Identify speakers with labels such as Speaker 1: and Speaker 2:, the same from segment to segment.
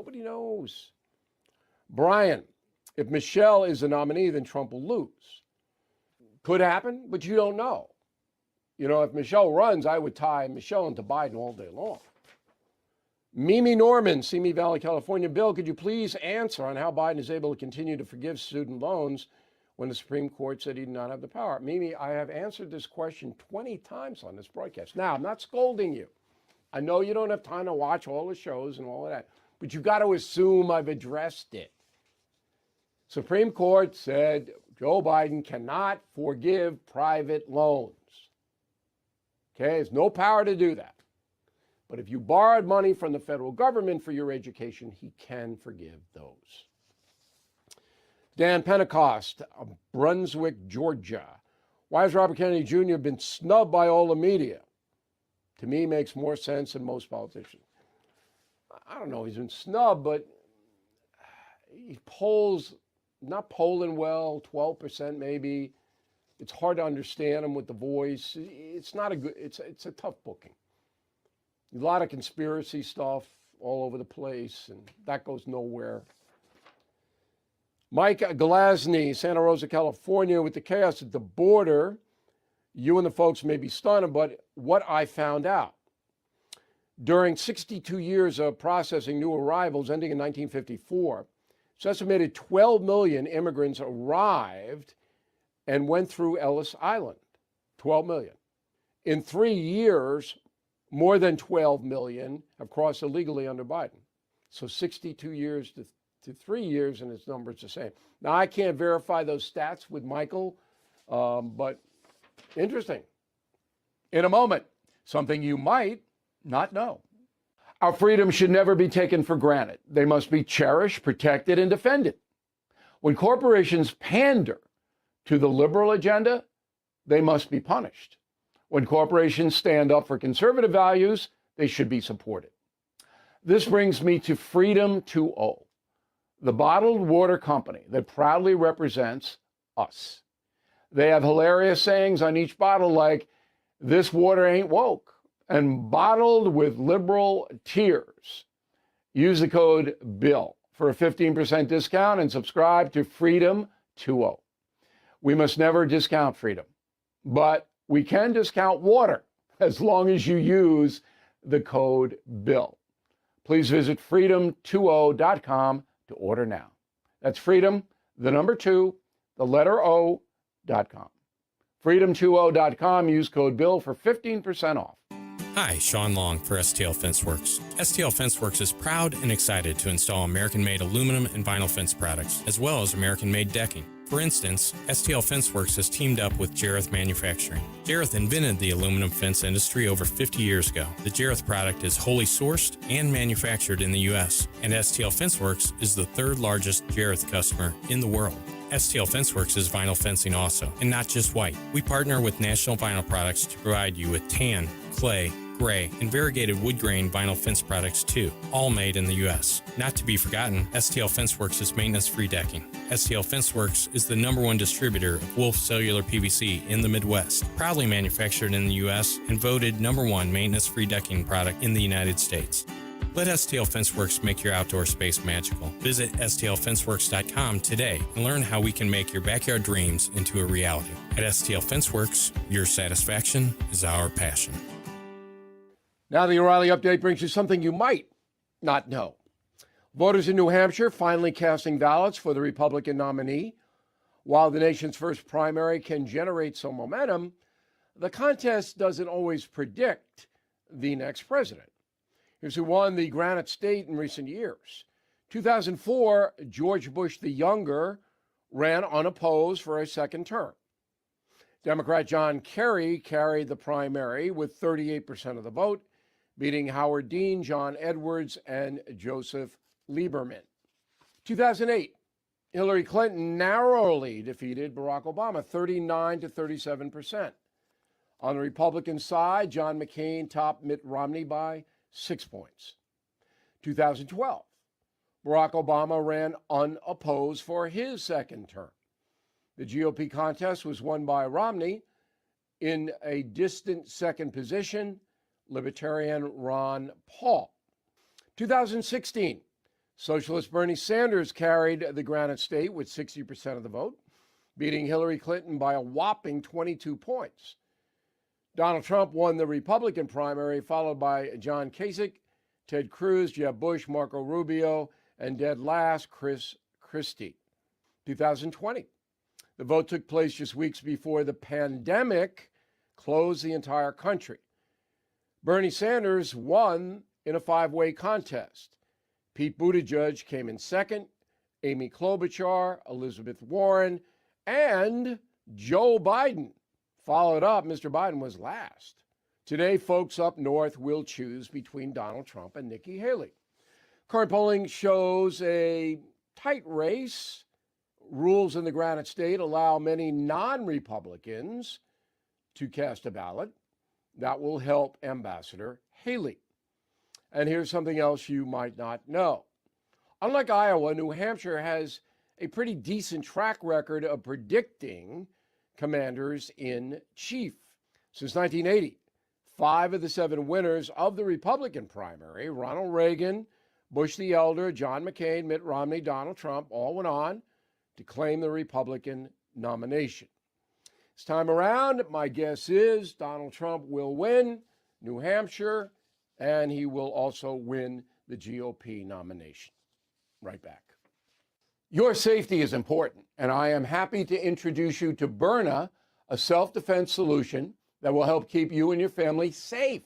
Speaker 1: Nobody knows. Brian, if Michelle is the nominee, then Trump will lose. Could happen, but you don't know. If Michelle runs, I would tie Michelle into Biden all day long. Mimi Norman, Simi Valley, California. Bill, could you please answer on how Biden is able to continue to forgive student loans when the Supreme Court said he did not have the power? Mimi, I have answered this question 20 times on this broadcast. Now, I'm not scolding you. I know you don't have time to watch all the shows and all of that, but you got to assume I've addressed it. Supreme Court said Joe Biden cannot forgive private loans. Okay, there's no power to do that. But if you borrowed money from the federal government for your education, he can forgive those. Dan Pentecost, Brunswick, Georgia. Why has Robert Kennedy Jr. been snubbed by all the media? To me, makes more sense than most politicians. I don't know, he's been snubbed, but he polls, not polling well, 12% maybe. It's hard to understand him with the voice. It's not a good, it's a tough booking. A lot of conspiracy stuff all over the place, and that goes nowhere. Mike Glasney, Santa Rosa, California, with the chaos at the border, you and the folks may be stunned, but what I found out. During 62 years of processing new arrivals ending in 1954, it's estimated 12 million immigrants arrived and went through Ellis Island. 12 million. In 3 years, more than 12 million have crossed illegally under Biden. So 62 years to 3 years, and its number's the same. Now, I can't verify those stats with Michael, but interesting. In a moment, something you might not know. Our freedoms should never be taken for granted. They must be cherished, protected, and defended. When corporations pander to the liberal agenda, they must be punished. When corporations stand up for conservative values, they should be supported. This brings me to Freedom 2.0, the bottled water company that proudly represents us. They have hilarious sayings on each bottle like, "This water ain't woke," and "bottled with liberal tears." Use the code BILL for a 15% discount and subscribe to Freedom 2.0. We must never discount freedom, but we can discount water as long as you use the code BILL. Please visit freedom20.com to order now. That's freedom, the number 2, the letter O.com. Freedom20.com, use code BILL for 15% off.
Speaker 2: Hi, Sean Long for STL FenceWorks. STL FenceWorks is proud and excited to install American-made aluminum and vinyl fence products, as well as American-made decking. For instance, STL FenceWorks has teamed up with Jareth Manufacturing. Jareth invented the aluminum fence industry over 50 years ago. The Jareth product is wholly sourced and manufactured in the U.S., and STL FenceWorks is the third largest Jareth customer in the world. STL FenceWorks is vinyl fencing also, and not just white. We partner with National Vinyl Products to provide you with tan, clay, gray, and variegated wood grain vinyl fence products too, all made in the U.S. Not to be forgotten, STL FenceWorks is maintenance-free decking. STL FenceWorks is the #1 distributor of Wolf Cellular PVC in the Midwest, proudly manufactured in the U.S. and voted #1 maintenance-free decking product in the United States. Let STL FenceWorks make your outdoor space magical. Visit stlfenceworks.com today and learn how we can make your backyard dreams into a reality. At STL FenceWorks, your satisfaction is our passion.
Speaker 1: Now the O'Reilly Update brings you something you might not know. Voters in New Hampshire finally casting ballots for the Republican nominee. While the nation's first primary can generate some momentum, the contest doesn't always predict the next president. Here's who won the Granite State in recent years. 2004, George Bush the Younger ran unopposed for a second term. Democrat John Kerry carried the primary with 38% of the vote, beating Howard Dean, John Edwards, and Joseph Lieberman. 2008, Hillary Clinton narrowly defeated Barack Obama, 39 to 37%. On the Republican side, John McCain topped Mitt Romney by 6 points. 2012, Barack Obama ran unopposed for his second term. The GOP contest was won by Romney. In a distant second position, Libertarian Ron Paul. 2016, Socialist Bernie Sanders carried the Granite State with 60% of the vote, beating Hillary Clinton by a whopping 22 points. Donald Trump won the Republican primary, followed by John Kasich, Ted Cruz, Jeb Bush, Marco Rubio, and dead last, Chris Christie. 2020. The vote took place just weeks before the pandemic closed the entire country. Bernie Sanders won in a five-way contest. Pete Buttigieg came in second, Amy Klobuchar, Elizabeth Warren, and Joe Biden followed up. Mr. Biden was last. Today, folks up north will choose between Donald Trump and Nikki Haley. Current polling shows a tight race. Rules in the Granite State allow many non-Republicans to cast a ballot. That will help Ambassador Haley. And here's something else you might not know. Unlike Iowa, New Hampshire has a pretty decent track record of predicting commanders in chief. Since 1980, 5 of the 7 winners of the Republican primary, Ronald Reagan, Bush the Elder, John McCain, Mitt Romney, Donald Trump, all went on to claim the Republican nomination. This time around, my guess is Donald Trump will win New Hampshire, and he will also win the GOP nomination. Right back. Your safety is important, and I am happy to introduce you to Byrna, a self-defense solution that will help keep you and your family safe.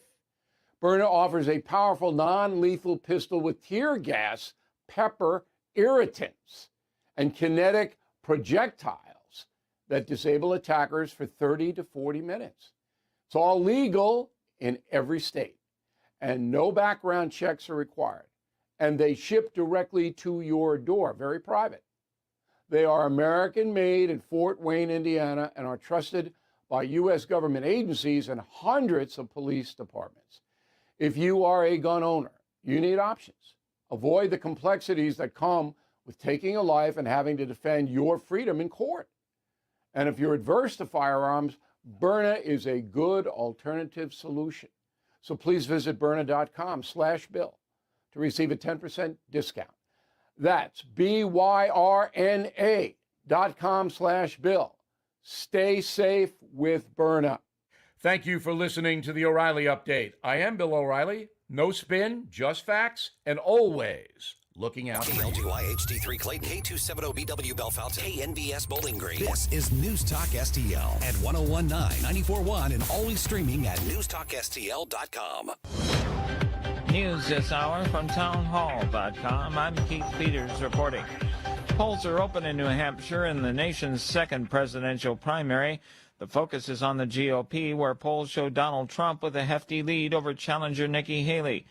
Speaker 1: Byrna offers a powerful, non-lethal pistol with tear gas, pepper, irritants, and kinetic projectiles that disable attackers for 30 to 40 minutes. It's all legal in every state, and no background checks are required. And they ship directly to your door, very private. They are American-made in Fort Wayne, Indiana, and are trusted by U.S. government agencies and hundreds of police departments. If you are a gun owner, you need options. Avoid the complexities that come with taking a life and having to defend your freedom in court. And if you're adverse to firearms, Byrna is a good alternative solution. So please visit Byrna.com/Bill to receive a 10% discount. That's BYRNA.com/Bill. Stay safe with Byrna. Thank you for listening to the O'Reilly Update. I am Bill O'Reilly. No spin, just facts, and always looking out for you.
Speaker 3: KLGY HD3 Clayton, K270BW Bellefontaine, KNBS Bowling Green.
Speaker 4: This is News Talk STL at 1019, 94.1, and always streaming at
Speaker 3: NewsTalkSTL.com.
Speaker 5: News this hour from townhall.com. I'm Keith Peters reporting. Polls are open in New Hampshire in the nation's second presidential primary. The focus is on the GOP, where polls show Donald Trump with a hefty lead over challenger Nikki Haley.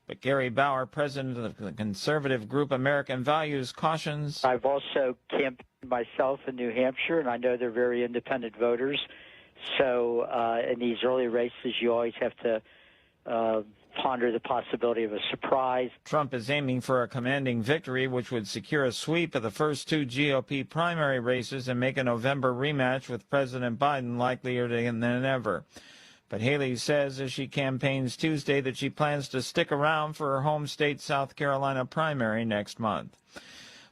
Speaker 5: But Gary Bauer, president of the conservative group American Values, cautions.
Speaker 6: I've also campaigned myself in New Hampshire, and I know they're very independent voters. So in these early races, you always have to ponder the possibility of a surprise.
Speaker 5: Trump is aiming for a commanding victory, which would secure a sweep of the first 2 GOP primary races and make a November rematch with President Biden likelier than ever. But Haley says as she campaigns Tuesday that she plans to stick around for her home state South Carolina primary next month.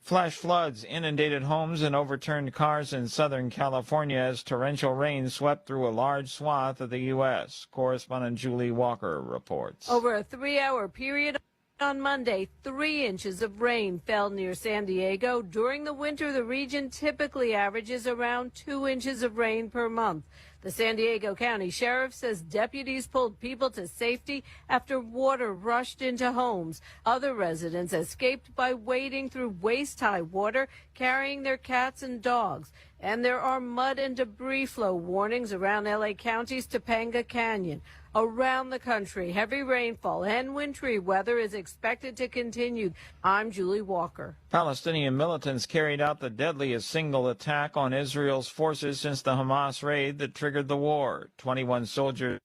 Speaker 5: Flash floods inundated homes and overturned cars in Southern California as torrential rain swept through a large swath of the U.S. Correspondent Julie Walker reports.
Speaker 7: Over a 3-hour period on Monday, 3 inches of rain fell near San Diego. During the winter, the region typically averages around 2 inches of rain per month. The San Diego County Sheriff says deputies pulled people to safety after water rushed into homes. Other residents escaped by wading through waist-high water, carrying their cats and dogs. And there are mud and debris flow warnings around L.A. County's Topanga Canyon. Around the country, heavy rainfall and wintry weather is expected to continue. I'm Julie Walker.
Speaker 5: Palestinian militants carried out the deadliest single attack on Israel's forces since the Hamas raid that triggered the war. 21 soldiers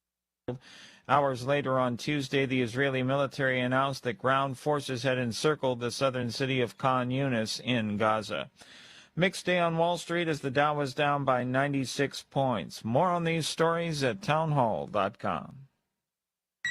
Speaker 5: killed. Hours later on Tuesday, the Israeli military announced that ground forces had encircled the southern city of Khan Yunis in Gaza. Mixed day on Wall Street as the Dow was down by 96 points. More on these stories at townhall.com.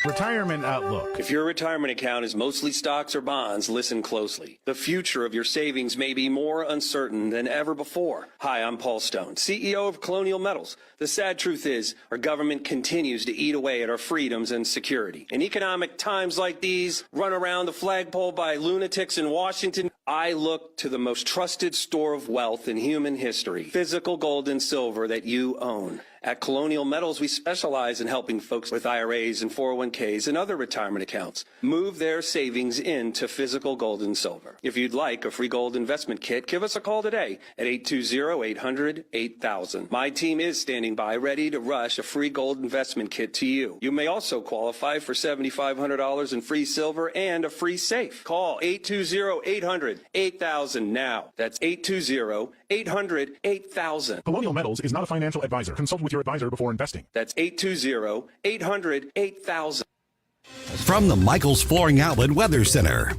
Speaker 8: Retirement Outlook.
Speaker 9: If your retirement account is mostly stocks or bonds, listen closely. The future of your savings may be more uncertain than ever before. Hi, I'm Paul Stone, CEO of Colonial Metals. The sad truth is, our government continues to eat away at our freedoms and security. In economic times like these, run around the flagpole by lunatics in Washington, I look to the most trusted store of wealth in human history, physical gold and silver that you own. At Colonial Metals, we specialize in helping folks with IRAs and 401ks and other retirement accounts move their savings into physical gold and silver. If you'd like a free gold investment kit, give us a call today at 820-800-8000. My team is standing by ready to rush a free gold investment kit to you. You may also qualify for $7,500 in free silver and a free safe. Call 820-800-8000 now. That's 820-800-8000.
Speaker 8: Colonial Metals is not a financial advisor. Consult with your advisor before investing.
Speaker 9: That's 820-800-8000.
Speaker 4: From the Michaels Flooring Outlet Weather Center.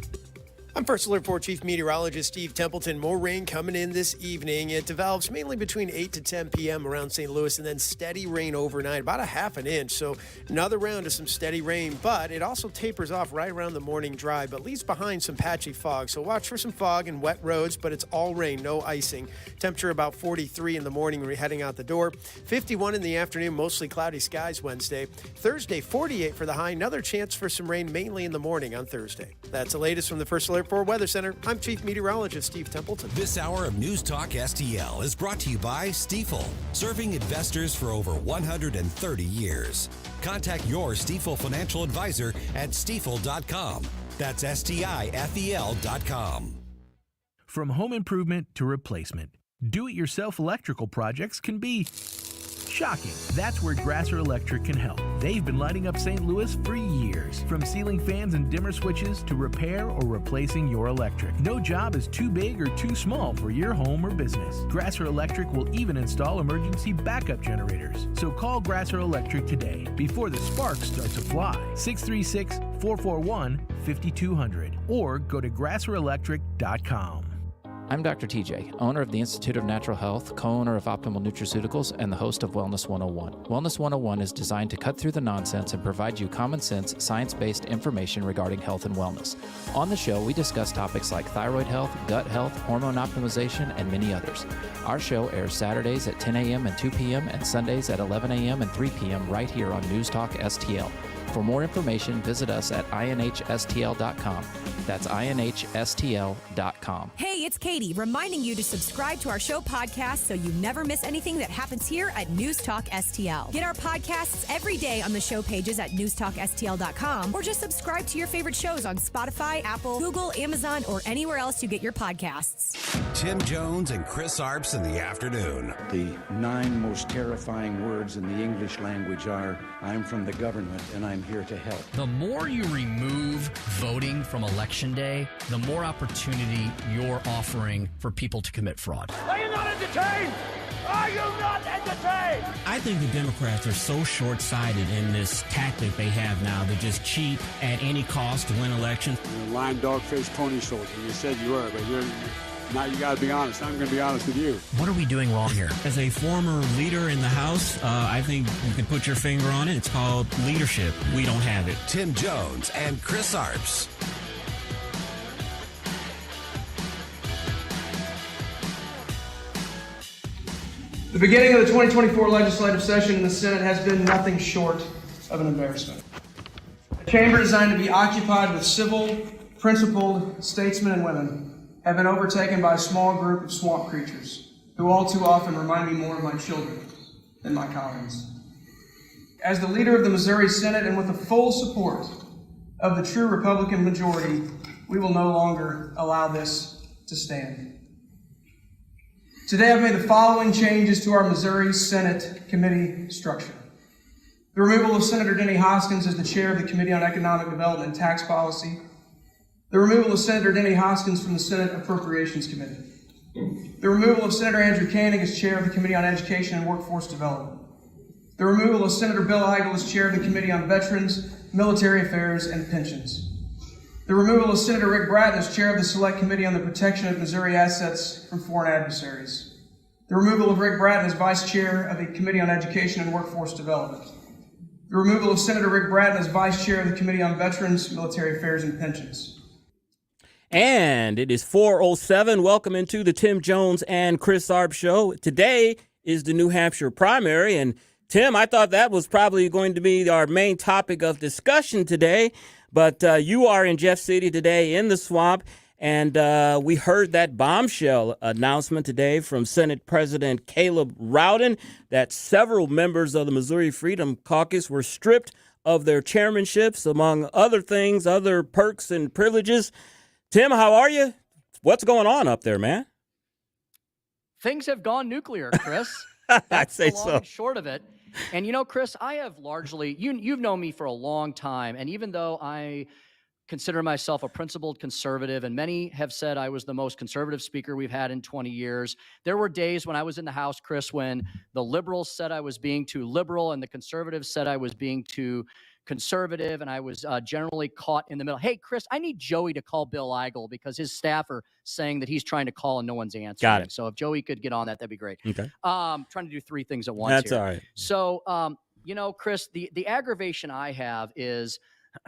Speaker 10: I'm First Alert 4 Chief Meteorologist Steve Templeton. More rain coming in this evening. It develops mainly between 8 to 10 p.m. around St. Louis, and then steady rain overnight, about a half an inch. So another round of some steady rain, but it also tapers off right around the morning dry, but leaves behind some patchy fog. So watch for some fog and wet roads, but it's all rain, no icing. Temperature about 43 in the morning when we're heading out the door. 51 in the afternoon, mostly cloudy skies Wednesday. Thursday, 48 for the high. Another chance for some rain mainly in the morning on Thursday. That's the latest from the First Alert 4 Weather Center. I'm Chief Meteorologist Steve Templeton.
Speaker 4: This hour of News Talk STL is brought to you by Stifel, serving investors for over 130 years. Contact your Stifel financial advisor at stifel.com. That's STIFEL.com.
Speaker 11: From home improvement to replacement, do-it-yourself electrical projects can be shocking. That's where Grasser Electric can help. They've been lighting up St. Louis for years. From ceiling fans and dimmer switches to repair or replacing your electric. No job is too big or too small for your home or business. Grasser Electric will even install emergency backup generators. So call Grasser Electric today before the sparks start to fly. 636-441-5200 or go to grasserelectric.com.
Speaker 12: I'm Dr. TJ, owner of the Institute of Natural Health, co-owner of Optimal Nutraceuticals, and the host of Wellness 101. Wellness 101 is designed to cut through the nonsense and provide you common sense, science-based information regarding health and wellness. On the show, we discuss topics like thyroid health, gut health, hormone optimization, and many others. Our show airs Saturdays at 10 a.m. and 2 p.m. and Sundays at 11 a.m. and 3 p.m. right here on News Talk STL. For more information, visit us at inhstl.com. That's inhstl.com.
Speaker 13: Hey, it's Katie, reminding you to subscribe to our show podcast so you never miss anything that happens here at News Talk STL. Get our podcasts every day on the show pages at newstalkstl.com, or just subscribe to your favorite shows on Spotify, Apple, Google, Amazon, or anywhere else you get your podcasts.
Speaker 4: Tim Jones and Chris Arps in the afternoon.
Speaker 14: The 9 most terrifying words in the English language are, I'm from the government and I'm here to help.
Speaker 15: The more you remove voting from Election Day, the more opportunity you're offering for people to commit fraud.
Speaker 16: Are you not entertained? Are you not entertained?
Speaker 17: I think the Democrats are so short-sighted in this tactic they have now to just cheat at any cost to win elections.
Speaker 18: You're a lying dog-faced pony soldier. You said you were, but now you got to be honest. I'm going to be honest with you.
Speaker 15: What are we doing wrong here?
Speaker 17: As a former leader in the House, I think you can put your finger on it. It's called leadership. We don't have it.
Speaker 4: Tim Jones and Chris Arps.
Speaker 19: The beginning of the 2024 legislative session in the Senate has been nothing short of an embarrassment. A chamber designed to be occupied with civil, principled statesmen and women have been overtaken by a small group of swamp creatures who all too often remind me more of my children than my colleagues. As the leader of the Missouri Senate and with the full support of the true Republican majority, we will no longer allow this to stand. Today I've made the following changes to our Missouri Senate committee structure. The removal of Senator Denny Hoskins as the chair of the Committee on Economic Development and Tax Policy. The removal of Senator Denny Hoskins from the Senate Appropriations Committee. The removal of Senator Andrew Koenig as chair of the Committee on Education and Workforce Development. The removal of Senator Bill Eigel as chair of the Committee on Veterans, Military Affairs, and Pensions. The removal of Senator Rick Bratton as chair of the Select Committee on the Protection of Missouri Assets from Foreign Adversaries. The removal of Rick Bratton as vice chair of the Committee on Education and Workforce Development. The The removal of Senator Rick Bratton as Vice Chair of the Committee on Veterans, Military Affairs, and Pensions.
Speaker 20: And it is 4:07. Welcome into the Tim Jones and Chris Arps show. Today is the New Hampshire primary. And Tim, I thought that was probably going to be our main topic of discussion today. But you are in Jeff City today in the swamp. And we heard that bombshell announcement today from Senate President Caleb Rowden that several members of the Missouri Freedom Caucus were stripped of their chairmanships, among other things, other perks and privileges. Tim, how are you? What's going on up there, man?
Speaker 15: Things have gone nuclear, Chris.
Speaker 20: I'd say
Speaker 15: the long
Speaker 20: so.
Speaker 15: and short of it. And, Chris, I have largely, you've known me for a long time. And even though I consider myself a principled conservative, and many have said I was the most conservative speaker we've had in 20 years, there were days when I was in the House, Chris, when the liberals said I was being too liberal and the conservatives said I was being too conservative, and I was generally caught in the middle. Hey, Chris, I need Joey to call Bill Eigel because his staff are saying that he's trying to call and no one's answering.
Speaker 20: Got it.
Speaker 15: So if Joey could get on that, that'd be great.
Speaker 20: Okay.
Speaker 15: Trying to do three things at once.
Speaker 20: That's
Speaker 15: here.
Speaker 20: all right.
Speaker 15: So, Chris, the aggravation I have is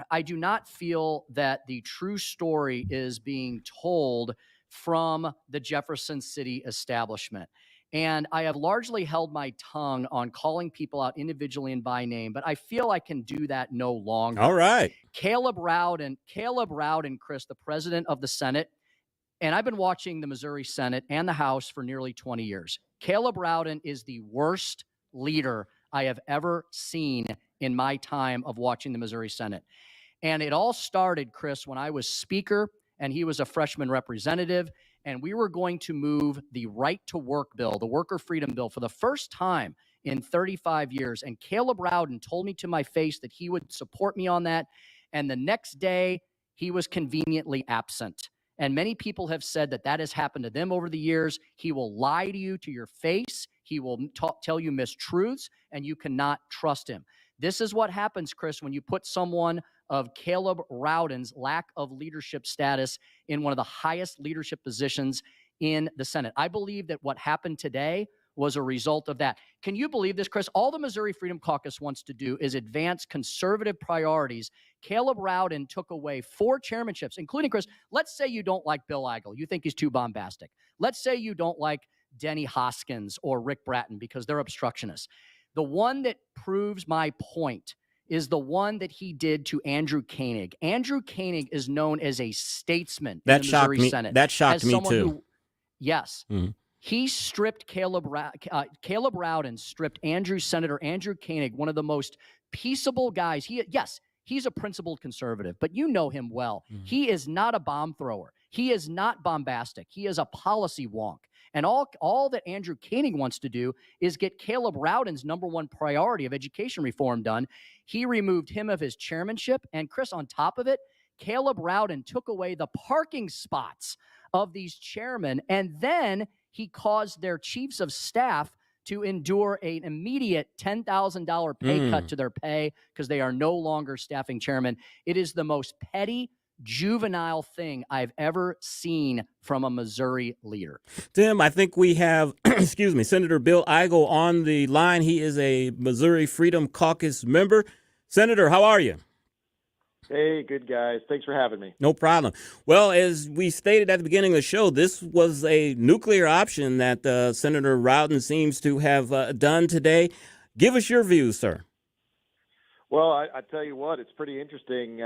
Speaker 15: I do not feel that the true story is being told from the Jefferson City establishment. And I have largely held my tongue on calling people out individually and by name, but I feel I can do that no longer.
Speaker 20: All right.
Speaker 15: Caleb Rowden, Chris, the president of the Senate, and I've been watching the Missouri Senate and the House for nearly 20 years. Caleb Rowden is the worst leader I have ever seen in my time of watching the Missouri Senate. And it all started, Chris, when I was speaker and he was a freshman representative, and we were going to move the right to work bill, the worker freedom bill, for the first time in 35 years. And Caleb Rowden told me to my face that he would support me on that. And the next day, he was conveniently absent. And many people have said that that has happened to them over the years. He will lie to you to your face. He will tell you mistruths, and you cannot trust him. This is what happens, Chris, when you put someone of Caleb Rowden's lack of leadership status in one of the highest leadership positions in the Senate. I believe that what happened today was a result of that. Can you believe this, Chris? All the Missouri Freedom Caucus wants to do is advance conservative priorities. Caleb Rowden took away 4 chairmanships, including, Chris, let's say you don't like Bill Eigel. You think he's too bombastic. Let's say you don't like Denny Hoskins or Rick Bratton because they're obstructionists. The one that proves my point is the one that he did to Andrew Koenig. Andrew Koenig is known as a statesman in the Missouri Senate.
Speaker 20: That shocked me too.
Speaker 15: Yes. Mm-hmm. He stripped Caleb Rowden stripped Senator Andrew Koenig, one of the most peaceable guys. He's a principled conservative, but you know him well. Mm-hmm. He is not a bomb thrower. He is not bombastic. He is a policy wonk. And all that Andrew Koenig wants to do is get Caleb Rowden's number one priority of education reform done. He removed him of his chairmanship. And Chris, on top of it, Caleb Rowden took away the parking spots of these chairmen. And then he caused their chiefs of staff to endure an immediate $10,000 pay cut to their pay because they are no longer staffing chairmen. It is the most petty, juvenile thing I've ever seen from a Missouri leader.
Speaker 20: Tim, I think we have, Senator Bill Eigel on the line. He is a Missouri Freedom Caucus member. Senator, how are you?
Speaker 21: Hey, good guys. Thanks for having me.
Speaker 20: No problem. Well, as we stated at the beginning of the show, this was a nuclear option that Senator Rowden seems to have done today. Give us your views, sir.
Speaker 21: Well, I tell you what, it's pretty interesting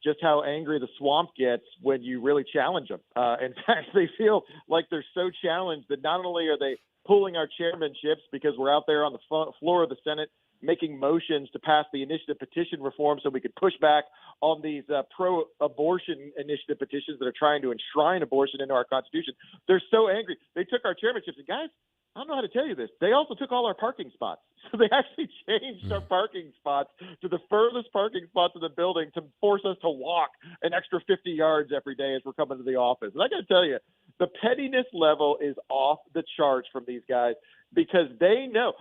Speaker 21: just how angry the swamp gets when you really challenge them. In fact, they feel like they're so challenged that not only are they pulling our chairmanships because we're out there on the floor of the Senate making motions to pass the initiative petition reform so we could push back on these pro-abortion initiative petitions that are trying to enshrine abortion into our Constitution. They're so angry. They took our chairmanships. And guys, I don't know how to tell you this. They also took all our parking spots. So they actually changed our parking spots to the furthest parking spots of the building to force us to walk an extra 50 yards every day as we're coming to the office. And I got to tell you, the pettiness level is off the charts from these guys because they know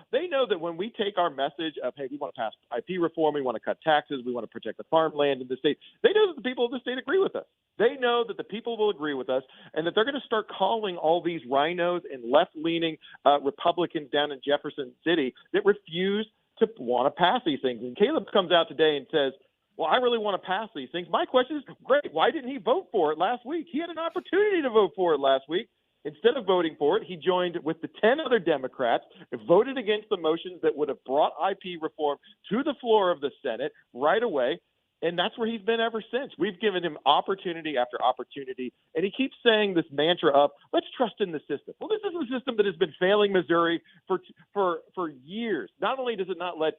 Speaker 21: that when we take our message of, hey, we want to pass IP reform, we want to cut taxes, we want to protect the farmland in the state, they know that the people of the state agree with us. They know that the people will agree with us and that they're going to start calling all these rhinos and left-leaning Republicans down in Jefferson City that refuse to want to pass these things. And Caleb comes out today and says, well, I really want to pass these things. My question is, great, why didn't he vote for it last week? He had an opportunity to vote for it last week. Instead of voting for it, he joined with the 10 other Democrats and voted against the motions that would have brought IP reform to the floor of the Senate right away. And that's where he's been ever since. We've given him opportunity after opportunity, and he keeps saying this mantra of, let's trust in the system. Well, this is a system that has been failing Missouri for years. Not only does it not let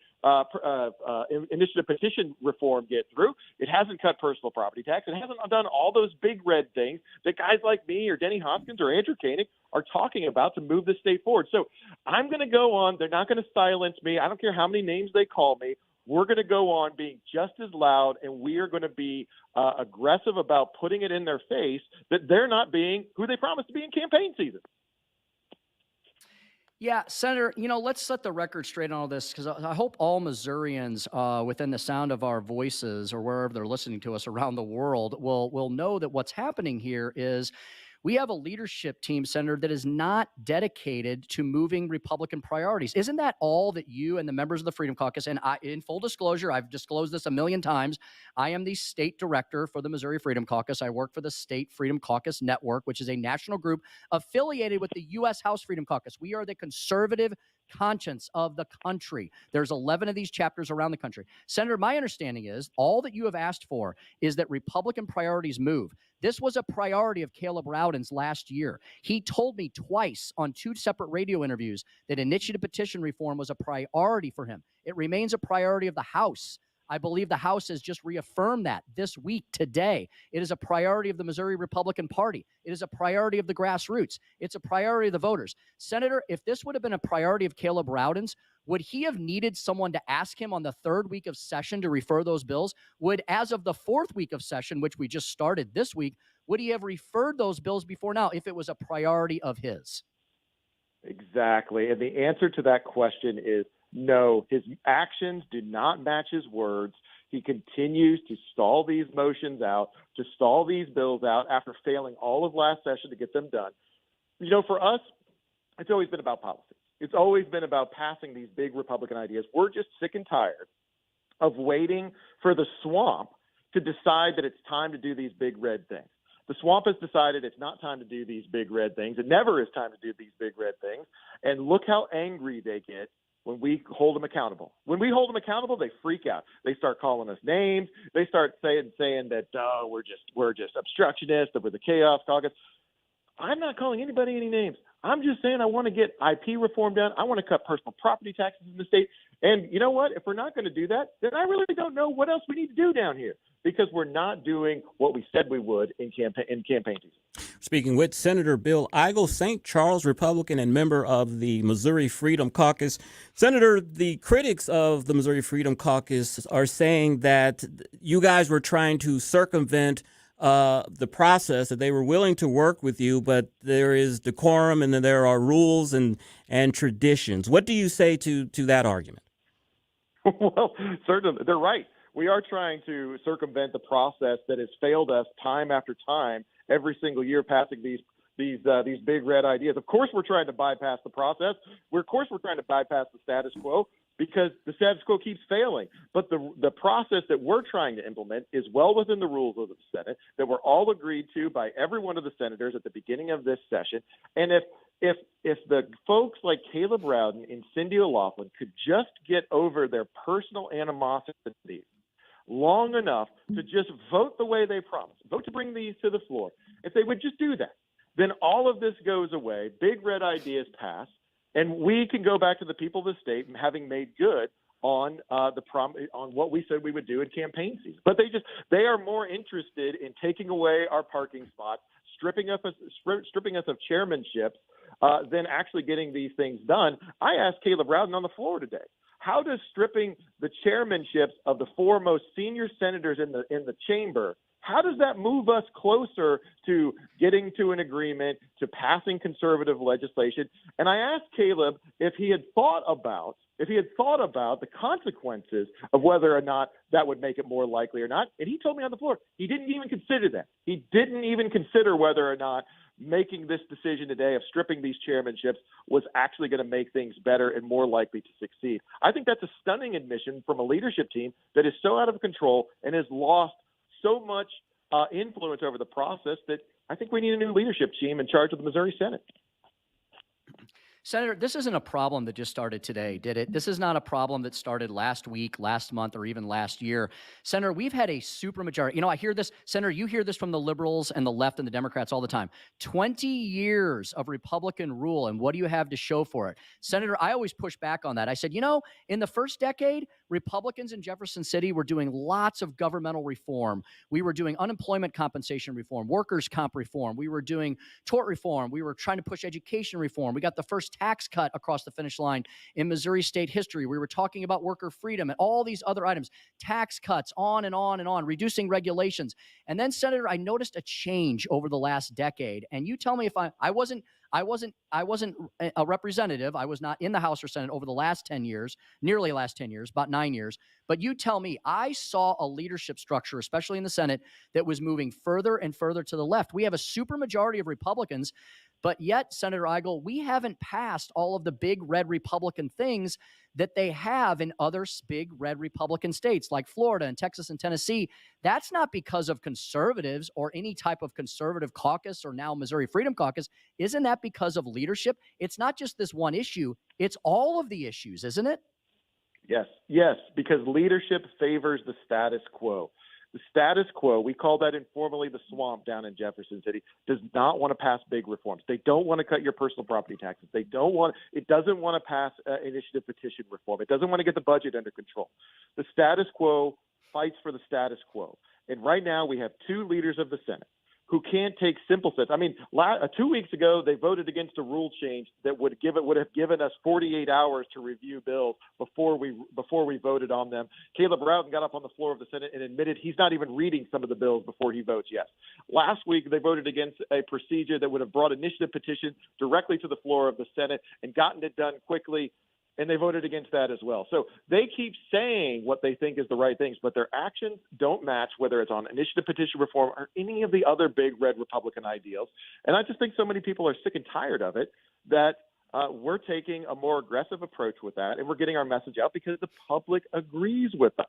Speaker 21: initiative petition reform get through, it hasn't cut personal property tax. It hasn't done all those big red things that guys like me or Denny Hopkins or Andrew Koenig are talking about to move the state forward. So I'm going to go on. They're not going to silence me. I don't care how many names they call me. We're going to go on being just as loud, and we are going to be aggressive about putting it in their face that they're not being who they promised to be in campaign season.
Speaker 15: Yeah, Senator, let's set the record straight on all this, because I hope all Missourians within the sound of our voices or wherever they're listening to us around the world will know that what's happening here is we have a leadership team, Senator, that is not dedicated to moving Republican priorities. Isn't that all that you and the members of the Freedom Caucus, and I, in full disclosure, I've disclosed this a million times, I am the state director for the Missouri Freedom Caucus. I work for the State Freedom Caucus Network, which is a national group affiliated with the U.S. House Freedom Caucus. We are the conservative conscience of the country. There's 11 of these chapters around the country. Senator, my understanding is all that you have asked for is that Republican priorities move. This was a priority of Caleb Rowden's last year. He told me twice on 2 separate radio interviews that initiative petition reform was a priority for him. It remains a priority of the House. I believe the House has just reaffirmed that this week, today. It is a priority of the Missouri Republican Party. It is a priority of the grassroots. It's a priority of the voters. Senator, if this would have been a priority of Caleb Rowden's, would he have needed someone to ask him on the 3rd week of session to refer those bills? Would, as of the 4th week of session, which we just started this week, would he have referred those bills before now if it was a priority of his?
Speaker 21: Exactly. And the answer to that question is no. His actions do not match his words. He continues to stall these motions out, to stall these bills out after failing all of last session to get them done. For us, it's always been about policy. It's always been about passing these big Republican ideas. We're just sick and tired of waiting for the swamp to decide that it's time to do these big red things. The swamp has decided it's not time to do these big red things. It never is time to do these big red things. And look how angry they get when we hold them accountable. When we hold them accountable, they freak out. They start calling us names. They start saying that we're just obstructionists, that we're the chaos caucus. I'm not calling anybody any names. I'm just saying I want to get IP reform done. I want to cut personal property taxes in the state. And you know what? If we're not going to do that, then I really don't know what else we need to do down here, because we're not doing what we said we would in campaign season.
Speaker 20: Speaking with Senator Bill Eigel, St. Charles Republican and member of the Missouri Freedom Caucus. Senator, the critics of the Missouri Freedom Caucus are saying that you guys were trying to circumvent the process, that they were willing to work with you, but there is decorum and then there are rules and traditions. What do you say to that argument?
Speaker 21: Well, certainly, they're right. We are trying to circumvent the process that has failed us time after time, every single year, passing these big red ideas. Of course, we're trying to bypass the process. We're trying to bypass the status quo, because the status quo keeps failing. But the process that we're trying to implement is well within the rules of the Senate, that were all agreed to by every one of the senators at the beginning of this session. And if the folks like Caleb Rowden and Cindy O'Loughlin could just get over their personal animosity long enough to just vote the way they promised, vote to bring these to the floor, if they would just do that, then all of this goes away, big red ideas pass, and we can go back to the people of the state having made good on on what we said we would do in campaign season. But they are more interested in taking away our parking spots, stripping us of chairmanships, than actually getting these things done. I asked Caleb Rowden on the floor today, how does stripping the chairmanships of the 4 most senior senators in the chamber, how does that move us closer to getting to an agreement, to passing conservative legislation? And I asked Caleb if he had thought about the consequences of whether or not that would make it more likely or not. And he told me on the floor he didn't even consider that. He didn't even consider whether or not making this decision today of stripping these chairmanships was actually going to make things better and more likely to succeed. I think that's a stunning admission from a leadership team that is so out of control and has lost so much influence over the process that I think we need a new leadership team in charge of the Missouri Senate.
Speaker 15: Senator, this isn't a problem that just started today, did it? This is not a problem that started last week, last month, or even last year. Senator, we've had a supermajority. You know, I hear this, Senator, you hear this from the liberals and the left and the Democrats all the time. 20 years of Republican rule, and what do you have to show for it? Senator, I always push back on that. I said, you know, in the first decade, Republicans in Jefferson City were doing lots of governmental reform. We were doing unemployment compensation reform, workers' comp reform. We were doing tort reform. We were trying to push education reform. We got the first tax cut across the finish line in Missouri state history. We were talking about worker freedom and all these other items, tax cuts, on and on and on, reducing regulations. And then, Senator, I noticed a change over the last decade. And you tell me if I wasn't a representative. I was not in the House or Senate over the last 10 years, nearly last 10 years, about 9 years. But you tell me, I saw a leadership structure, especially in the Senate, that was moving further and further to the left. We have a supermajority of Republicans, but yet, Senator Eigel, we haven't passed all of the big red Republican things that they have in other big red Republican states like Florida and Texas and Tennessee. That's not because of conservatives or any type of conservative caucus or now Missouri Freedom Caucus. Isn't that because of leadership? It's not just this one issue. It's all of the issues, isn't it?
Speaker 21: Yes, because leadership favors the status quo. The status quo, we call that informally the swamp down in Jefferson City, does not want to pass big reforms. They don't want to cut your personal property taxes. It doesn't want to pass initiative petition reform. It doesn't want to get the budget under control. The status quo fights for the status quo. And right now we have two leaders of the Senate who can't take simple steps. I mean, 2 weeks ago, they voted against a rule change that would have given us 48 hours to review bills before we voted on them. Caleb Rowden got up on the floor of the Senate and admitted he's not even reading some of the bills before he votes yes. Last week, they voted against a procedure that would have brought initiative petitions directly to the floor of the Senate and gotten it done quickly. And they voted against that as well. So they keep saying what they think is the right things, but their actions don't match, whether it's on initiative petition reform or any of the other big red Republican ideals. And I just think so many people are sick and tired of it that we're taking a more aggressive approach with that, and we're getting our message out because the public agrees with us.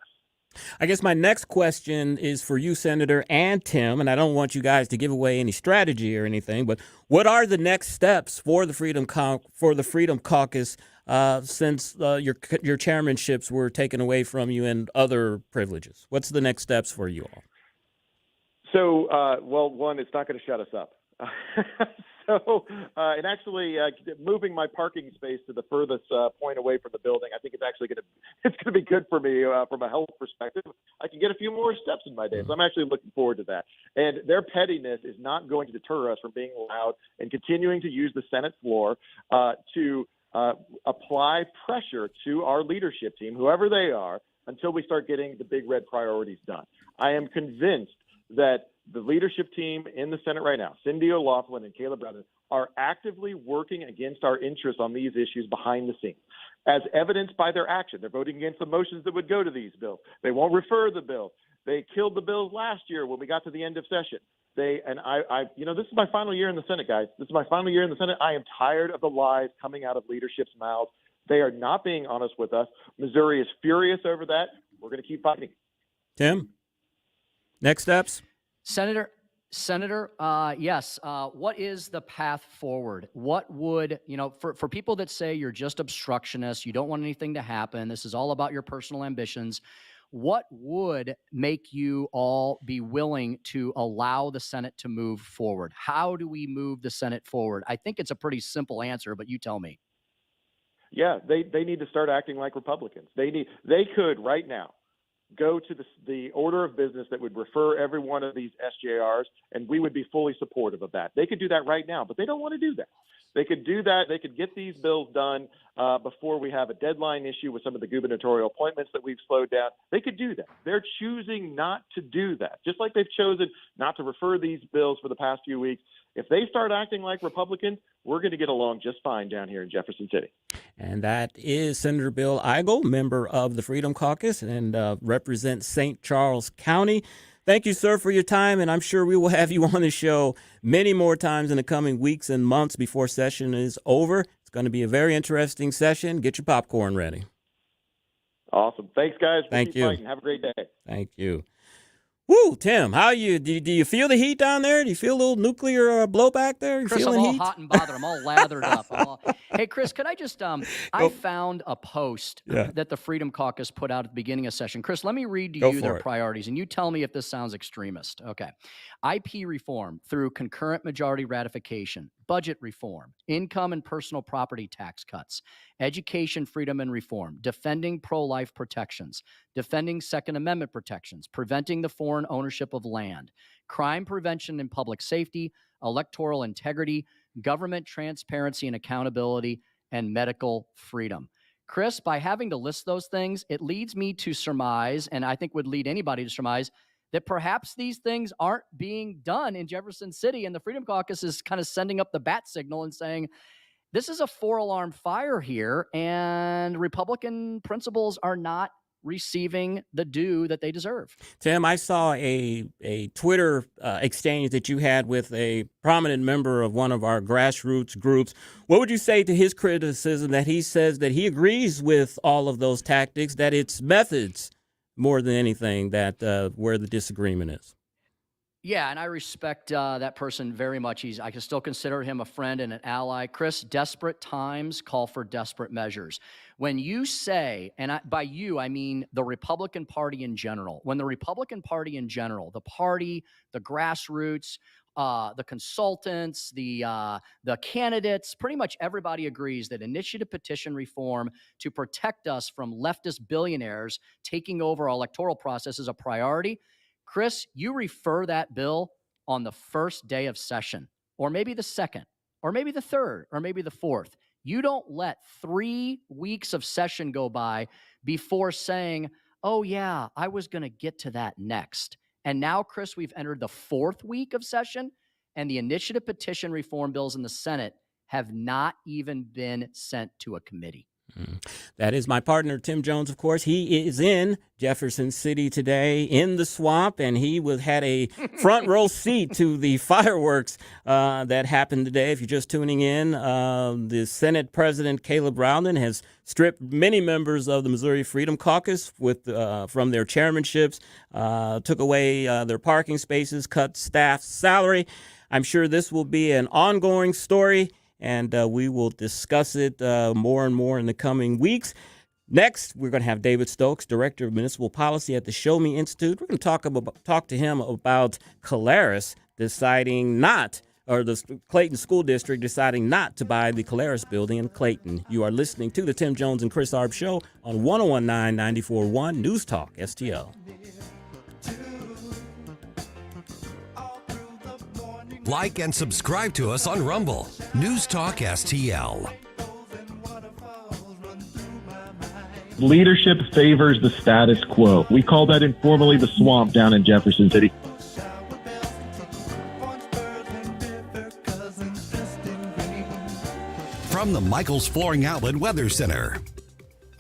Speaker 20: I guess my next question is for you, Senator, and Tim, and I don't want you guys to give away any strategy or anything, but what are the next steps for the Freedom Caucus since your chairmanships were taken away from you and other privileges? What's the next steps for you all?
Speaker 21: So, one, it's not going to shut us up. And actually, moving my parking space to the furthest point away from the building, I think it's actually going to be good for me from a health perspective. I can get a few more steps in my day, so I'm actually looking forward to that. And their pettiness is not going to deter us from being loud and continuing to use the Senate floor to apply pressure to our leadership team, whoever they are, until we start getting the big red priorities done. I am convinced that the leadership team in the Senate right now, Cindy O'Loughlin and Caleb Rowden, are actively working against our interests on these issues behind the scenes, as evidenced by their action. They're voting against the motions that would go to these bills. They won't refer the bill. They killed the bills last year when we got to the end of session. This is my final year in the Senate, guys. This is my final year in the Senate. I am tired of the lies coming out of leadership's mouths. They are not being honest with us. Missouri is furious over that. We're going to keep fighting.
Speaker 20: Tim, next steps?
Speaker 15: Senator, yes. What is the path forward? What would, for people that say you're just obstructionists, you don't want anything to happen, this is all about your personal ambitions, what would make you all be willing to allow the Senate to move forward? How do we move the Senate forward? I think it's a pretty simple answer, but you tell me.
Speaker 21: Yeah, they need to start acting like Republicans. They could right now go to the order of business that would refer every one of these SJRs, and we would be fully supportive of that. They could do that right now, but they don't want to do that. They could do that. They could get these bills done before we have a deadline issue with some of the gubernatorial appointments that we've slowed down. They could do that. They're choosing not to do that, just like they've chosen not to refer these bills for the past few weeks. If they start acting like Republicans, we're going to get along just fine down here in Jefferson City.
Speaker 20: And that is Senator Bill Eigel, member of the Freedom Caucus and represents St. Charles County. Thank you, sir, for your time, and I'm sure we will have you on the show many more times in the coming weeks and months before session is over. It's going to be a very interesting session. Get your popcorn ready.
Speaker 21: Awesome. Thanks, guys.
Speaker 20: Thank you.
Speaker 21: Fighting. Have a great day.
Speaker 20: Thank you. Woo, Tim, how you? Do you feel the heat down there? Do you feel a little nuclear blowback there? You
Speaker 15: Chris,
Speaker 20: feeling
Speaker 15: I'm all
Speaker 20: heat?
Speaker 15: hot and bothered. I'm all lathered up. Hey, Chris, could I just I found a post that the Freedom Caucus put out at the beginning of session. Chris, let me read to you their priorities, and you tell me if this sounds extremist. Okay. IP reform through concurrent majority ratification, budget reform, income and personal property tax cuts, education freedom and reform, defending pro-life protections, defending Second Amendment protections, preventing the foreign ownership of land, crime prevention and public safety, electoral integrity, government transparency and accountability, and medical freedom. Chris, by having to list those things, it leads me to surmise, and I think would lead anybody to surmise, that perhaps these things aren't being done in Jefferson City, and the Freedom Caucus is kind of sending up the bat signal and saying, this is a 4-alarm fire here, and Republican principals are not receiving the due that they deserve.
Speaker 20: Tim, I saw a Twitter exchange that you had with a prominent member of one of our grassroots groups. What would you say to his criticism that he says that he agrees with all of those tactics, that it's methods more than anything that where the disagreement is?
Speaker 15: Yeah, and I respect that person very much. I can still consider him a friend and an ally. Chris, desperate times call for desperate measures. When you say, and by you, I mean the Republican Party in general, when the Republican Party in general, the party, the grassroots, the consultants, the candidates, pretty much everybody agrees that initiative petition reform to protect us from leftist billionaires taking over our electoral process is a priority. Chris, you refer that bill on the first day of session, or maybe the second, or maybe the third, or maybe the fourth. You don't let 3 weeks of session go by before saying, oh, yeah, I was going to get to that next. And now, Chris, we've entered the 4th week of session, and the initiative petition reform bills in the Senate have not even been sent to a committee.
Speaker 20: That is my partner, Tim Jones, of course. He is in Jefferson City today in the swamp, and he had a front row seat to the fireworks that happened today. If you're just tuning in, the Senate President Caleb Rowland has stripped many members of the Missouri Freedom Caucus from their chairmanships, took away their parking spaces, cut staff's salary. I'm sure this will be an ongoing story, and we will discuss it more and more in the coming weeks. Next, we're going to have David Stokes, Director of Municipal Policy at the Show Me Institute. We're going to talk to him about Caleres deciding not, or the Clayton School District deciding not to buy the Caleres building in Clayton. You are listening to the Tim Jones and Chris Arps Show on 101.9 94.1 News Talk STL.
Speaker 4: Like and subscribe to us on Rumble. News Talk STL.
Speaker 2: Leadership favors the status quo. We call that informally the swamp down in Jefferson City.
Speaker 4: From the Michaels Flooring Outlet Weather Center.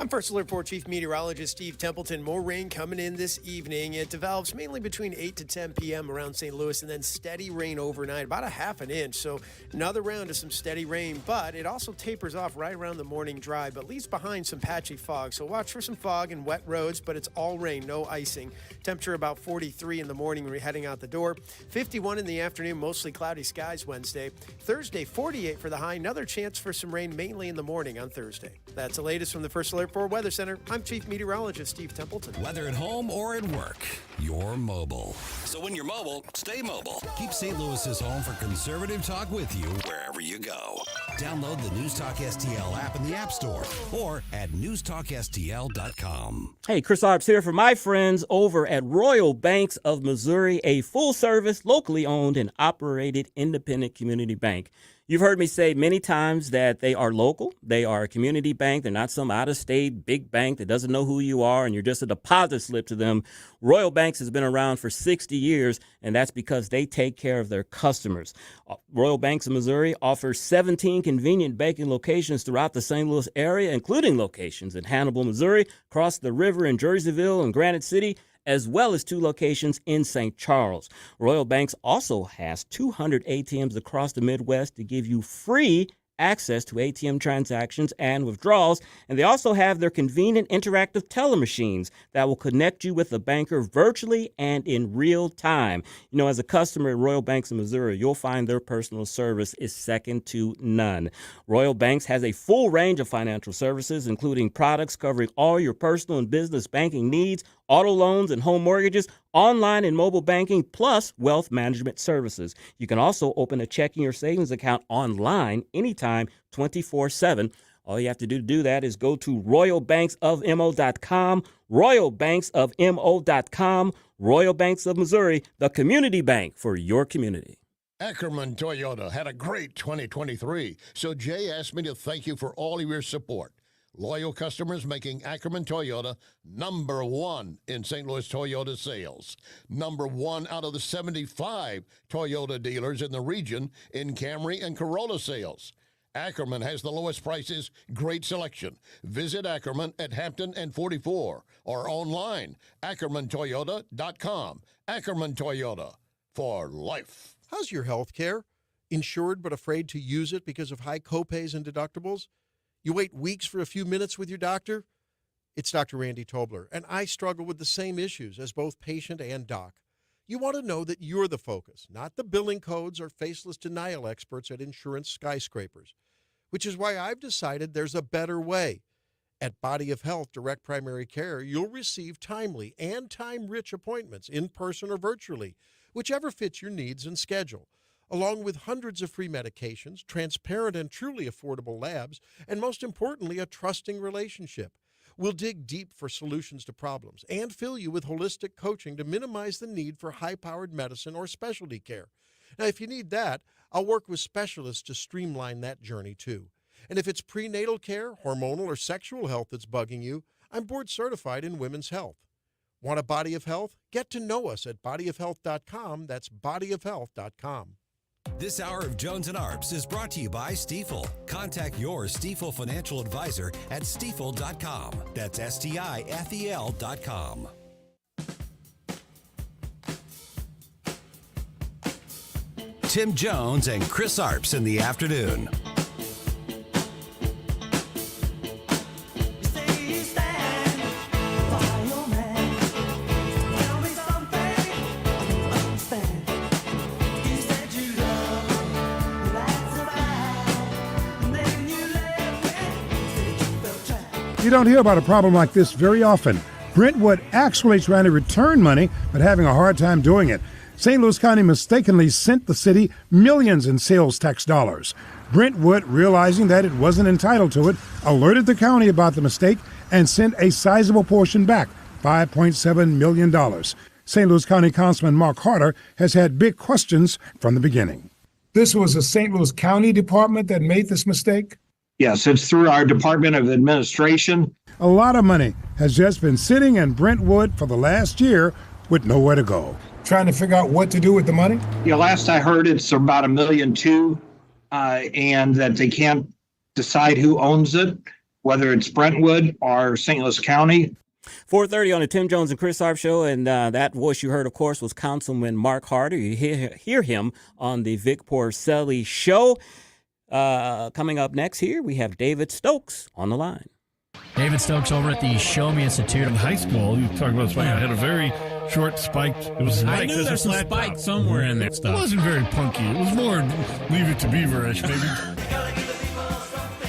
Speaker 10: I'm First Alert 4 Chief Meteorologist Steve Templeton. More rain coming in this evening. It develops mainly between 8 to 10 p.m. around St. Louis, and then steady rain overnight, about a half an inch. So another round of some steady rain, but it also tapers off right around the morning drive, but leaves behind some patchy fog. So watch for some fog and wet roads, but it's all rain, no icing. Temperature about 43 in the morning when we're heading out the door. 51 in the afternoon, mostly cloudy skies Wednesday. Thursday, 48 for the high. Another chance for some rain mainly in the morning on Thursday. That's the latest from the First Alert 4 Weather Center. I'm Chief Meteorologist Steve Templeton.
Speaker 4: Whether at home or at work, you're mobile.
Speaker 3: So when you're mobile, stay mobile.
Speaker 4: Keep St. Louis's home for conservative talk with you
Speaker 3: Wherever you go.
Speaker 4: Download the News Talk STL app in the App Store or at newstalkstl.com.
Speaker 20: Hey, Chris Arps here for my friends over at Royal Banks of Missouri, a full-service, locally owned and operated independent community bank. You've heard me say many times that they are local. They are a community bank. They're not some out-of-state big bank that doesn't know who you are and you're just a deposit slip to them. Royal Banks has been around for 60 years, and that's because they take care of their customers. Royal Banks of Missouri offers 17 convenient banking locations throughout the St. Louis area, including locations in Hannibal, Missouri, across the river in Jerseyville and Granite City, as well as 2 locations in St. Charles. Royal Banks also has 200 ATMs across the Midwest to give you free access to ATM transactions and withdrawals, and they also have their convenient interactive teller machines that will connect you with a banker virtually and in real time. You know, as a customer at Royal Banks in Missouri, you'll find their personal service is second to none. Royal Banks has a full range of financial services, including products covering all your personal and business banking needs, auto loans and home mortgages, online and mobile banking, plus wealth management services. You can also open a checking or savings account online anytime, 24/7. All you have to do that is go to royalbanksofmo.com, royalbanksofmo.com, Royal Banks of Missouri, the community bank for your community.
Speaker 1: Ackerman Toyota had a great 2023, so Jay asked me to thank you for all of your support. Loyal customers making Ackerman Toyota number 1 in St. Louis Toyota sales. Number 1 out of the 75 Toyota dealers in the region in Camry and Corolla sales. Ackerman has the lowest prices, great selection. Visit Ackerman at Hampton and 44 or online, ackermantoyota.com. Ackerman Toyota, for life.
Speaker 22: How's your health care? Insured but afraid to use it because of high copays and deductibles? You wait weeks for a few minutes with your doctor? It's Dr. Randy Tobler, and I struggle with the same issues as both patient and doc. You want to know that you're the focus, not the billing codes or faceless denial experts at insurance skyscrapers, which is why I've decided there's a better way. At Body of Health Direct Primary Care, you'll receive timely and time-rich appointments in person or virtually, whichever fits your needs and schedule, along with hundreds of free medications, transparent and truly affordable labs, and most importantly, a trusting relationship. We'll dig deep for solutions to problems and fill you with holistic coaching to minimize the need for high-powered medicine or specialty care. Now, if you need that, I'll work with specialists to streamline that journey too. And if it's prenatal care, hormonal, or sexual health that's bugging you, I'm board certified in women's health. Want a Body of Health? Get to know us at bodyofhealth.com. That's bodyofhealth.com.
Speaker 4: This hour of Jones and Arps is brought to you by Stifel. Contact your Stifel financial advisor at stifel.com. That's STIFEL.com. Tim Jones and Chris Arps in the afternoon.
Speaker 23: You don't hear about a problem like this very often. Brentwood actually trying to return money, but having a hard time doing it. St. Louis County mistakenly sent the city millions in sales tax dollars. Brentwood, realizing that it wasn't entitled to it, alerted the county about the mistake and sent a sizable portion back, $5.7 million. St. Louis County Councilman Mark Harder has had big questions from the beginning. This was a St. Louis County department that made this mistake?
Speaker 24: Yes, it's through our Department of Administration.
Speaker 23: A lot of money has just been sitting in Brentwood for the last year with nowhere to go. Trying to figure out what to do with the money?
Speaker 24: Yeah, last I heard, it's about $1.2 million, and that they can't decide who owns it, whether it's Brentwood or St. Louis County.
Speaker 20: 4:30 on the Tim Jones and Chris Arps show, and that voice you heard, of course, was Councilman Mark Harder. You hear him on the Vic Porcelli show. Coming up next here, we have David Stokes on the line.
Speaker 25: David Stokes over at the Show Me Institute.
Speaker 26: In high school, you talk about spike. I had a very short spike. It was
Speaker 17: I knew there's a spike somewhere in that stuff.
Speaker 26: It wasn't very punky. It was more Leave It to Beaver-ish, maybe.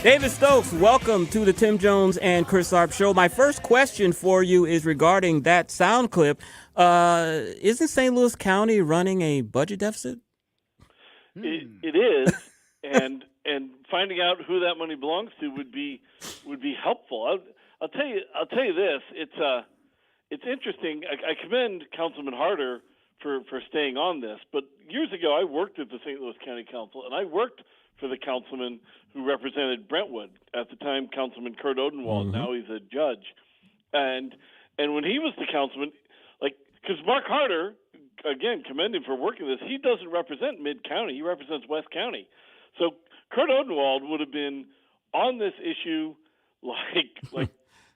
Speaker 20: David Stokes, welcome to the Tim Jones and Chris Arps show. My first question for you is regarding that sound clip. Isn't St. Louis County running a budget deficit?
Speaker 27: It is, and finding out who that money belongs to would be helpful. I'll tell you this. It's interesting. I commend Councilman Harder for staying on this. But years ago, I worked at the St. Louis County Council, and I worked for the councilman who represented Brentwood at the time, Councilman Kurt Odenwald.
Speaker 20: Mm-hmm.
Speaker 27: Now he's a judge, and when he was the councilman, because Mark Harder, again, commend him for working this. He doesn't represent Mid County; he represents West County. So Kurt Odenwald would have been on this issue like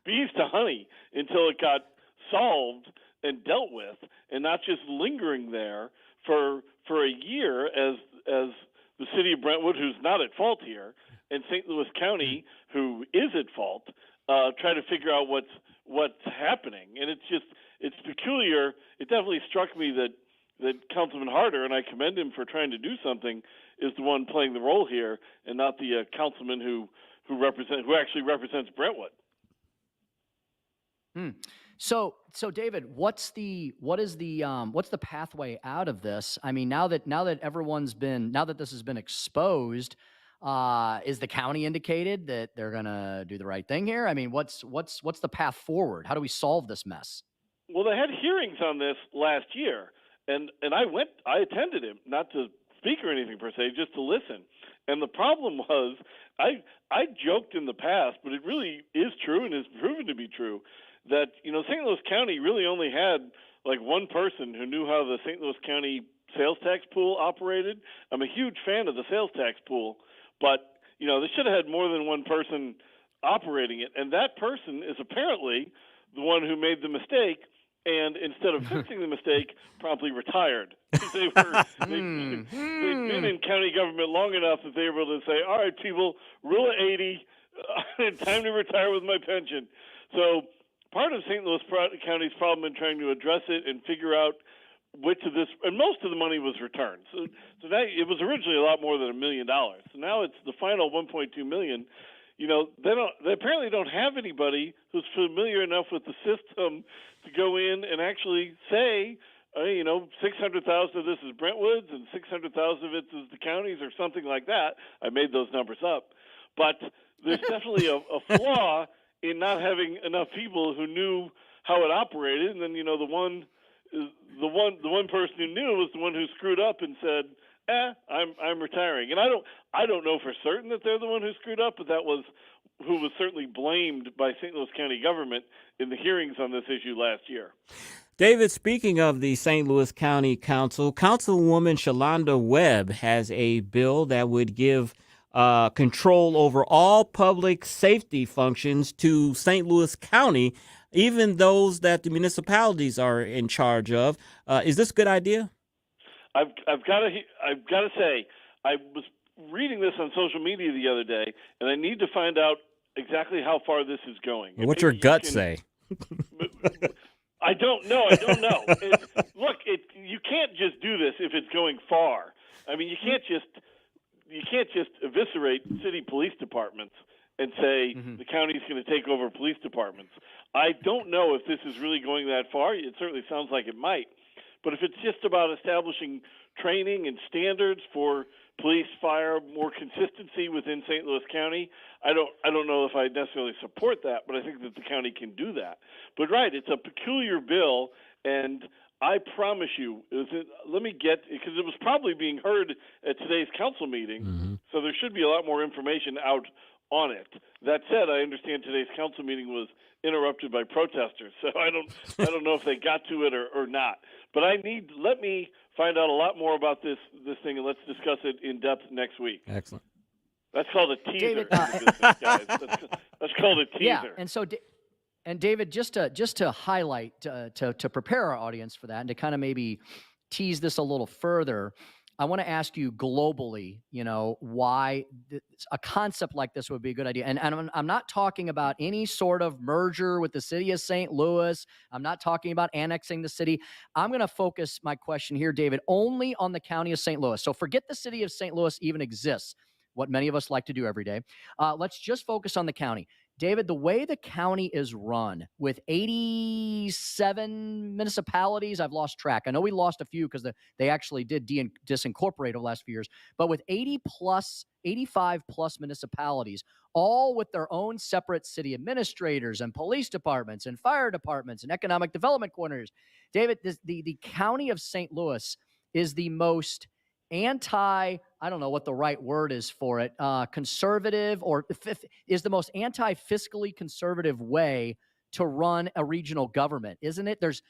Speaker 27: bees to honey until it got solved and dealt with, and not just lingering there for a year as the city of Brentwood, who's not at fault here, and St. Louis County, who is at fault, try to figure out what's happening. And it's peculiar. It definitely struck me that Councilman Harder, and I commend him for trying to do something, is the one playing the role here, and not the councilman who actually represents Brentwood.
Speaker 15: So David, what's the pathway out of this? I mean, now that this has been exposed, is the county indicated that they're gonna do the right thing here? I mean, what's the path forward? How do we solve this mess?
Speaker 27: Well, they had hearings on this last year, and I attended him, not to speak or anything per se, just to listen. And the problem was, I joked in the past, but it really is true and is proven to be true, that, St. Louis County really only had like one person who knew how the St. Louis County sales tax pool operated. I'm a huge fan of the sales tax pool, but, they should have had more than one person operating it. And that person is apparently the one who made the mistake, and instead of fixing the mistake, promptly retired. They've been in county government long enough that they were able to say, all right, people, rule of 80, time to retire with my pension. So part of St. Louis County's problem in trying to address it and figure out which of this, and most of the money was returned. So now it was originally a lot more than $1 million. So now it's the final $1.2 million. They apparently don't have anybody who's familiar enough with the system to go in and actually say, 600,000 of this is Brentwood's and 600,000 of it is the county's or something like that. I made those numbers up. But there's definitely a flaw in not having enough people who knew how it operated. And then, the one person who knew was the one who screwed up and said, I'm retiring. And I don't know for certain that they're the one who screwed up, but that was who was certainly blamed by St. Louis County government in the hearings on this issue last year.
Speaker 20: David, speaking of the St. Louis County Council, Councilwoman Shalonda Webb has a bill that would give control over all public safety functions to St. Louis County, even those that the municipalities are in charge of. Is this a good idea?
Speaker 27: I've got to say, I was reading this on social media the other day, and I need to find out exactly how far this is going.
Speaker 20: What's your gut say?
Speaker 27: I don't know. Look, you can't just do this if it's going far. I mean, you can't just eviscerate city police departments and say the county's going to take over police departments. I don't know if this is really going that far. It certainly sounds like it might. But if it's just about establishing training and standards for police, fire, more consistency within St. Louis County, I don't know if I necessarily support that, but I think that the county can do that. But right, it's a peculiar bill, and I promise you, let me get, because it was probably being heard at today's council meeting, so there should be a lot more information out on it. That said, I understand today's council meeting was interrupted by protesters, so I don't know if they got to it or not. But let me find out a lot more about this thing, and let's discuss it in depth next week.
Speaker 20: Excellent.
Speaker 27: That's called a teaser, David, business, guys. That's called a teaser.
Speaker 15: Yeah, and so. And David, just to highlight, to prepare our audience for that, and to kind of maybe tease this a little further, I want to ask you globally, why a concept like this would be a good idea. And I'm not talking about any sort of merger with the city of St. Louis. I'm not talking about annexing the city. I'm going to focus my question here, David, only on the county of St. Louis. So forget the city of St. Louis even exists, what many of us like to do every day. Let's just focus on the county. David, the way the county is run with 87 municipalities, I've lost track. I know we lost a few because they actually did disincorporate over the last few years, but with 85 plus municipalities, all with their own separate city administrators and police departments and fire departments and economic development coordinators. David, the county of St. Louis is the most I don't know what the right word is for it, conservative, or is the most anti-fiscally conservative way to run a regional government, isn't it? There's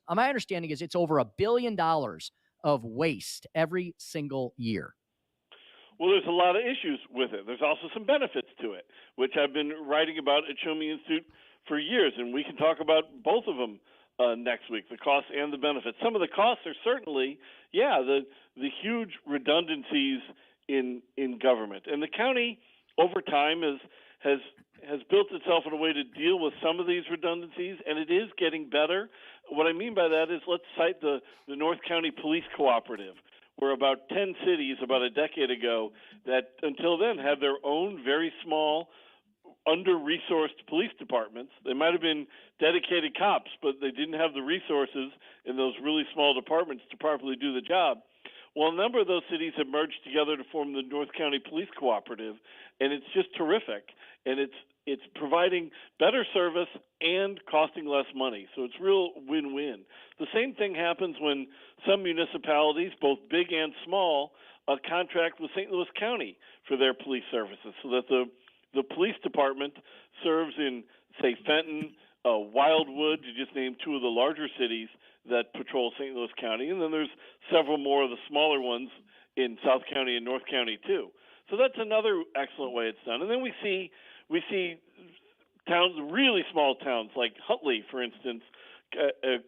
Speaker 15: my understanding is it's over $1 billion of waste every single year.
Speaker 27: Well, there's a lot of issues with it. There's also some benefits to it, which I've been writing about at Show Me Institute for years, and we can talk about both of them next week, the costs and the benefits. Some of the costs are certainly, the huge redundancies in government. And the county, over time, has built itself in a way to deal with some of these redundancies, and it is getting better. What I mean by that is, let's cite the North County Police Cooperative, where about 10 cities about a decade ago that until then had their own very small, under-resourced police departments. They might have been dedicated cops, but they didn't have the resources in those really small departments to properly do the job. Well, a number of those cities have merged together to form the North County Police Cooperative, and it's just terrific. And it's providing better service and costing less money. So it's real win-win. The same thing happens when some municipalities, both big and small, contract with St. Louis County for their police services, so that the police department serves in, say, Fenton, Wildwood, to just name two of the larger cities that patrol St. Louis County, and then there's several more of the smaller ones in South County and North County too. So that's another excellent way it's done. And then we see towns, really small towns like Huntley, for instance,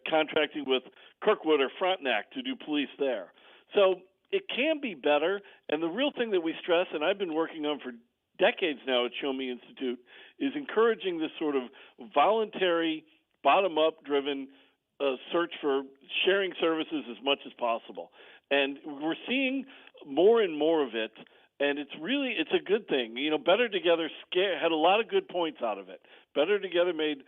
Speaker 27: contracting with Kirkwood or Frontenac to do police there. So it can be better, and the real thing that we stress, and I've been working on for decades now at Show Me Institute, is encouraging this sort of voluntary, bottom-up driven search for sharing services as much as possible. And we're seeing more and more of it, and it's a good thing. Better Together had a lot of good points out of it. Better Together made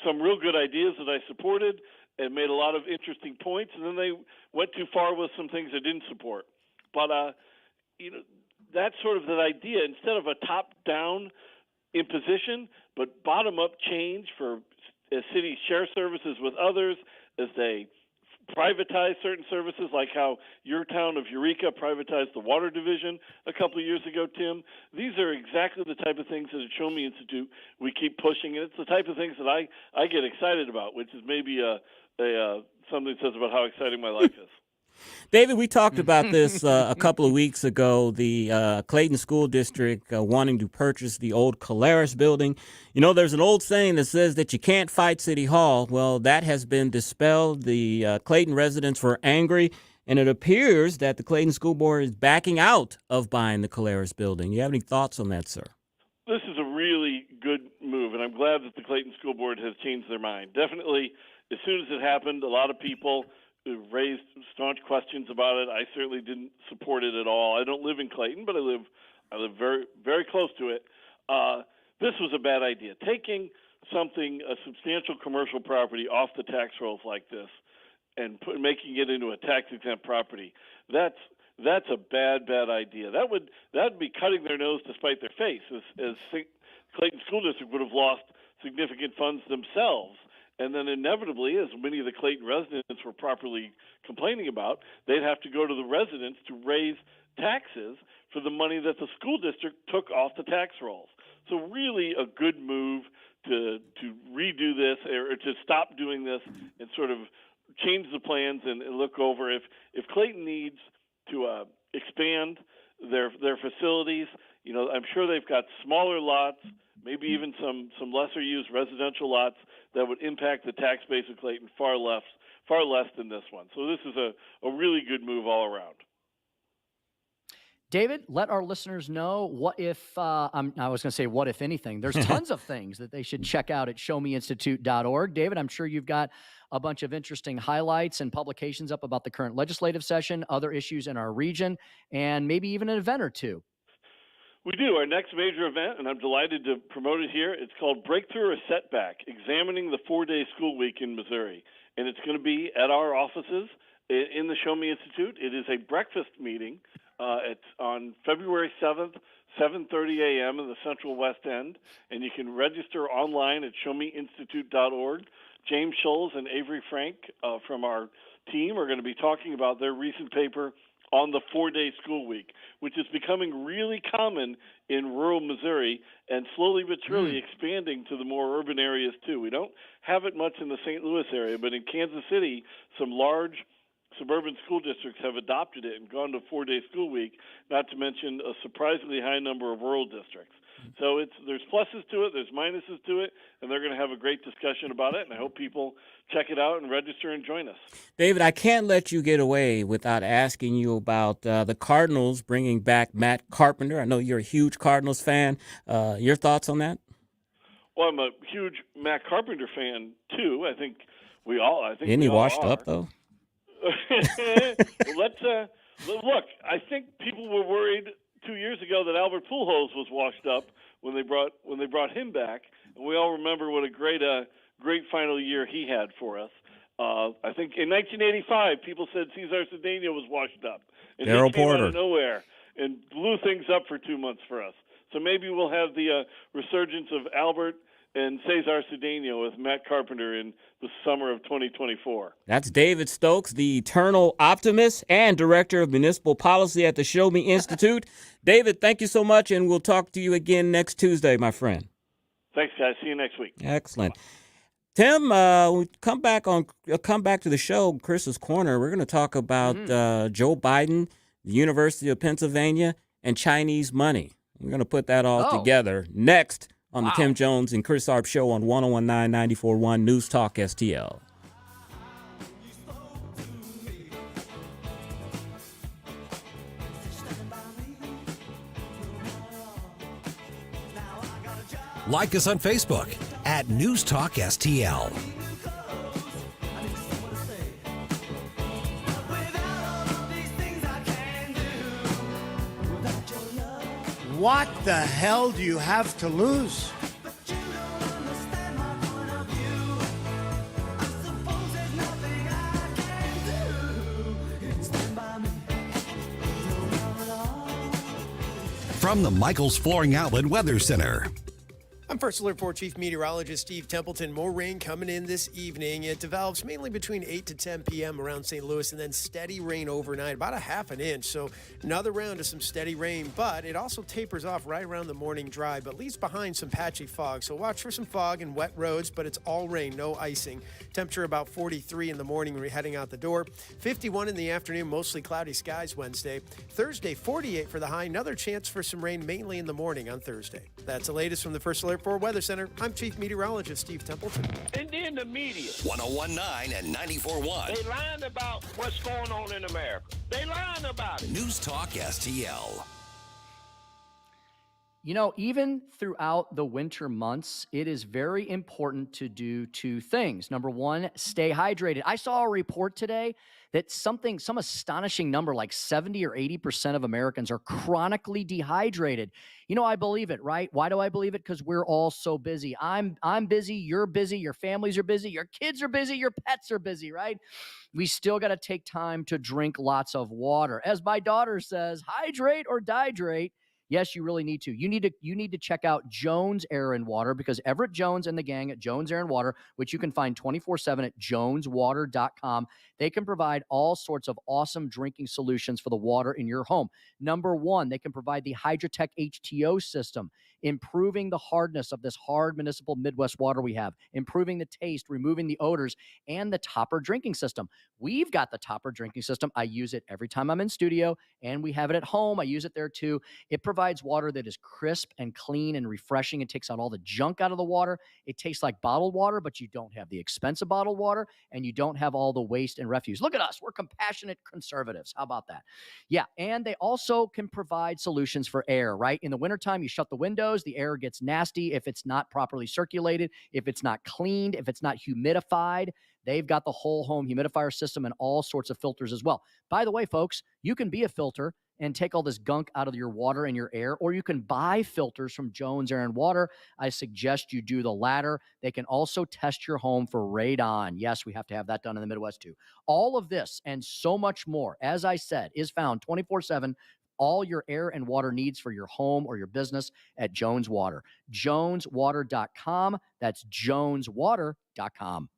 Speaker 27: some real good ideas that I supported and made a lot of interesting points, and then they went too far with some things I didn't support. But, that's sort of that idea, instead of a top-down imposition, but bottom-up change as cities share services with others, as they privatize certain services, like how your town of Eureka privatized the water division a couple of years ago, Tim. These are exactly the type of things that at Show Me Institute we keep pushing, and it's the type of things that I get excited about, which is maybe something that says about how exciting my life is.
Speaker 20: David, we talked about this a couple of weeks ago, the Clayton School District wanting to purchase the old Caleres building. There's an old saying that says that you can't fight City Hall. Well, that has been dispelled. The Clayton residents were angry, and it appears that the Clayton School Board is backing out of buying the Caleres building. You have any thoughts on that, sir?
Speaker 27: This is a really good move, and I'm glad that the Clayton School Board has changed their mind. Definitely, as soon as it happened, a lot of people raised staunch questions about it. I certainly didn't support it at all. I don't live in Clayton, but I live very, very close to it. This was a bad idea. Taking a substantial commercial property off the tax rolls like this and making it into a tax-exempt property, that's a bad idea. That would be cutting their nose to spite their face, as Clayton School District would have lost significant funds themselves. And then inevitably, as many of the Clayton residents were properly complaining about, they'd have to go to the residents to raise taxes for the money that the school district took off the tax rolls. So really a good move to redo this, or to stop doing this and sort of change the plans and look over if Clayton needs to expand their facilities. I'm sure they've got smaller lots, maybe even some lesser used residential lots that would impact the tax base of Clayton far less than this one. So this is a really good move all around.
Speaker 15: David, let our listeners know what if, I was going to say what if anything. There's tons of things that they should check out at showmeinstitute.org. David, I'm sure you've got a bunch of interesting highlights and publications up about the current legislative session, other issues in our region, and maybe even an event or two.
Speaker 27: We do. Our next major event, and I'm delighted to promote it here, it's called Breakthrough or Setback, Examining the 4-Day School Week in Missouri. And it's going to be at our offices in the Show Me Institute. It is a breakfast meeting. It's on February 7th, 7:30 a.m. in the Central West End. And you can register online at showmeinstitute.org. James Scholes and Avery Frank from our team are going to be talking about their recent paper on the 4-day school week, which is becoming really common in rural Missouri and slowly but surely expanding to the more urban areas too. We don't have it much in the St. Louis area, but in Kansas City, some large suburban school districts have adopted it and gone to 4-day school week, not to mention a surprisingly high number of rural districts. So there's pluses to it, there's minuses to it, and they're going to have a great discussion about it, and I hope people check it out and register and join us.
Speaker 20: David, I can't let you get away without asking you about the Cardinals bringing back Matt Carpenter. I know you're a huge Cardinals fan. Your thoughts on that?
Speaker 27: Well, I'm a huge Matt Carpenter fan, too. I think we all are.
Speaker 20: Isn't he washed up, though?
Speaker 27: Let's look. I think people were worried 2 years ago that Albert Pujols was washed up when they brought him back, and we all remember what a great final year he had for us. I think in 1985, people said Cesar Cedeno was washed up, and
Speaker 20: Darryl
Speaker 27: he came
Speaker 20: Porter
Speaker 27: out of nowhere and blew things up for 2 months for us. So maybe we'll have the resurgence of Albert and Cesar Cedeno with Matt Carpenter in the summer of 2024.
Speaker 20: That's David Stokes, the eternal optimist and director of municipal policy at the Show Me Institute. David, thank you so much, and we'll talk to you again next Tuesday, my friend.
Speaker 27: Thanks, guys. See you next week.
Speaker 20: Excellent. Tim, we come back to the show, Chris's Corner. We're going to talk about Joe Biden, the University of Pennsylvania, and Chinese money. We're going to put that all together next on the Tim Jones and Chris Arps Show on 101.9 94.1 News Talk STL.
Speaker 4: Like us on Facebook at News Talk STL.
Speaker 5: What the hell do you have to lose?
Speaker 4: From the Michaels Flooring Outlet Weather Center.
Speaker 10: I'm First Alert 4 Chief Meteorologist Steve Templeton. More rain coming in this evening. It develops mainly between 8 to 10 p.m. around St. Louis, and then steady rain overnight, about a half an inch. So another round of some steady rain, but it also tapers off right around the morning drive, but leaves behind some patchy fog. So watch for some fog and wet roads, but it's all rain, no icing. Temperature about 43 in the morning when we're heading out the door. 51 in the afternoon, mostly cloudy skies Wednesday. Thursday, 48 for the high. Another chance for some rain, mainly in the morning on Thursday. That's the latest from the First Alert 4 Weather Center. I'm Chief Meteorologist Steve Templeton.
Speaker 16: And then the media.
Speaker 3: 101.9 and 94.1.
Speaker 16: They lying about what's going on in America. They lying about it.
Speaker 3: News Talk STL.
Speaker 15: You know, even throughout the winter months, it is very important to do two things. Number one, stay hydrated. I saw a report today that some astonishing number, like 70 or 80% of Americans are chronically dehydrated. You know, I believe it, right? Why do I believe it? Because we're all so busy. I'm busy, you're busy, your families are busy, your kids are busy, your pets are busy, right? We still got to take time to drink lots of water. As my daughter says, hydrate or dihydrate. Yes, you really need to. You need to check out Jones Air and Water, because Everett Jones and the gang at Jones Air and Water, which you can find 24/7 at joneswater.com, they can provide all sorts of awesome drinking solutions for the water in your home. Number one, they can provide the Hydrotech HTO system, improving the hardness of this hard municipal Midwest water we have, improving the taste, removing the odors, and the Topper drinking system. We've got the Topper drinking system. I use it every time I'm in studio, and we have it at home. I use it there too. It provides water that is crisp and clean and refreshing. It takes out all the junk out of the water. It tastes like bottled water, but you don't have the expense of bottled water, and you don't have all the waste and refuse. Look at us. We're compassionate conservatives. How about that? Yeah, and they also can provide solutions for air, right? In the wintertime, you shut the windows. The air gets nasty if it's not properly circulated, if it's not cleaned, if it's not humidified. They've got the whole home humidifier system and all sorts of filters as well. By the way, folks, you can be a filter and take all this gunk out of your water and your air, or you can buy filters from Jones Air and Water. I suggest you do the latter. They can also test your home for radon. Yes, we have to have that done in the Midwest too. All of this and so much more, as I said, is found 24/7. All your air and water needs for your home or your business at Jones Water. JonesWater.com. That's JonesWater.com.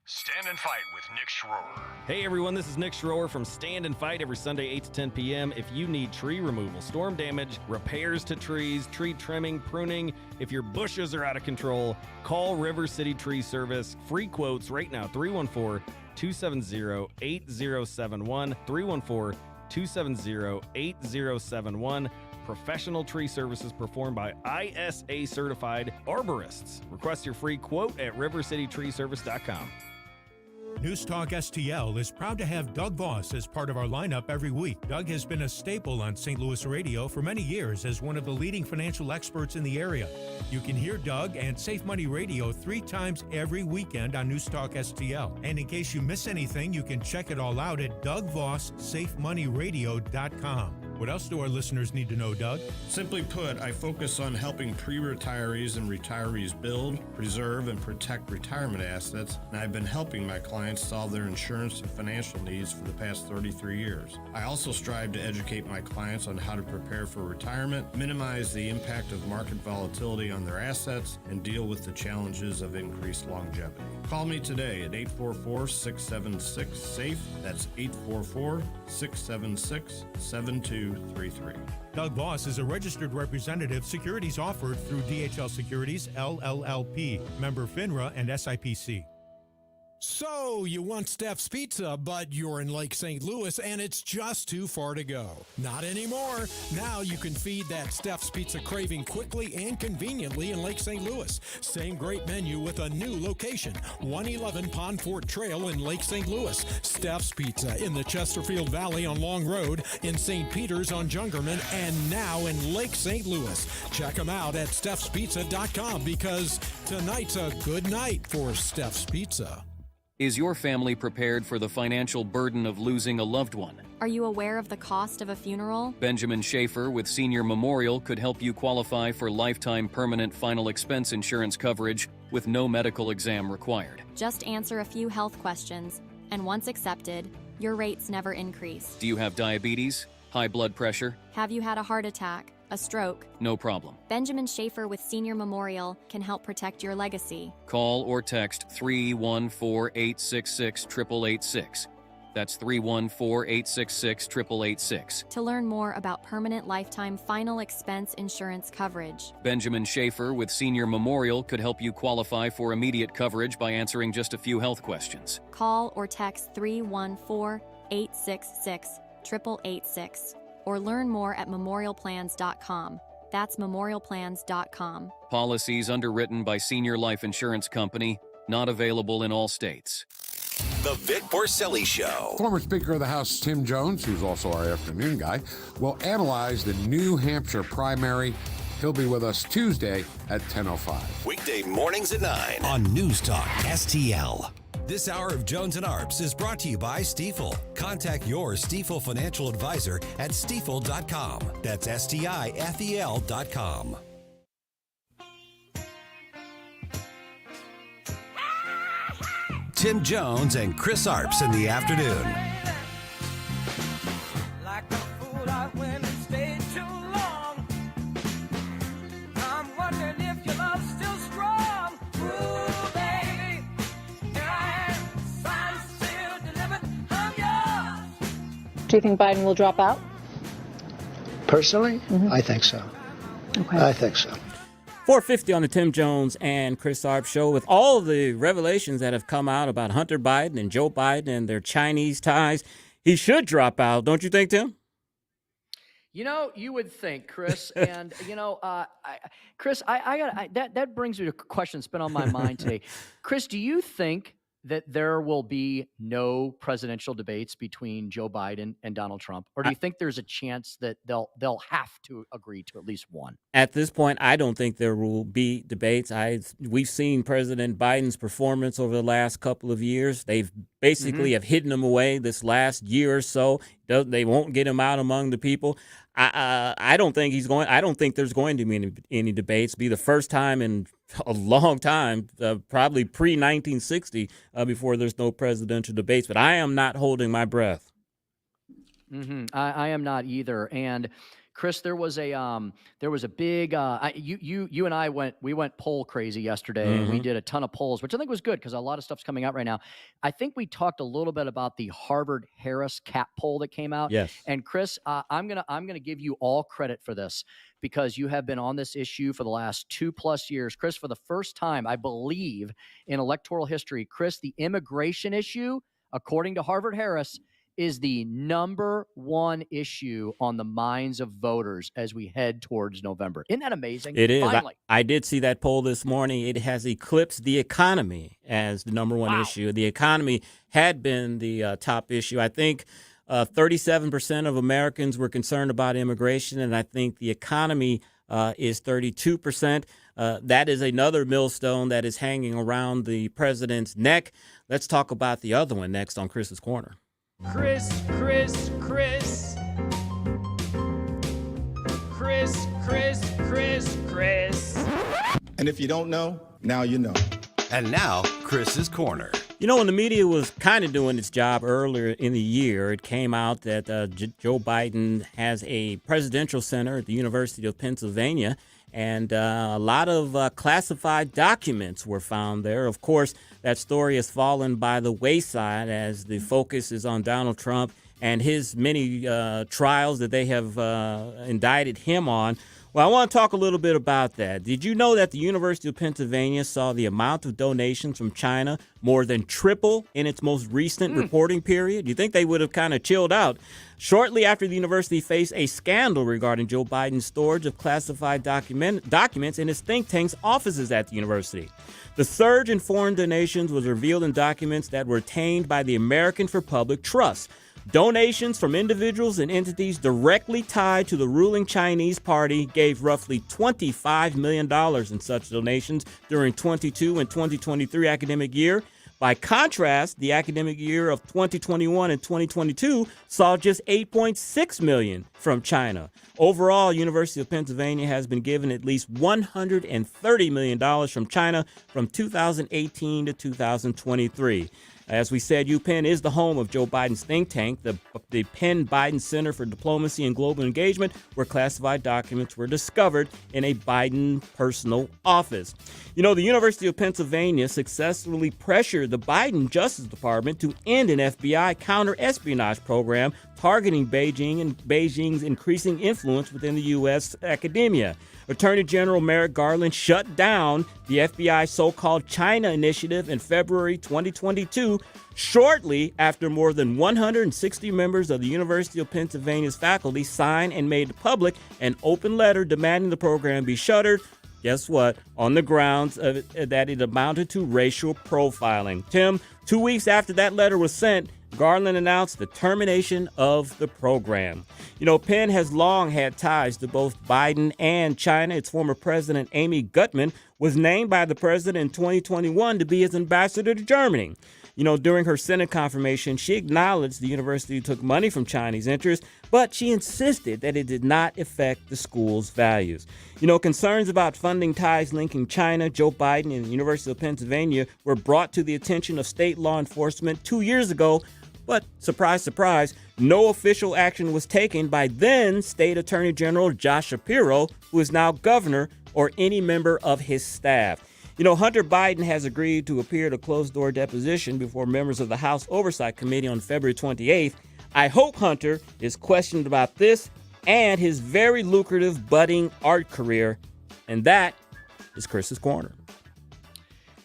Speaker 6: Stand and Fight with Nick Schroer.
Speaker 7: Hey everyone, this is Nick Schroer from Stand and Fight every Sunday 8 to 10 p.m. If you need tree removal, storm damage, repairs to trees, tree trimming, pruning, if your bushes are out of control, call River City Tree Service. Free quotes right now, 314-270-8071, 314-270-8071. Professional tree services performed by ISA certified arborists. Request your free quote at rivercitytreeservice.com.
Speaker 8: News Talk STL is proud to have Doug Voss as part of our lineup every week. Doug has been a staple on St. Louis radio for many years as one of the leading financial experts in the area. You can hear Doug and Safe Money Radio 3 times every weekend on News Talk STL. And in case you miss anything, you can check it all out at DougVossSafeMoneyRadio.com. What else do our listeners need to know, Doug?
Speaker 26: Simply put, I focus on helping pre-retirees and retirees build, preserve, and protect retirement assets, and I've been helping my clients solve their insurance and financial needs for the past 33 years. I also strive to educate my clients on how to prepare for retirement, minimize the impact of market volatility on their assets, and deal with the challenges of increased longevity. Call me today at 844-676-SAFE. That's 844-676-7233.
Speaker 8: Doug Voss is a registered representative. Securities offered through DHL Securities, LLLP, member FINRA and SIPC.
Speaker 9: So, you want Steph's Pizza, but you're in Lake St. Louis and it's just too far to go. Not anymore. Now you can feed that Steph's Pizza craving quickly and conveniently in Lake St. Louis. Same great menu with a new location. 111 Pond Fort Trail in Lake St. Louis. Steph's Pizza in the Chesterfield Valley on Long Road, in St. Peter's on Jungerman, and now in Lake St. Louis. Check them out at Steph'sPizza.com because tonight's a good night for Steph's Pizza.
Speaker 11: Is your family prepared for the financial burden of losing a loved one?
Speaker 12: Are you aware of the cost of a funeral?
Speaker 11: Benjamin Schaefer with Senior Memorial could help you qualify for lifetime permanent final expense insurance coverage with no medical exam required.
Speaker 12: Just answer a few health questions, and once accepted, your rates never increase.
Speaker 11: Do you have diabetes? High blood pressure?
Speaker 12: Have you had a heart attack? A stroke?
Speaker 11: No problem.
Speaker 12: Benjamin Schaefer with Senior Memorial can help protect your legacy.
Speaker 11: Call or text 314-866-8886. That's 314-866-8886.
Speaker 12: To learn more about permanent lifetime final expense insurance coverage.
Speaker 11: Benjamin Schaefer with Senior Memorial could help you qualify for immediate coverage by answering just a few health questions.
Speaker 12: Call or text 314-866-8886. Or learn more at memorialplans.com. That's memorialplans.com.
Speaker 11: Policies underwritten by Senior Life Insurance Company, not available in all states.
Speaker 3: The Vic Porcelli Show.
Speaker 13: Former Speaker of the House Tim Jones, who's also our afternoon guy, will analyze the New Hampshire primary. He'll be with us Tuesday at 10:05.
Speaker 3: Weekday mornings at 9
Speaker 4: on News Talk STL. This hour of Jones and Arps is brought to you by Stifel. Contact your Stifel financial advisor at stifel.com. That's STIFEL.com. Tim Jones and Chris Arps in the afternoon.
Speaker 16: Like a fool, I went and stayed too long. I'm wondering if your love's still strong. Ooh, baby, here I am, signed, sealed, delivered, I'm yours.
Speaker 28: Do you think Biden will drop out?
Speaker 29: Personally, I think so.
Speaker 28: Okay.
Speaker 29: I think so.
Speaker 20: 450 on the Tim Jones and Chris Arp show. With all the revelations that have come out about Hunter Biden and Joe Biden and their Chinese ties, he should drop out. Don't you think, Tim?
Speaker 15: You know, you would think, Chris, and Chris, that brings me to a question that's been on my mind today. Chris, do you think that there will be no presidential debates between Joe Biden and Donald Trump, or do you think there's a chance that they'll have to agree to at least one?
Speaker 20: At this point, I don't think there will be debates. We've seen President Biden's performance over the last couple of years. They've basically have hidden him away this last year or so. They won't get him out among the people. I don't think he's going. I don't think there's going to be any debates. Be the first time in a long time, probably pre-1960, before there's no presidential debates. But I am not holding my breath.
Speaker 15: I am not either. And Chris, there was a big you and I went poll crazy yesterday. And we did a ton of polls, which I think was good because a lot of stuff's coming out right now. I think we talked a little bit about the Harvard Harris CAP poll that came out.
Speaker 20: Yes.
Speaker 15: And Chris, I'm gonna give you all credit for this because you have been on this issue for the last 2+ years. Chris, for the first time, I believe, in electoral history, Chris, the immigration issue, according to Harvard Harris, is the number one issue on the minds of voters as we head towards November. Isn't that amazing?
Speaker 20: It is.
Speaker 15: Finally.
Speaker 20: I did see that poll this morning. It has eclipsed the economy as the number one issue. The economy had been the top issue. I think 37% of Americans were concerned about immigration, and I think the economy is 32%. That is another millstone that is hanging around the president's neck. Let's talk about the other one next on Chris's Corner.
Speaker 1: Chris.
Speaker 2: And if you don't know, now you know.
Speaker 4: And now, Chris's Corner.
Speaker 20: You know, when the media was kind of doing its job earlier in the year, it came out that Joe Biden has a presidential center at the University of Pennsylvania, and a lot of classified documents were found there. Of course, that story has fallen by the wayside as the focus is on Donald Trump and his many trials that they have indicted him on. Well, I want to talk a little bit about that. Did you know that the University of Pennsylvania saw the amount of donations from China more than triple in its most recent reporting period? You think they would have kind of chilled out? Shortly after the university faced a scandal regarding Joe Biden's storage of classified documents in his think tank's offices at the university. The surge in foreign donations was revealed in documents that were obtained by the American for Public Trust. Donations from individuals and entities directly tied to the ruling Chinese party gave roughly $25 million in such donations during 22 and 2023 academic year. By contrast, the academic year of 2021 and 2022 saw just $8.6 million from China. Overall, University of Pennsylvania has been given at least $130 million from China from 2018 to 2023. As we said, UPenn is the home of Joe Biden's think tank, the Penn Biden Center for Diplomacy and Global Engagement, where classified documents were discovered in a Biden personal office. You know, the University of Pennsylvania successfully pressured the Biden Justice Department to end an FBI counter-espionage program targeting Beijing and Beijing's increasing influence within the U.S. academia. Attorney General Merrick Garland shut down the FBI's so-called China Initiative in February 2022, shortly after more than 160 members of the University of Pennsylvania's faculty signed and made public an open letter demanding the program be shuttered. Guess what? On the grounds of that it amounted to racial profiling. Tim, 2 weeks after that letter was sent, Garland announced the termination of the program. You know, Penn has long had ties to both Biden and China. Its former president, Amy Gutmann, was named by the president in 2021 to be his ambassador to Germany. You know, during her Senate confirmation, she acknowledged the university took money from Chinese interests, but she insisted that it did not affect the school's values. You know, concerns about funding ties linking China, Joe Biden, and the University of Pennsylvania were brought to the attention of state law enforcement 2 years ago. But surprise, surprise, no official action was taken by then State Attorney General Josh Shapiro, who is now governor, or any member of his staff. You know, Hunter Biden has agreed to appear at a closed-door deposition before members of the House Oversight Committee on February 28th. I hope Hunter is questioned about this and his very lucrative budding art career. And that is Chris's Corner.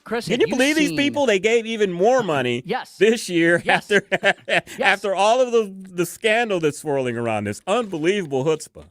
Speaker 15: Chris,
Speaker 20: can you believe these people? They gave even more money this year after all of the scandal that's swirling around this. Unbelievable chutzpah.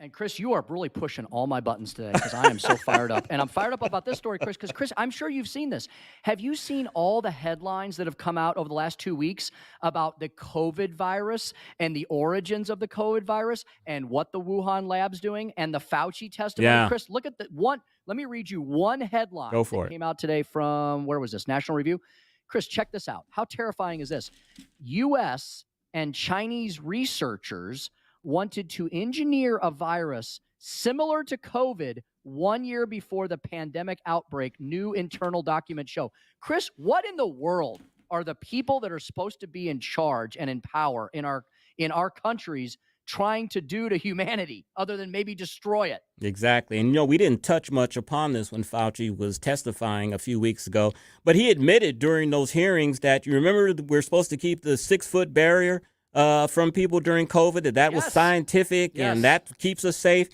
Speaker 15: And Chris, you are really pushing all my buttons today because I am so fired up. And I'm fired up about this story, Chris, because Chris, I'm sure you've seen this. Have you seen all the headlines that have come out over the last 2 weeks about the COVID virus and the origins of the COVID virus and what the Wuhan lab's doing and the Fauci testimony?
Speaker 20: Yeah.
Speaker 15: Chris, look at the one. Let me read you one headline that came out today from, where was this, National Review? Chris, check this out. How terrifying is this? U.S. and Chinese researchers wanted to engineer a virus similar to COVID 1 year before the pandemic outbreak, new internal documents show. Chris, what in the world are the people that are supposed to be in charge and in power in our countries trying to do to humanity other than maybe destroy it.
Speaker 20: Exactly. And, we didn't touch much upon this when Fauci was testifying a few weeks ago, but he admitted during those hearings that, you remember, we're supposed to keep the 6-foot barrier from people during COVID, that was scientific and that keeps us safe.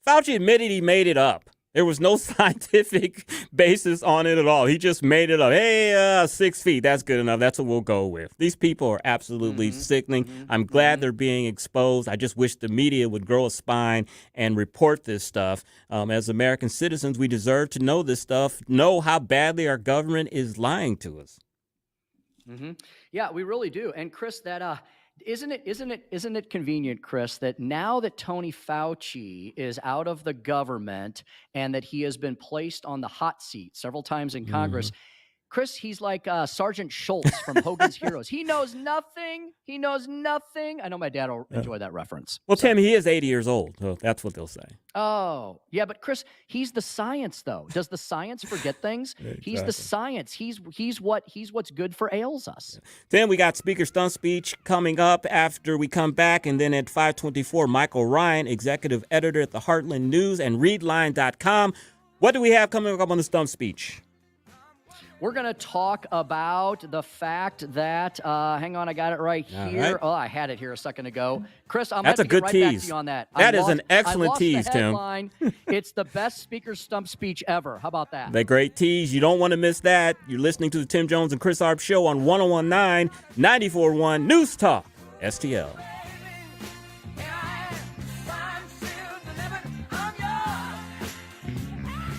Speaker 20: Fauci admitted he made it up. There was no scientific basis on it at all. He just made it up. Hey, 6 feet, that's good enough. That's what we'll go with. These people are absolutely sickening. I'm glad they're being exposed. I just wish the media would grow a spine and report this stuff. As American citizens, we deserve to know this stuff, know how badly our government is lying to us.
Speaker 15: Yeah, we really do. And Chris, that isn't it convenient, Chris, that now that Tony Fauci is out of the government and that he has been placed on the hot seat several times in Congress, Chris, he's like Sergeant Schultz from Hogan's Heroes. He knows nothing. He knows nothing. I know my dad will enjoy that reference.
Speaker 20: Well, Tim, he is 80 years old, so that's what they'll say.
Speaker 15: Oh, yeah, but Chris, he's the science, though. Does the science forget things?
Speaker 20: Exactly.
Speaker 15: He's the science. He's what's good for ails us.
Speaker 20: Then we got Speaker Stump Speech coming up after we come back, and then at 5:24, Michael Ryan, executive editor at the Heartland News and ReadLine.com. What do we have coming up on the Stump Speech?
Speaker 15: We're going to talk about the fact that, hang on, I got it right here. Right. Oh, I had it here a second ago. Chris, I'm going to get right back to you on that.
Speaker 20: That is an excellent tease, Tim.
Speaker 15: It's the best Speaker Stump Speech ever. How about that?
Speaker 20: The great tease. You don't want to miss that. You're listening to the Tim Jones and Chris Arps Show on 101.9, 94.1 News Talk, STL.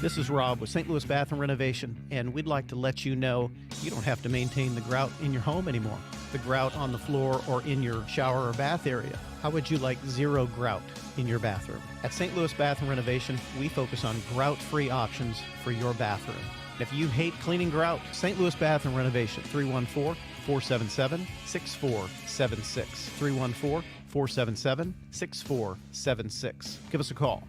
Speaker 1: This is Rob with St. Louis Bathroom Renovation, and we'd like to let you know you don't have to maintain the grout in your home anymore. The grout on the floor or in your shower or bath area. How would you like zero grout in your bathroom? At St. Louis Bathroom Renovation, we focus on grout-free options for your bathroom. If you hate cleaning grout, St. Louis Bathroom Renovation, 314-477-6476. 314-477-6476. Give us a call.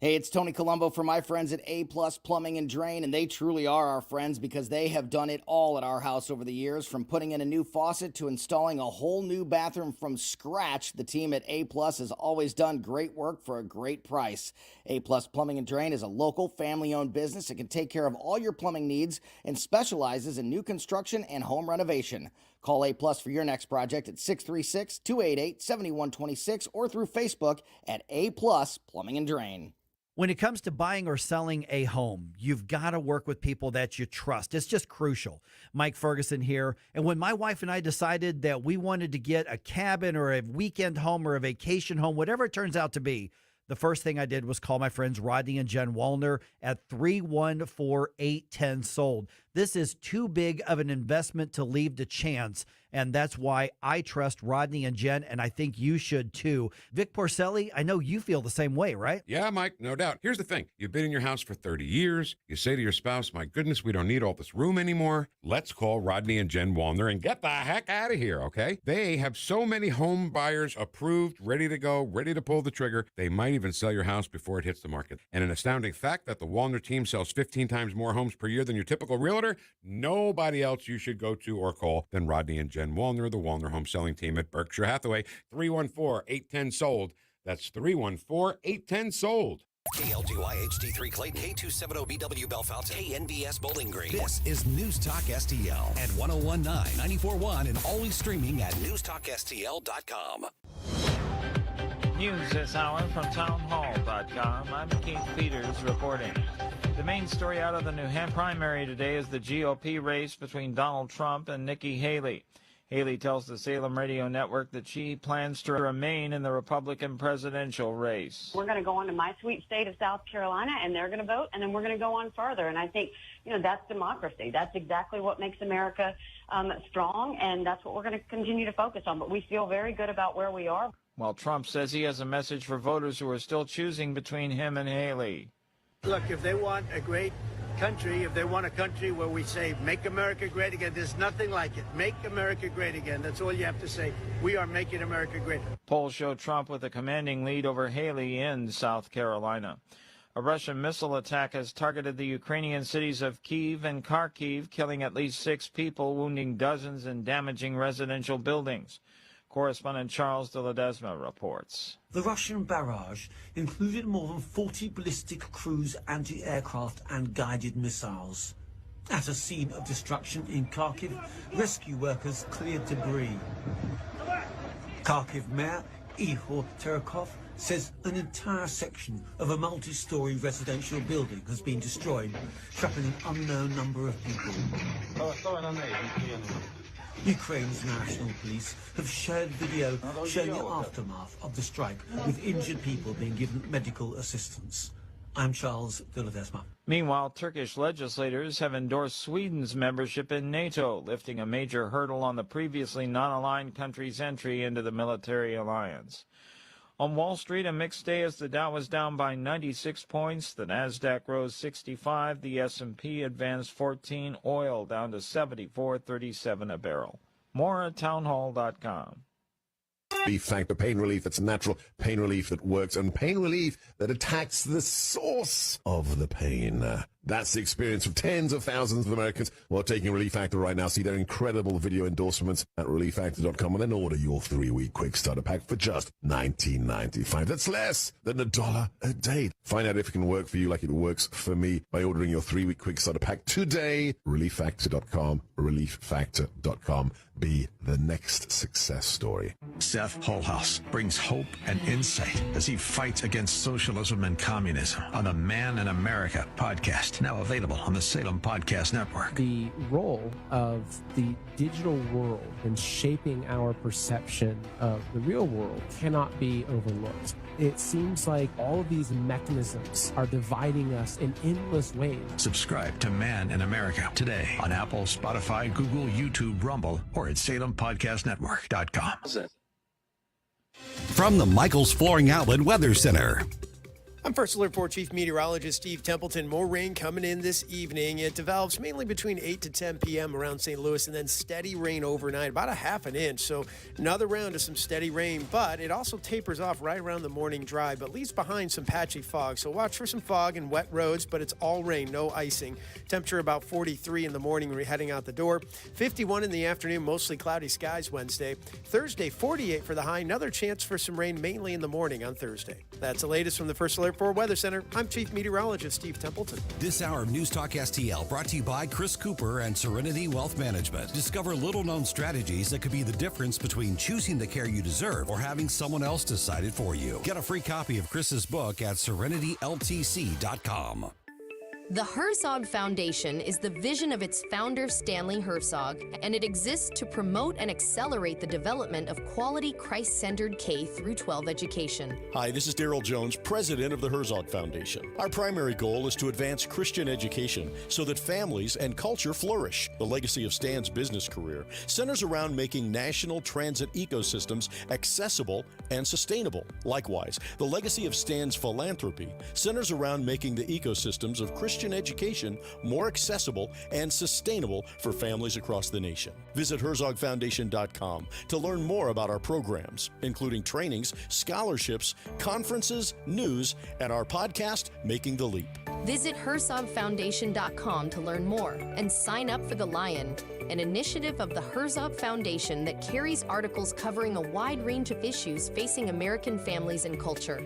Speaker 14: Hey, it's Tony Colombo from my friends at A+ Plumbing and Drain, and they truly are our friends because they have done it all at our house over the years, from putting in a new faucet to installing a whole new bathroom from scratch. The team at A+ has always done great work for a great price. A+ Plumbing and Drain is a local, family-owned business that can take care of all your plumbing needs and specializes in new construction and home renovation. Call A+ for your next project at 636-288-7126 or through Facebook at A+ Plumbing and Drain.
Speaker 18: When it comes to buying or selling a home, you've got to work with people that you trust. It's just crucial. Mike Ferguson here. And when my wife and I decided that we wanted to get a cabin or a weekend home or a vacation home, whatever it turns out to be, the first thing I did was call my friends Rodney and Jen Wallner at 314-810-SOLD. This is too big of an investment to leave to chance, and that's why I trust Rodney and Jen, and I think you should too. Vic Porcelli, I know you feel the same way, right?
Speaker 13: Yeah, Mike, no doubt. Here's the thing. You've been in your house for 30 years. You say to your spouse, my goodness, we don't need all this room anymore. Let's call Rodney and Jen Wallner and get the heck out of here, okay? They have so many home buyers approved, ready to go, ready to pull the trigger. They might even sell your house before it hits the market. And an astounding fact that the Wallner team sells 15 times more homes per year than your typical realtor. Nobody else you should go to or call than Rodney and Jen Wallner, the Wallner Home Selling Team at Berkshire Hathaway. 314-810-SOLD. That's 314-810-SOLD.
Speaker 3: KLGY HD3 Clayton, K270BW Bellefonte, KNBS Bowling Green.
Speaker 4: This is News Talk STL at 101.9, 94.1, and always streaming at
Speaker 3: newstalkstl.com.
Speaker 19: News this hour from townhall.com. I'm Keith Peters reporting. The main story out of the New Hampshire primary today is the GOP race between Donald Trump and Nikki Haley. Haley tells the Salem Radio Network that she plans to remain in the Republican presidential race.
Speaker 21: We're going to go on to my sweet state of South Carolina, and they're going to vote, and then we're going to go on further. And I think, that's democracy. That's exactly what makes America strong, and that's what we're going to continue to focus on. But we feel very good about where we are.
Speaker 19: While Trump says he has a message for voters who are still choosing between him and Haley.
Speaker 5: Look, if they want a great country, if they want a country where we say, make America great again, there's nothing like it. Make America great again. That's all you have to say. We are making America great.
Speaker 19: Polls show Trump with a commanding lead over Haley in South Carolina. A Russian missile attack has targeted the Ukrainian cities of Kyiv and Kharkiv, killing at least 6 people, wounding dozens, and damaging residential buildings. Correspondent Charles de Ledesma reports.
Speaker 6: The Russian barrage included more than 40 ballistic cruise anti-aircraft and guided missiles. At a scene of destruction in Kharkiv, rescue workers cleared debris. Kharkiv Mayor Ihor Terekov says an entire section of a multi-story residential building has been destroyed, trapping an unknown number of people. Ukraine's national police have shared video showing the aftermath of the strike, with injured people being given medical assistance. I'm Charles de Ledesma.
Speaker 19: Meanwhile, Turkish legislators have endorsed Sweden's membership in NATO, lifting a major hurdle on the previously non-aligned country's entry into the military alliance. On Wall Street, a mixed day as the Dow was down by 96 points, the Nasdaq rose 65, the S&P advanced 14, oil down to $74.37 a barrel. More at townhall.com.
Speaker 7: Relief Factor pain relief that's natural, pain relief that works, and pain relief that attacks the source of the pain. That's the experience of tens of thousands of Americans who are taking Relief Factor right now. See their incredible video endorsements at relieffactor.com and then order your 3-week quick starter pack for just $19.95. That's less than $1 a day. Find out if it can work for you like it works for me by ordering your 3-week quick starter pack today. Relieffactor.com, relieffactor.com. Be the next success story.
Speaker 10: Seth Holhouse brings hope and insight as he fights against socialism and communism on the Man in America podcast, now available on the Salem Podcast Network.
Speaker 17: The role of the digital world in shaping our perception of the real world cannot be overlooked. It seems like all of these mechanisms are dividing us in endless ways.
Speaker 10: Subscribe to Man in America today on Apple, Spotify, Google, YouTube, Rumble, or at SalemPodcastNetwork.com.
Speaker 4: From the Michaels Flooring Outlet Weather Center.
Speaker 22: I'm First Alert 4 Chief Meteorologist Steve Templeton. More rain coming in this evening. It develops mainly between 8 to 10 p.m. around St. Louis, and then steady rain overnight, about a half an inch. So another round of some steady rain, but it also tapers off right around the morning drive, but leaves behind some patchy fog. So watch for some fog and wet roads, but it's all rain, no icing. Temperature about 43 in the morning when we're heading out the door. 51 in the afternoon, mostly cloudy skies Wednesday. Thursday, 48 for the high. Another chance for some rain mainly in the morning on Thursday. That's the latest from the First Alert 4 Weather Center. I'm Chief Meteorologist Steve Templeton.
Speaker 4: This hour of News Talk STL brought to you by Chris Cooper and Serenity Wealth Management. Discover little-known strategies that could be the difference between choosing the care you deserve or having someone else decide it for you. Get a free copy of Chris's book at serenityltc.com.
Speaker 23: The Herzog Foundation is the vision of its founder, Stanley Herzog, and it exists to promote and accelerate the development of quality Christ-centered K-12 education.
Speaker 24: Hi, this is Daryl Jones, president of the Herzog Foundation. Our primary goal is to advance Christian education so that families and culture flourish. The legacy of Stan's business career centers around making national transit ecosystems accessible and sustainable. Likewise, the legacy of Stan's philanthropy centers around making the ecosystems of Christian education more accessible and sustainable for families across the nation. Visit HerzogFoundation.com to learn more about our programs, including trainings, scholarships, conferences, news, and our podcast, Making the Leap.
Speaker 23: Visit HerzogFoundation.com to learn more and sign up for The Lion, an initiative of the Herzog Foundation that carries articles covering a wide range of issues facing American families and culture.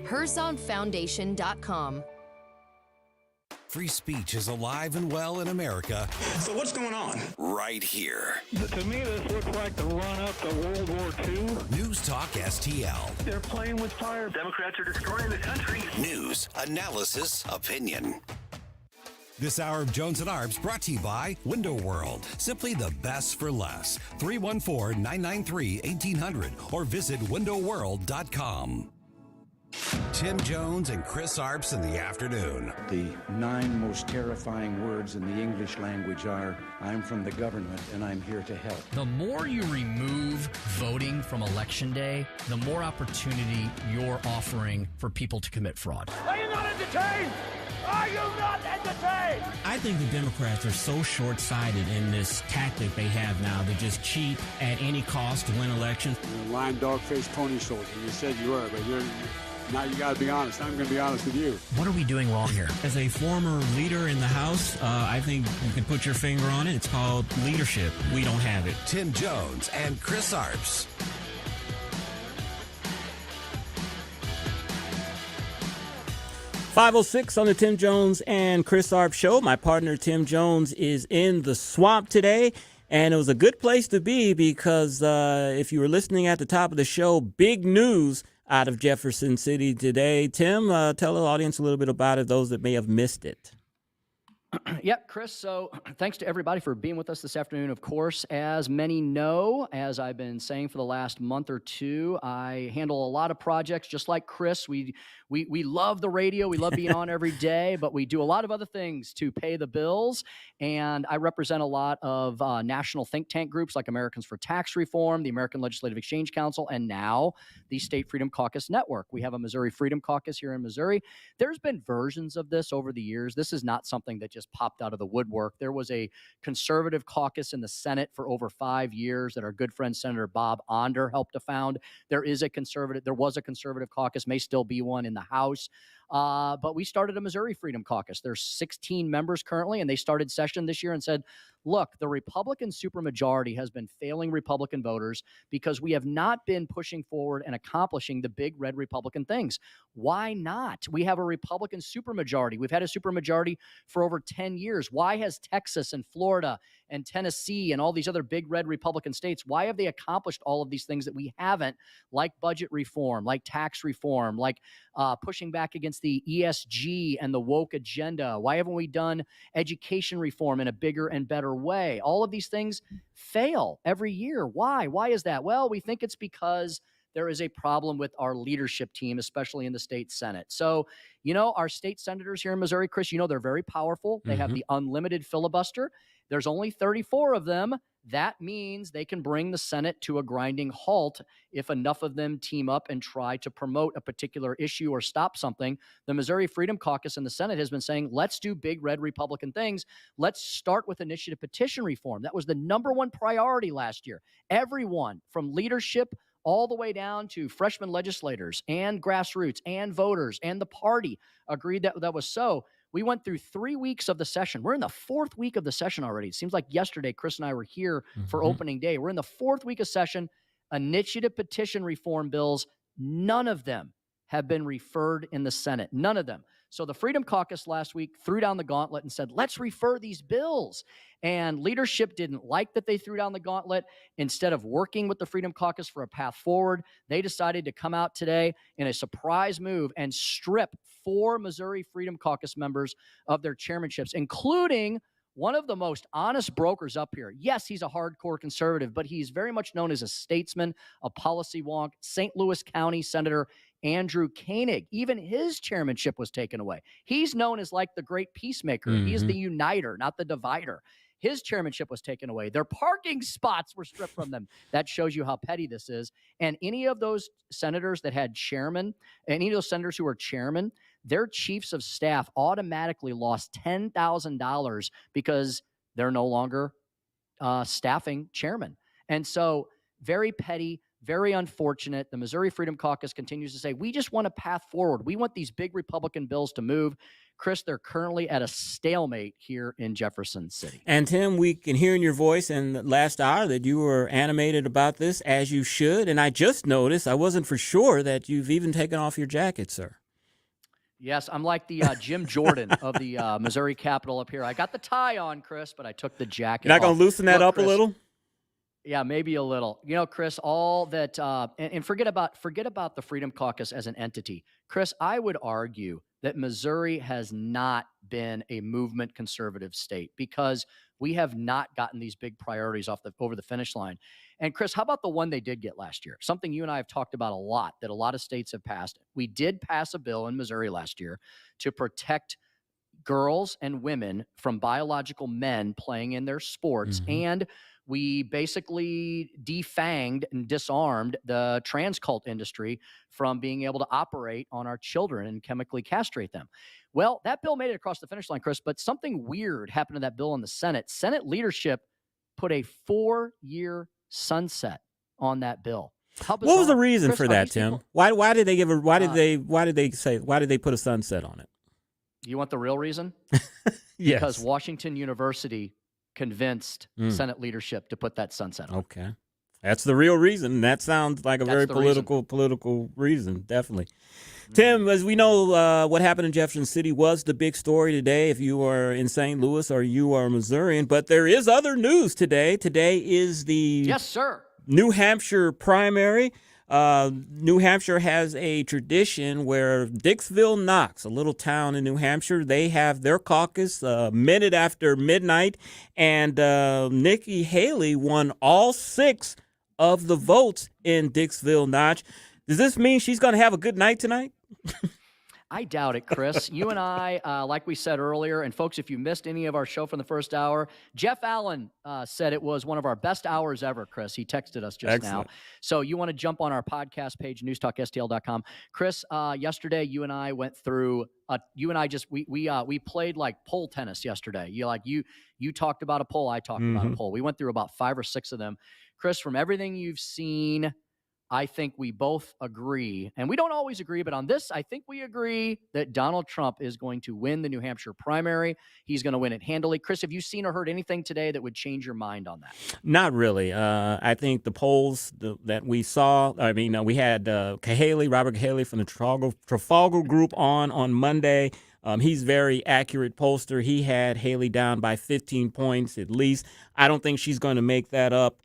Speaker 23: HerzogFoundation.com.
Speaker 4: Free speech is alive and well in America.
Speaker 25: So what's going on?
Speaker 4: Right here.
Speaker 25: To me, this looks like the run-up to World War II.
Speaker 4: News Talk STL.
Speaker 25: They're playing with fire. Democrats are destroying the country.
Speaker 4: News, analysis, opinion. This hour of Jones and Arps brought to you by Window World. Simply the best for less. 314-993-1800 or visit windowworld.com. Tim Jones and Chris Arps in the afternoon.
Speaker 27: The 9 most terrifying words in the English language are, I'm from the government and I'm here to help.
Speaker 30: The more you remove voting from Election Day, the more opportunity you're offering for people to commit fraud.
Speaker 16: Are you not entertained? Are you not entertained?
Speaker 31: I think the Democrats are so short-sighted in this tactic they have now to just cheat at any cost to win elections.
Speaker 32: You're a lying dog-faced pony soldier. You said you were, but now you got to be honest. I'm going to be honest with you.
Speaker 30: What are we doing wrong here?
Speaker 31: As a former leader in the House, I think you can put your finger on it. It's called leadership. We don't have it.
Speaker 4: Tim Jones and Chris Arps.
Speaker 31: 5:06 on the Tim Jones and Chris Arps show. My partner Tim Jones is in the swamp today, and it was a good place to be because if you were listening at the top of the show, big news out of Jefferson City today. Tim, tell the audience a little bit about it, those that may have missed it.
Speaker 1: Yep, Chris. So thanks to everybody for being with us this afternoon. Of course, as many know, as I've been saying for the last month or two, I handle a lot of projects just like Chris. We love the radio. We love being on every day, but we do a lot of other things to pay the bills. And I represent a lot of national think tank groups like Americans for Tax Reform, the American Legislative Exchange Council, and now the State Freedom Caucus Network. We have a Missouri Freedom Caucus here in Missouri. There's been versions of this over the years. This is not something that just popped out of the woodwork. There was a conservative caucus in the Senate for over 5 years that our good friend Senator Bob Onder helped to found. There was a conservative caucus, may still be one in the House. But we started a Missouri Freedom Caucus. There's 16 members currently, and they started session this year and said, look, the Republican supermajority has been failing Republican voters because we have not been pushing forward and accomplishing the big red Republican things. Why not? We have a Republican supermajority. We've had a supermajority for over 10 years. Why has Texas and Florida and Tennessee and all these other big red Republican states, why have they accomplished all of these things that we haven't, like budget reform, like tax reform, like pushing back against the ESG and the woke agenda? Why haven't we done education reform in a bigger and better way? All of these things fail every year. Why? Why is that? Well, we think it's because there is a problem with our leadership team, especially in the state Senate. So, our state senators here in Missouri, Chris, they're very powerful. They have the unlimited filibuster. There's only 34 of them. That means they can bring the Senate to a grinding halt if enough of them team up and try to promote a particular issue or stop something. The Missouri Freedom Caucus in the Senate has been saying, let's do big red Republican things. Let's start with initiative petition reform. That was the number one priority last year. Everyone from leadership all the way down to freshman legislators and grassroots and voters and the party agreed that that was so. We went through 3 weeks of the session. We're in the 4th week of the session already. It seems like yesterday, Chris and I were here for opening day. We're in the 4th week of session. Initiative petition reform bills, none of them have been referred in the Senate. None of them. So the Freedom Caucus last week threw down the gauntlet and said, let's refer these bills. And leadership didn't like that they threw down the gauntlet. Instead of working with the Freedom Caucus for a path forward, they decided to come out today in a surprise move and strip 4 Missouri Freedom Caucus members of their chairmanships, including one of the most honest brokers up here. Yes, he's a hardcore conservative, but he's very much known as a statesman, a policy wonk. St. Louis County Senator Andrew Koenig, even his chairmanship was taken away. He's known as like the great peacemaker. He's the uniter, not the divider. His chairmanship was taken away. Their parking spots were stripped from them. That shows you how petty this is. And any of those senators that had chairmen, any of those senators who were chairmen, their chiefs of staff automatically lost $10,000 because they're no longer staffing chairmen. And so very petty, very unfortunate. The Missouri Freedom Caucus continues to say, we just want a path forward. We want these big Republican bills to move. Chris, they're currently at a stalemate here in Jefferson City.
Speaker 31: And Tim, we can hear in your voice in the last hour that you were animated about this, as you should. And I just noticed, I wasn't for sure, that you've even taken off your jacket, sir.
Speaker 1: Yes, I'm like the Jim Jordan of the Missouri Capitol up here. I got the tie on, Chris, but I took the jacket
Speaker 31: You're not going
Speaker 1: off.
Speaker 31: to loosen that up, Chris, a little?
Speaker 1: Yeah, maybe a little. Chris, all that, and forget about the Freedom Caucus as an entity. Chris, I would argue that Missouri has not been a movement conservative state because we have not gotten these big priorities over the finish line. And Chris, how about the one they did get last year? Something you and I have talked about a lot, that a lot of states have passed. We did pass a bill in Missouri last year to protect girls and women from biological men playing in their sports. And we basically defanged and disarmed the trans cult industry from being able to operate on our children and chemically castrate them. Well, that bill made it across the finish line, Chris, but something weird happened to that bill in the Senate. Senate leadership put a 4-year sunset on that bill.
Speaker 31: What was the reason for that, Tim? Why did they give a why did they put a sunset on it?
Speaker 1: You want the real reason?
Speaker 31: Yes.
Speaker 1: Because Washington University convinced Senate leadership to put that sunset on.
Speaker 31: Okay. That's the real reason. That sounds like a very political reason, definitely. Tim, as we know, what happened in Jefferson City was the big story today if you are in St. Louis or you are a Missourian. But there is other news today. Today is the
Speaker 1: Yes, sir.
Speaker 31: New Hampshire primary. New Hampshire has a tradition where Dixville Knox, a little town in New Hampshire, they have their caucus a minute after midnight. And Nikki Haley won all 6 of the votes in Dixville Notch. Does this mean she's going to have a good night tonight?
Speaker 1: I doubt it, Chris. You and I, like we said earlier, and folks, if you missed any of our show from the first hour, Jeff Allen said it was one of our best hours ever, Chris. He texted us just now. So you want to jump on our podcast page, newstalkstl.com. Chris, yesterday you and I went through, we played like pole tennis yesterday. You talked about a pole, I talked about a pole. We went through about 5 or 6 of them. Chris, from everything you've seen, I think we both agree, and we don't always agree, but on this, I think we agree that Donald Trump is going to win the New Hampshire primary. He's going to win it handily. Chris, have you seen or heard anything today that would change your mind on that?
Speaker 31: Not really. I think the polls that we saw, we had Robert Cahaley from the Trafalgar Group on Monday. He's very accurate pollster. He had Haley down by 15 points at least. I don't think she's going to make that up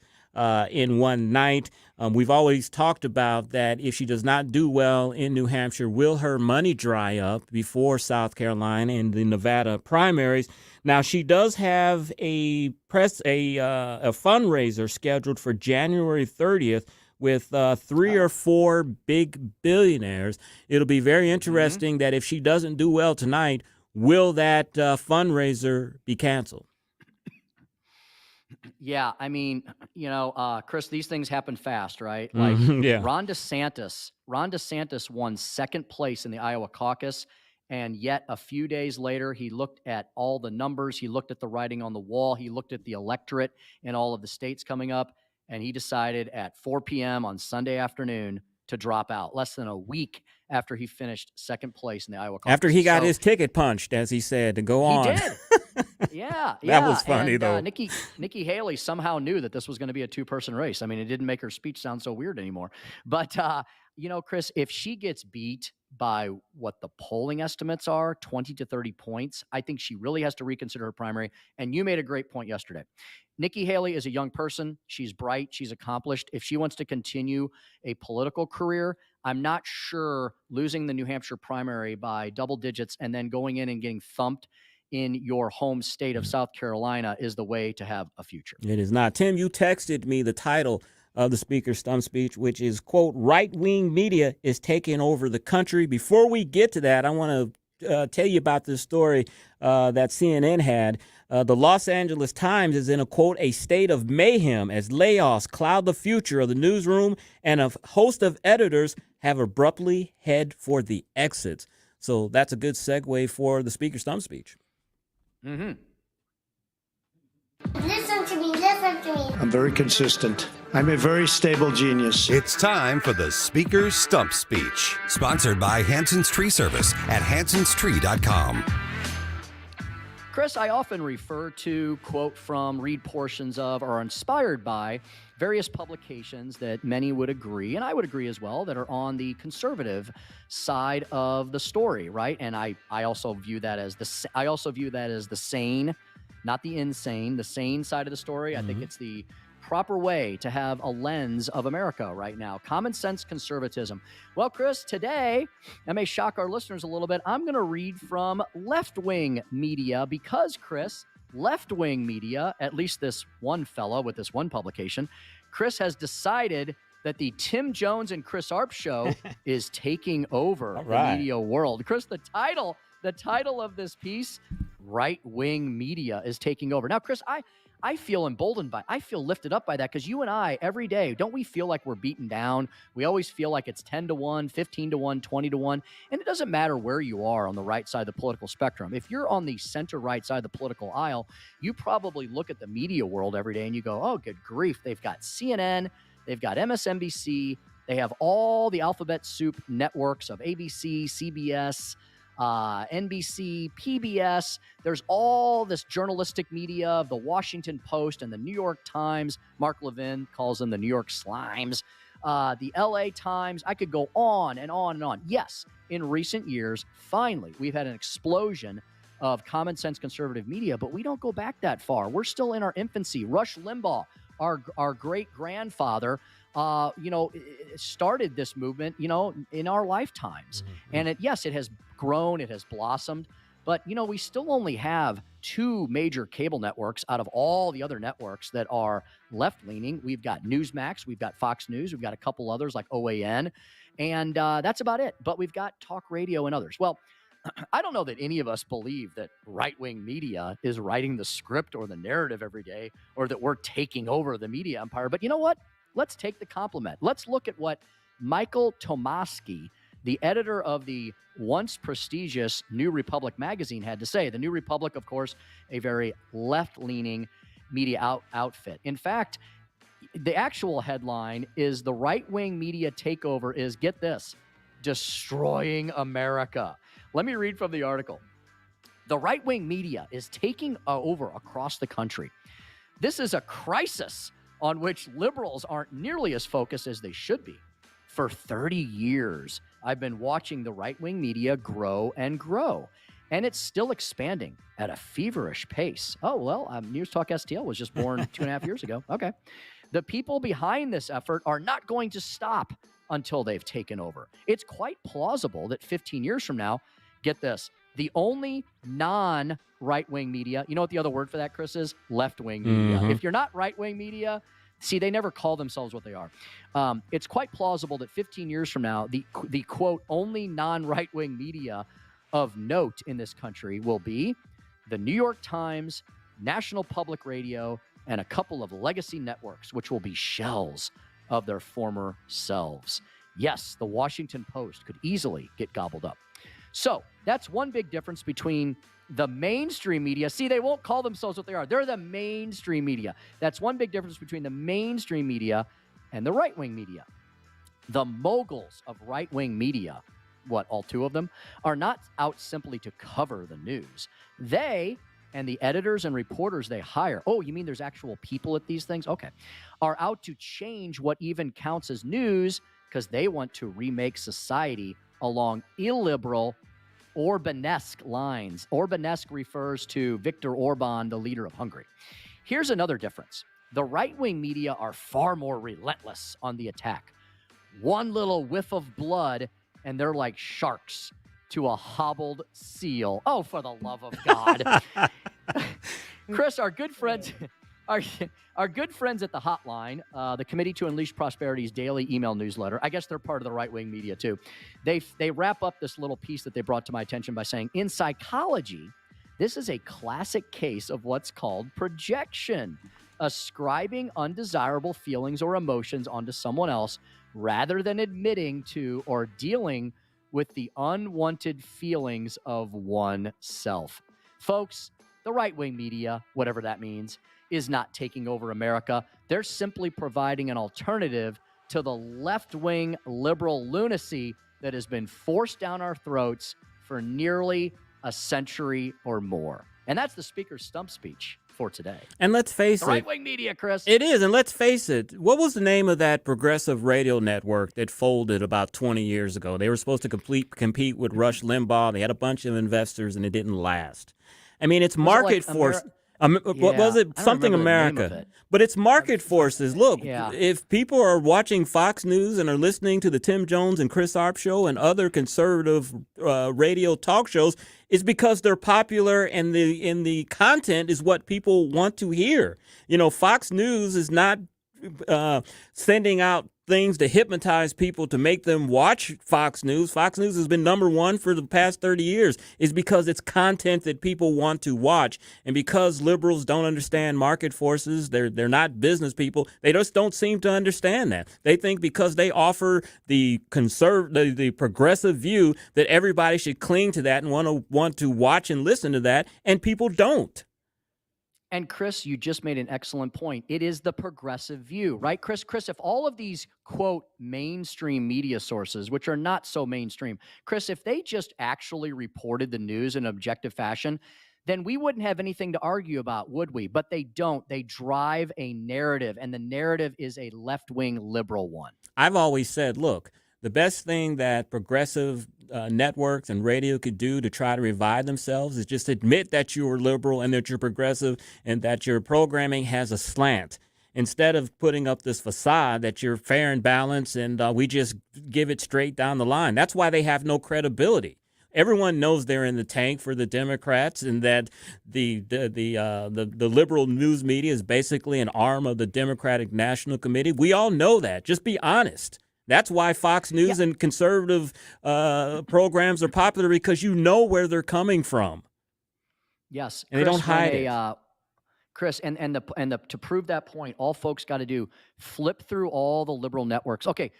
Speaker 31: in one night. We've always talked about that if she does not do well in New Hampshire, will her money dry up before South Carolina and the Nevada primaries? Now, she does have a fundraiser scheduled for January 30th with 3 or 4 big billionaires. It'll be very interesting that if she doesn't do well tonight, will that fundraiser be canceled?
Speaker 1: Yeah, Chris, these things happen fast, right? Like
Speaker 31: yeah.
Speaker 1: Ron DeSantis won second place in the Iowa caucus, and yet a few days later, he looked at all the numbers, he looked at the writing on the wall, he looked at the electorate in all of the states coming up, and he decided at 4 p.m. on Sunday afternoon to drop out, less than a week after he finished second place in the Iowa caucus.
Speaker 31: After he got his ticket punched, as he said, to go on.
Speaker 1: He did. Yeah.
Speaker 31: That was funny, though.
Speaker 1: Nikki Haley somehow knew that this was going to be a 2-person race. I mean, it didn't make her speech sound so weird anymore. But, Chris, if she gets beat by what the polling estimates are, 20 to 30 points, I think she really has to reconsider her primary. And you made a great point yesterday. Nikki Haley is a young person. She's bright. She's accomplished. If she wants to continue a political career, I'm not sure losing the New Hampshire primary by double digits and then going in and getting thumped in your home state of South Carolina is the way to have a future.
Speaker 31: It is not. Tim, you texted me the title of the Speaker's stump speech, which is, quote, right-wing media is taking over the country. Before we get to that, I want to tell you about this story that CNN had. The Los Angeles Times is in a, quote, a state of mayhem as layoffs cloud the future of the newsroom and a host of editors have abruptly head for the exits. So that's a good segue for the Speaker's stump speech.
Speaker 1: Mm-hmm.
Speaker 2: Listen to me, listen to me.
Speaker 8: I'm very consistent. I'm a very stable genius.
Speaker 4: It's time for the Speaker's Stump Speech, sponsored by Hanson's Tree Service at hansonstree.com.
Speaker 1: Chris, I often refer to, quote from, read portions of, or are inspired by various publications that many would agree, and I would agree as well, that are on the conservative side of the story, right? And I also view that as the sane, not the insane, the sane side of the story. I think it's the proper way to have a lens of America right now. Common sense conservatism. Well, Chris, today, I may shock our listeners a little bit. I'm going to read from left-wing media because, Chris, left-wing media, at least this one fellow with this one publication, Chris has decided that the Tim Jones and Chris Arps show is taking over the media world. Chris, the title of this piece, right-wing media is taking over. Now, Chris, I feel emboldened I feel lifted up by that because you and I, every day, don't we feel like we're beaten down? We always feel like it's 10-1, 15-1, 20-1, and it doesn't matter where you are on the right side of the political spectrum. If you're on the center-right side of the political aisle, you probably look at the media world every day and you go, oh, good grief, they've got CNN, they've got MSNBC, they have all the alphabet soup networks of ABC, CBS, NBC, PBS. There's all this journalistic media of the Washington Post and the New York Times. Mark Levin calls them the New York Slimes. The LA Times. I could go on and on and on. Yes, in recent years, finally, we've had an explosion of common sense conservative media, but we don't go back that far. We're still in our infancy. Rush Limbaugh, our great grandfather, started this movement, in our lifetimes. Mm-hmm. And it has grown, it has blossomed, but, we still only have 2 major cable networks out of all the other networks that are left-leaning. We've got Newsmax, we've got Fox News, we've got a couple others like OAN, and that's about it. But we've got talk radio and others. Well, I don't know that any of us believe that right-wing media is writing the script or the narrative every day, or that we're taking over the media empire. But you know what? Let's take the compliment. Let's look at what Michael Tomasky, the editor of the once prestigious New Republic magazine, had to say. The New Republic, of course, a very left-leaning media outfit. In fact, the actual headline is "The right-wing media takeover is," get this, "destroying America." Let me read from the article. The right-wing media is taking over across the country. This is a crisis on which liberals aren't nearly as focused as they should be. For 30 years, I've been watching the right-wing media grow and grow, and it's still expanding at a feverish pace. Oh, well, News Talk STL was just born 2.5 years ago. Okay. The people behind this effort are not going to stop until they've taken over. It's quite plausible that 15 years from now, get this, the only non-right-wing media, you know what the other word for that, Chris, is? Left-wing media.
Speaker 31: Mm-hmm.
Speaker 1: If you're not right-wing media, see, they never call themselves what they are. It's quite plausible that 15 years from now, the quote, only non-right-wing media of note in this country will be the New York Times, National Public Radio, and a couple of legacy networks, which will be shells of their former selves. Yes, the Washington Post could easily get gobbled up. So that's one big difference between the mainstream media. See, they won't call themselves what they are. They're the mainstream media. That's one big difference between the mainstream media and the right-wing media. The moguls of right-wing media, all 2 of them, are not out simply to cover the news. They and the editors and reporters they hire, oh, you mean there's actual people at these things? Okay. Are out to change what even counts as news because they want to remake society along illiberal Orbanesque lines. Orbanesque refers to Viktor Orban, the leader of Hungary. Here's another difference. The right-wing media are far more relentless on the attack. One little whiff of blood, and they're like sharks to a hobbled seal. Oh, for the love of God. Chris, our good friends... Our good friends at the Hotline, the Committee to Unleash Prosperity's daily email newsletter, I guess they're part of the right-wing media too. They wrap up this little piece that they brought to my attention by saying, in psychology, this is a classic case of what's called projection, ascribing undesirable feelings or emotions onto someone else rather than admitting to or dealing with the unwanted feelings of oneself. Folks, the right-wing media, whatever that means, is not taking over America. They're simply providing an alternative to the left-wing liberal lunacy that has been forced down our throats for nearly a century or more. And that's the Speaker's stump speech for today.
Speaker 31: And let's face it.
Speaker 1: The right-wing media, Chris.
Speaker 31: It is, and let's face it. What was the name of that progressive radio network that folded about 20 years ago? They were supposed to compete with Rush Limbaugh. They had a bunch of investors, and it didn't last. I mean, it's market force. What was it? Something America. But it's market forces. Look, if people are watching Fox News and are listening to the Tim Jones and Chris Arps show and other conservative radio talk shows, it's because they're popular and the content is what people want to hear. You know, Fox News is not sending out things to hypnotize people to make them watch Fox News. Fox News has been number one for the past 30 years. It's because it's content that people want to watch. And because liberals don't understand market forces, they're not business people, they just don't seem to understand that. They think because they offer the progressive view that everybody should cling to that and want to watch and listen to that, and people don't.
Speaker 1: And Chris, you just made an excellent point. It is the progressive view, right? Chris, if all of these quote mainstream media sources, which are not so mainstream, Chris, if they just actually reported the news in an objective fashion, then we wouldn't have anything to argue about, would we? But they don't. They drive a narrative, and the narrative is a left-wing liberal one.
Speaker 31: I've always said, look, the best thing that progressive networks and radio could do to try to revive themselves is just admit that you're liberal and that you're progressive and that your programming has a slant. Instead of putting up this facade that you're fair and balanced and we just give it straight down the line. That's why they have no credibility. Everyone knows they're in the tank for the Democrats and that the liberal news media is basically an arm of the Democratic National Committee. We all know that. Just be honest. That's why Fox News and conservative programs are popular, because you know where they're coming from.
Speaker 1: Yes,
Speaker 31: and Chris, they don't hide it.
Speaker 1: Chris, to prove that point, all folks got to do, flip through all the liberal networks. Okay,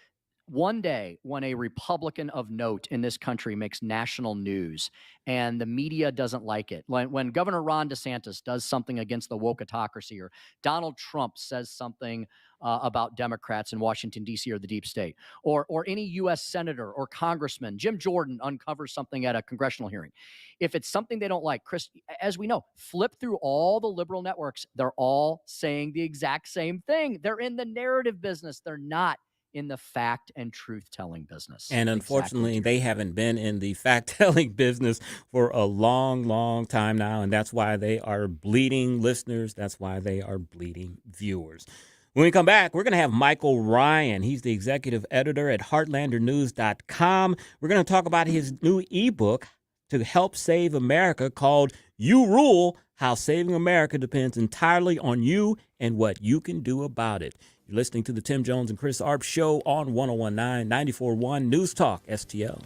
Speaker 1: one day when a Republican of note in this country makes national news and the media doesn't like it, when Governor Ron DeSantis does something against the wokeatocracy, or Donald Trump says something about Democrats in Washington, D.C. or the deep state, or any U.S. senator or congressman, Jim Jordan uncovers something at a congressional hearing. If it's something they don't like, Chris, as we know, flip through all the liberal networks. They're all saying the exact same thing. They're in the narrative business. They're not in the fact and truth-telling business.
Speaker 31: And unfortunately, they haven't been in the fact-telling business for a long, long time now, and that's why they are bleeding listeners. That's why they are bleeding viewers. When we come back, we're going to have Michael Ryan. He's the executive editor at heartlandernews.com. We're going to talk about his new ebook to help save America called You Rule, How Saving America Depends Entirely on You and What You Can Do About It. You're listening to the Tim Jones and Chris Arps Show on 1019 94.1 News Talk STL.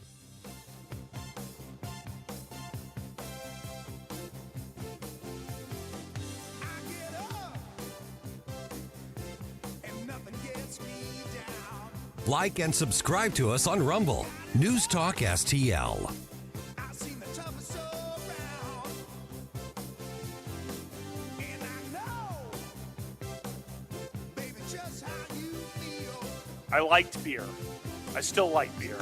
Speaker 4: Like and subscribe to us on Rumble. News Talk STL.
Speaker 3: I liked beer. I still like beer.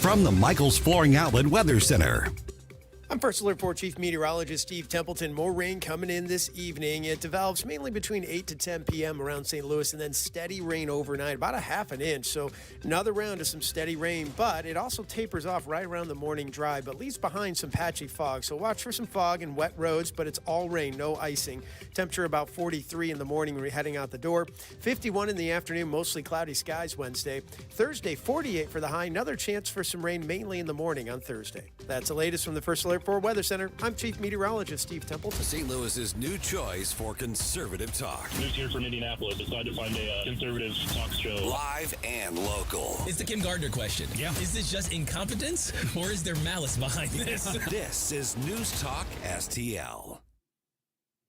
Speaker 4: From the Michaels Flooring Outlet Weather Center.
Speaker 22: I'm First Alert 4 Chief Meteorologist Steve Templeton. More rain coming in this evening. It develops mainly between 8 to 10 p.m. around St. Louis, and then steady rain overnight, about a half an inch. So another round of some steady rain, but it also tapers off right around the morning drive, but leaves behind some patchy fog. So watch for some fog and wet roads, but it's all rain, no icing. Temperature about 43 in the morning when we're heading out the door. 51 in the afternoon, mostly cloudy skies Wednesday. Thursday, 48 for the high. Another chance for some rain mainly in the morning on Thursday. That's the latest from the First Alert 4 Weather Center. I'm Chief Meteorologist Steve Templeton.
Speaker 4: St. Louis's new choice for conservative talk.
Speaker 9: Moved here from Indianapolis. Decided to find a conservative talk show.
Speaker 4: Live and local.
Speaker 11: It's the Kim Gardner question. Yeah. Is this just incompetence or is there malice behind this?
Speaker 4: This is News Talk STL.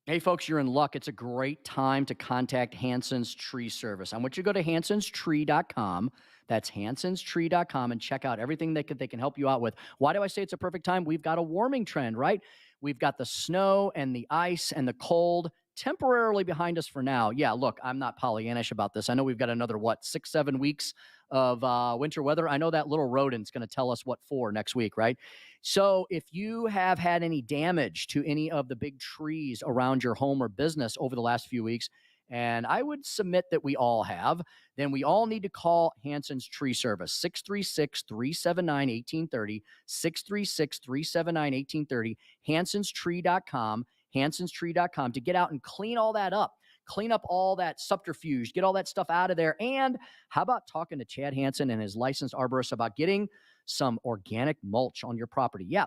Speaker 1: Hey, folks, you're in luck. It's a great time to contact Hanson's Tree Service. I want you to go to hansonstree.com. That's hansonstree.com and check out everything they can help you out with. Why do I say it's a perfect time? We've got a warming trend, right? We've got the snow and the ice and the cold temporarily behind us for now. Yeah, look, I'm not Pollyannish about this. I know we've got another, 6-7 weeks of winter weather. I know that little rodent's going to tell us what for next week, right? So if you have had any damage to any of the big trees around your home or business over the last few weeks, and I would submit that we all have, then we all need to call Hanson's Tree Service, 636-379-1830, 636-379-1830, hansonstree.com, hansonstree.com, to get out and clean all that up. Clean up all that subterfuge, get all that stuff out of there. And how about talking to Chad Hanson and his licensed arborist about getting some organic mulch on your property? Yeah,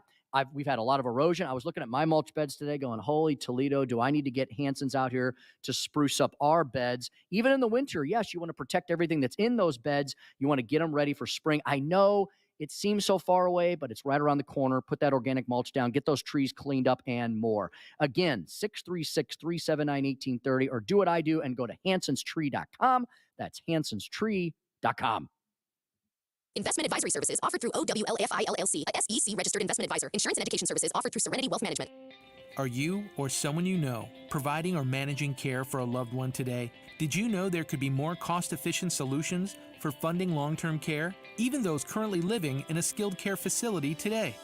Speaker 1: we've had a lot of erosion. I was looking at my mulch beds today going, holy Toledo, do I need to get Hanson's out here to spruce up our beds? Even in the winter, yes, you want to protect everything that's in those beds. You want to get them ready for spring. I know it seems so far away, but it's right around the corner. Put that organic mulch down, get those trees cleaned up and more. Again, 636-379-1830, or do what I do and go to hansonstree.com. That's hansonstree.com.
Speaker 23: Investment advisory services offered through OWLFI LLC, a SEC registered investment advisor. Insurance and education services offered through Serenity Wealth Management.
Speaker 5: Are you or someone you know providing or managing care for a loved one today? Did you know there could be more cost-efficient solutions for funding long-term care, even those currently living in a skilled care facility today?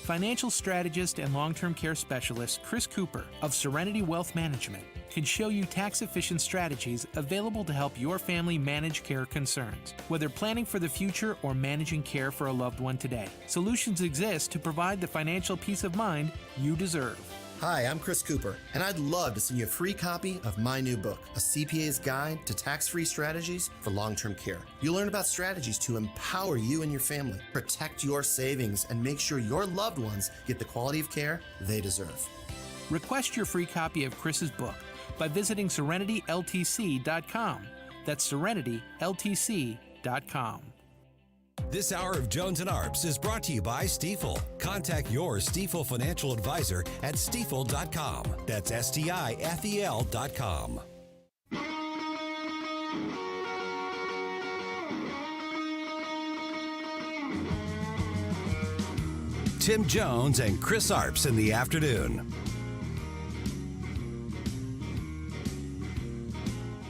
Speaker 5: Financial strategist and long-term care specialist Chris Cooper of Serenity Wealth Management can show you tax-efficient strategies available to help your family manage care concerns. Whether planning for the future or managing care for a loved one today, solutions exist to provide the financial peace of mind you deserve.
Speaker 6: Hi, I'm Chris Cooper, and I'd love to send you a free copy of my new book, A CPA's Guide to Tax-Free Strategies for Long-Term Care. You'll learn about strategies to empower you and your family, protect your savings, and make sure your loved ones get the quality of care they deserve.
Speaker 5: Request your free copy of Chris's book by visiting SerenityLTC.com. That's SerenityLTC.com.
Speaker 4: This hour of Jones and Arps is brought to you by Stifel. Contact your Stifel financial advisor at Stifel.com. That's STIFEL.com. Tim Jones and Chris Arps in the afternoon.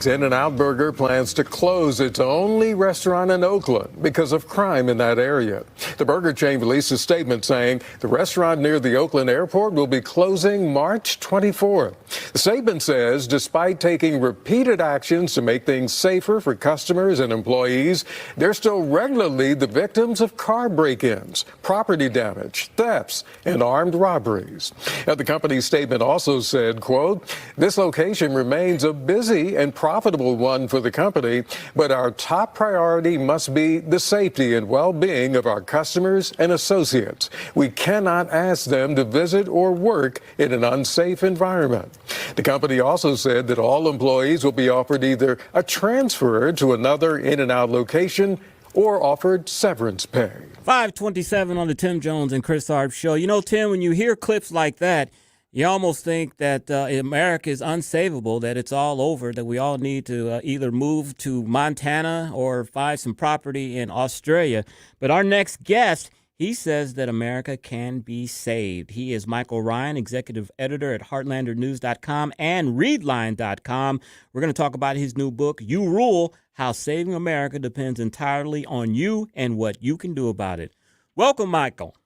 Speaker 12: In-N-Out Burger plans to close its only restaurant in Oakland because of crime in that area. The burger chain released a statement saying the restaurant near the Oakland airport will be closing March 24th. The statement says despite taking repeated actions to make things safer for customers and employees, they're still regularly the victims of car break-ins, property damage, thefts, and armed robberies. The company's statement also said, quote, "This location remains a busy and profitable one for the company, but our top priority must be the safety and well-being of our customers and associates. We cannot ask them to visit or work in an unsafe environment." The company also said that all employees will be offered either a transfer to another In-N-Out location or offered severance pay.
Speaker 31: 527 on the Tim Jones and Chris Arps show. You know, Tim, when you hear clips like that, you almost think that America is unsavable, that it's all over, that we all need to either move to Montana or find some property in Australia. But our next guest, he says that America can be saved. He is Michael Ryan, executive editor at HeartlanderNews.com and Readline.com. We're going to talk about his new book, You Rule, How Saving America Depends Entirely on You and What You Can Do About It. Welcome, Michael.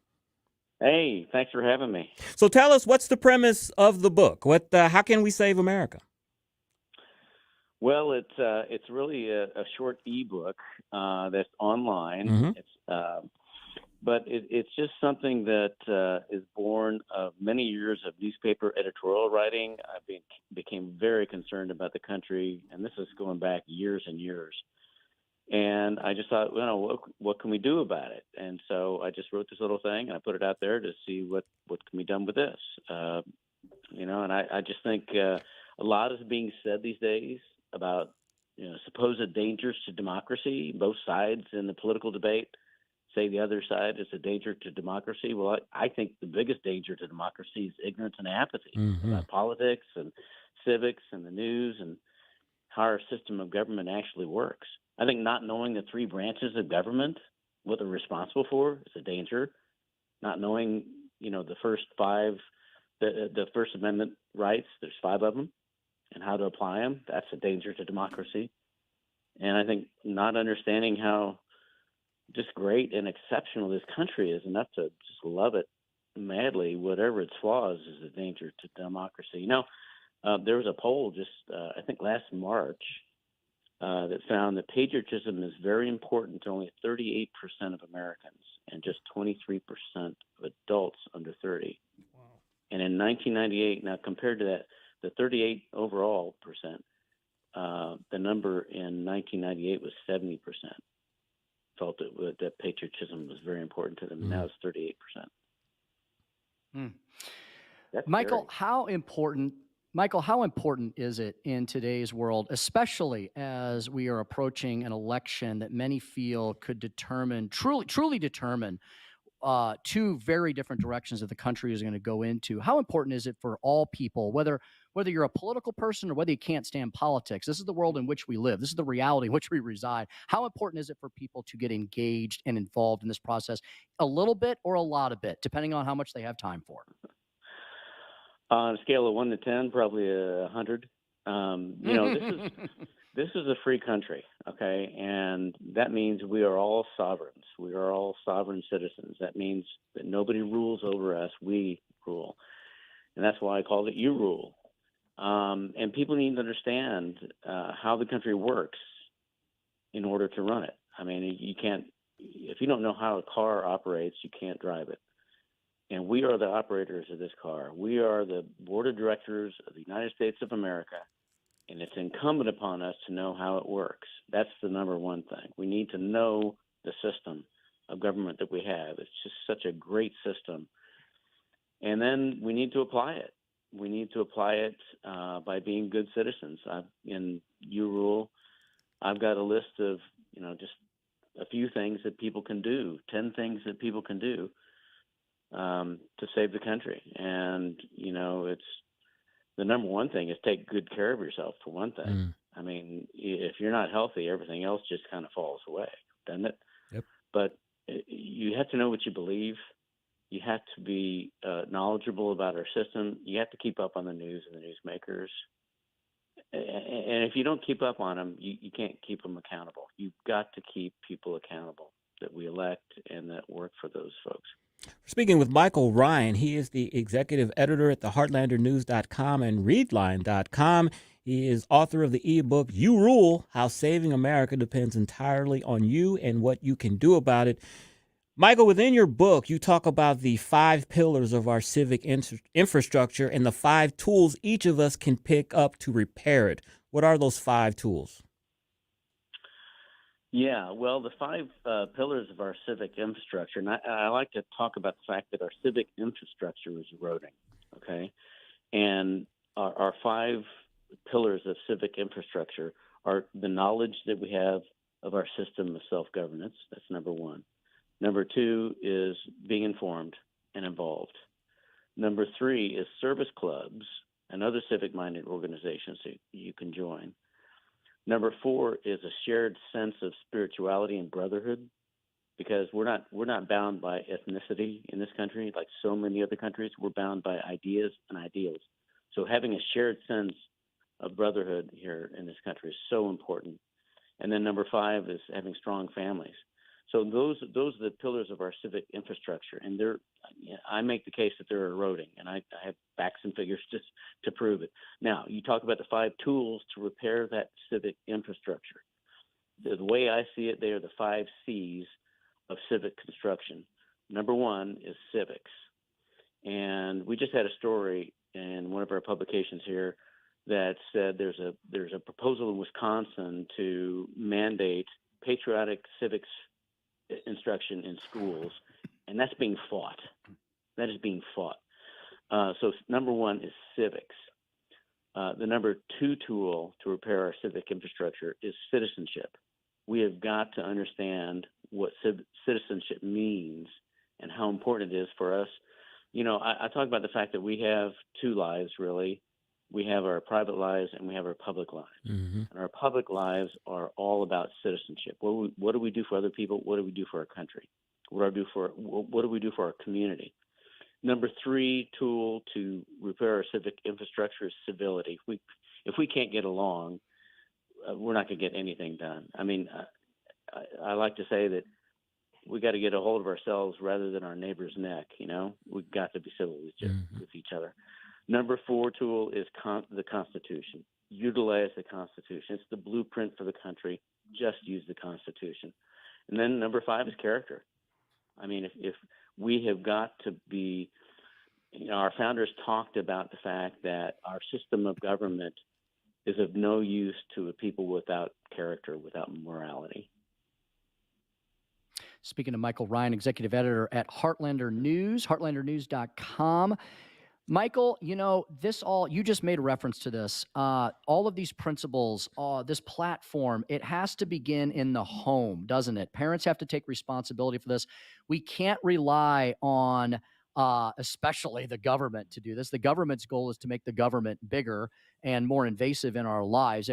Speaker 13: Hey, thanks for having me.
Speaker 31: So tell us, what's the premise of the book? How can we save America?
Speaker 13: Well, it's really a short ebook that's online.
Speaker 31: Mm-hmm.
Speaker 13: But it's just something that is born of many years of newspaper editorial writing. I became very concerned about the country, and this is going back years and years. And I just thought, what can we do about it? And so I just wrote this little thing, and I put it out there to see what can be done with this. And I just think a lot is being said these days about supposed dangers to democracy. Both sides in the political debate say the other side is a danger to democracy. Well, I think the biggest danger to democracy is ignorance and apathy about politics and civics and the news and how our system of government actually works. I think not knowing the three branches of government, what they're responsible for, is a danger. Not knowing, the first five, the First Amendment rights, there's 5 of them, and how to apply them, that's a danger to democracy. And I think not understanding how just great and exceptional this country is, enough to just love it madly, whatever its flaws, is a danger to democracy. There was a poll just, I think last March, that found that patriotism is very important to only 38% of Americans and just 23% of adults under 30. Wow. And in 1998, now compared to that, the 38 overall percent, the number in 1998 was 70%. Felt that patriotism was very important to them. And now it's 38%. That's
Speaker 1: Michael,
Speaker 13: scary.
Speaker 1: how important is it in today's world, especially as we are approaching an election that many feel could truly determine two very different directions that the country is going to go into. How important is it for all people, whether you're a political person or whether you can't stand politics? This is the world in which we live. This is the reality in which we reside. How important is it for people to get engaged and involved in this process, a little bit or a lot of bit, depending on how much they have time for?
Speaker 13: On a scale of 1 to 10, probably 100. This is a free country, okay? And that means we are all sovereigns. We are all sovereign citizens. That means that nobody rules over us. We rule. And that's why I called it You Rule. And people need to understand how the country works in order to run it. I mean, you can't, if you don't know how a car operates, you can't drive it. And we are the operators of this car. We are the board of directors of the United States of America. And it's incumbent upon us to know how it works. That's the number one thing. We need to know the system of government that we have. It's just such a great system. And then we need to apply it. We need to apply it by being good citizens. In You Rule, I've got a list of, just a few things that people can do, 10 things that people can do to save the country. And, it's the number one thing is take good care of yourself, for one thing. I mean, if you're not healthy, everything else just kind of falls away, doesn't it?
Speaker 31: Yep.
Speaker 13: But you have to know what you believe. You have to be knowledgeable about our system. You have to keep up on the news and the newsmakers. And if you don't keep up on them, you can't keep them accountable. You've got to keep people accountable that we elect and that work for those folks.
Speaker 31: Speaking with Michael Ryan, he is the executive editor at the HeartlanderNews.com and ReadLine.com. He is author of the ebook, You Rule, How Saving America Depends Entirely on You and What You Can Do About It. Michael, within your book, you talk about the 5 pillars of our civic infrastructure and the 5 tools each of us can pick up to repair it. What are those 5 tools?
Speaker 13: Yeah, well, the 5 pillars of our civic infrastructure, and I like to talk about the fact that our civic infrastructure is eroding, okay? And our 5 pillars of civic infrastructure are the knowledge that we have of our system of self-governance. That's number 1. Number 2 is being informed and involved. Number 3 is service clubs and other civic-minded organizations that you can join. Number 4 is a shared sense of spirituality and brotherhood, because we're not bound by ethnicity in this country like so many other countries. We're bound by ideas and ideals. So having a shared sense of brotherhood here in this country is so important. And then number 5 is having strong families. So those are the pillars of our civic infrastructure, and I make the case that they're eroding, and I have facts and figures just to prove it. Now, you talk about the 5 tools to repair that civic infrastructure. The way I see it, they are the 5 C's of civic construction. Number 1 is civics, and we just had a story in one of our publications here that said there's a proposal in Wisconsin to mandate patriotic civics instruction in schools, and that's being fought. That is being fought. So number 1 is civics. The number 2 tool to repair our civic infrastructure is citizenship. We have got to understand what citizenship means and how important it is for us. I talk about the fact that we have 2 lives, really. We have our private lives and we have our public lives.
Speaker 31: Mm-hmm.
Speaker 13: And our public lives are all about citizenship. What do we do for other people? What do we do for our country? What do we do for our community? Number 3 tool to repair our civic infrastructure is civility. If we can't get along, we're not going to get anything done. I mean, I like to say that we got to get a hold of ourselves rather than our neighbor's neck. We've got to be civil with each other. Number 4 tool is the Constitution. Utilize the Constitution. It's the blueprint for the country. Just use the Constitution. And then number 5 is character. I mean, if we have got to be, our founders talked about the fact that our system of government is of no use to a people without character, without morality.
Speaker 1: Speaking to Michael Ryan, executive editor at Heartlander News, heartlandernews.com. Michael, you just made a reference to this. All of these principles, this platform, it has to begin in the home, doesn't it? Parents have to take responsibility for this. We can't rely on, especially the government to do this. The government's goal is to make the government bigger and more invasive in our lives.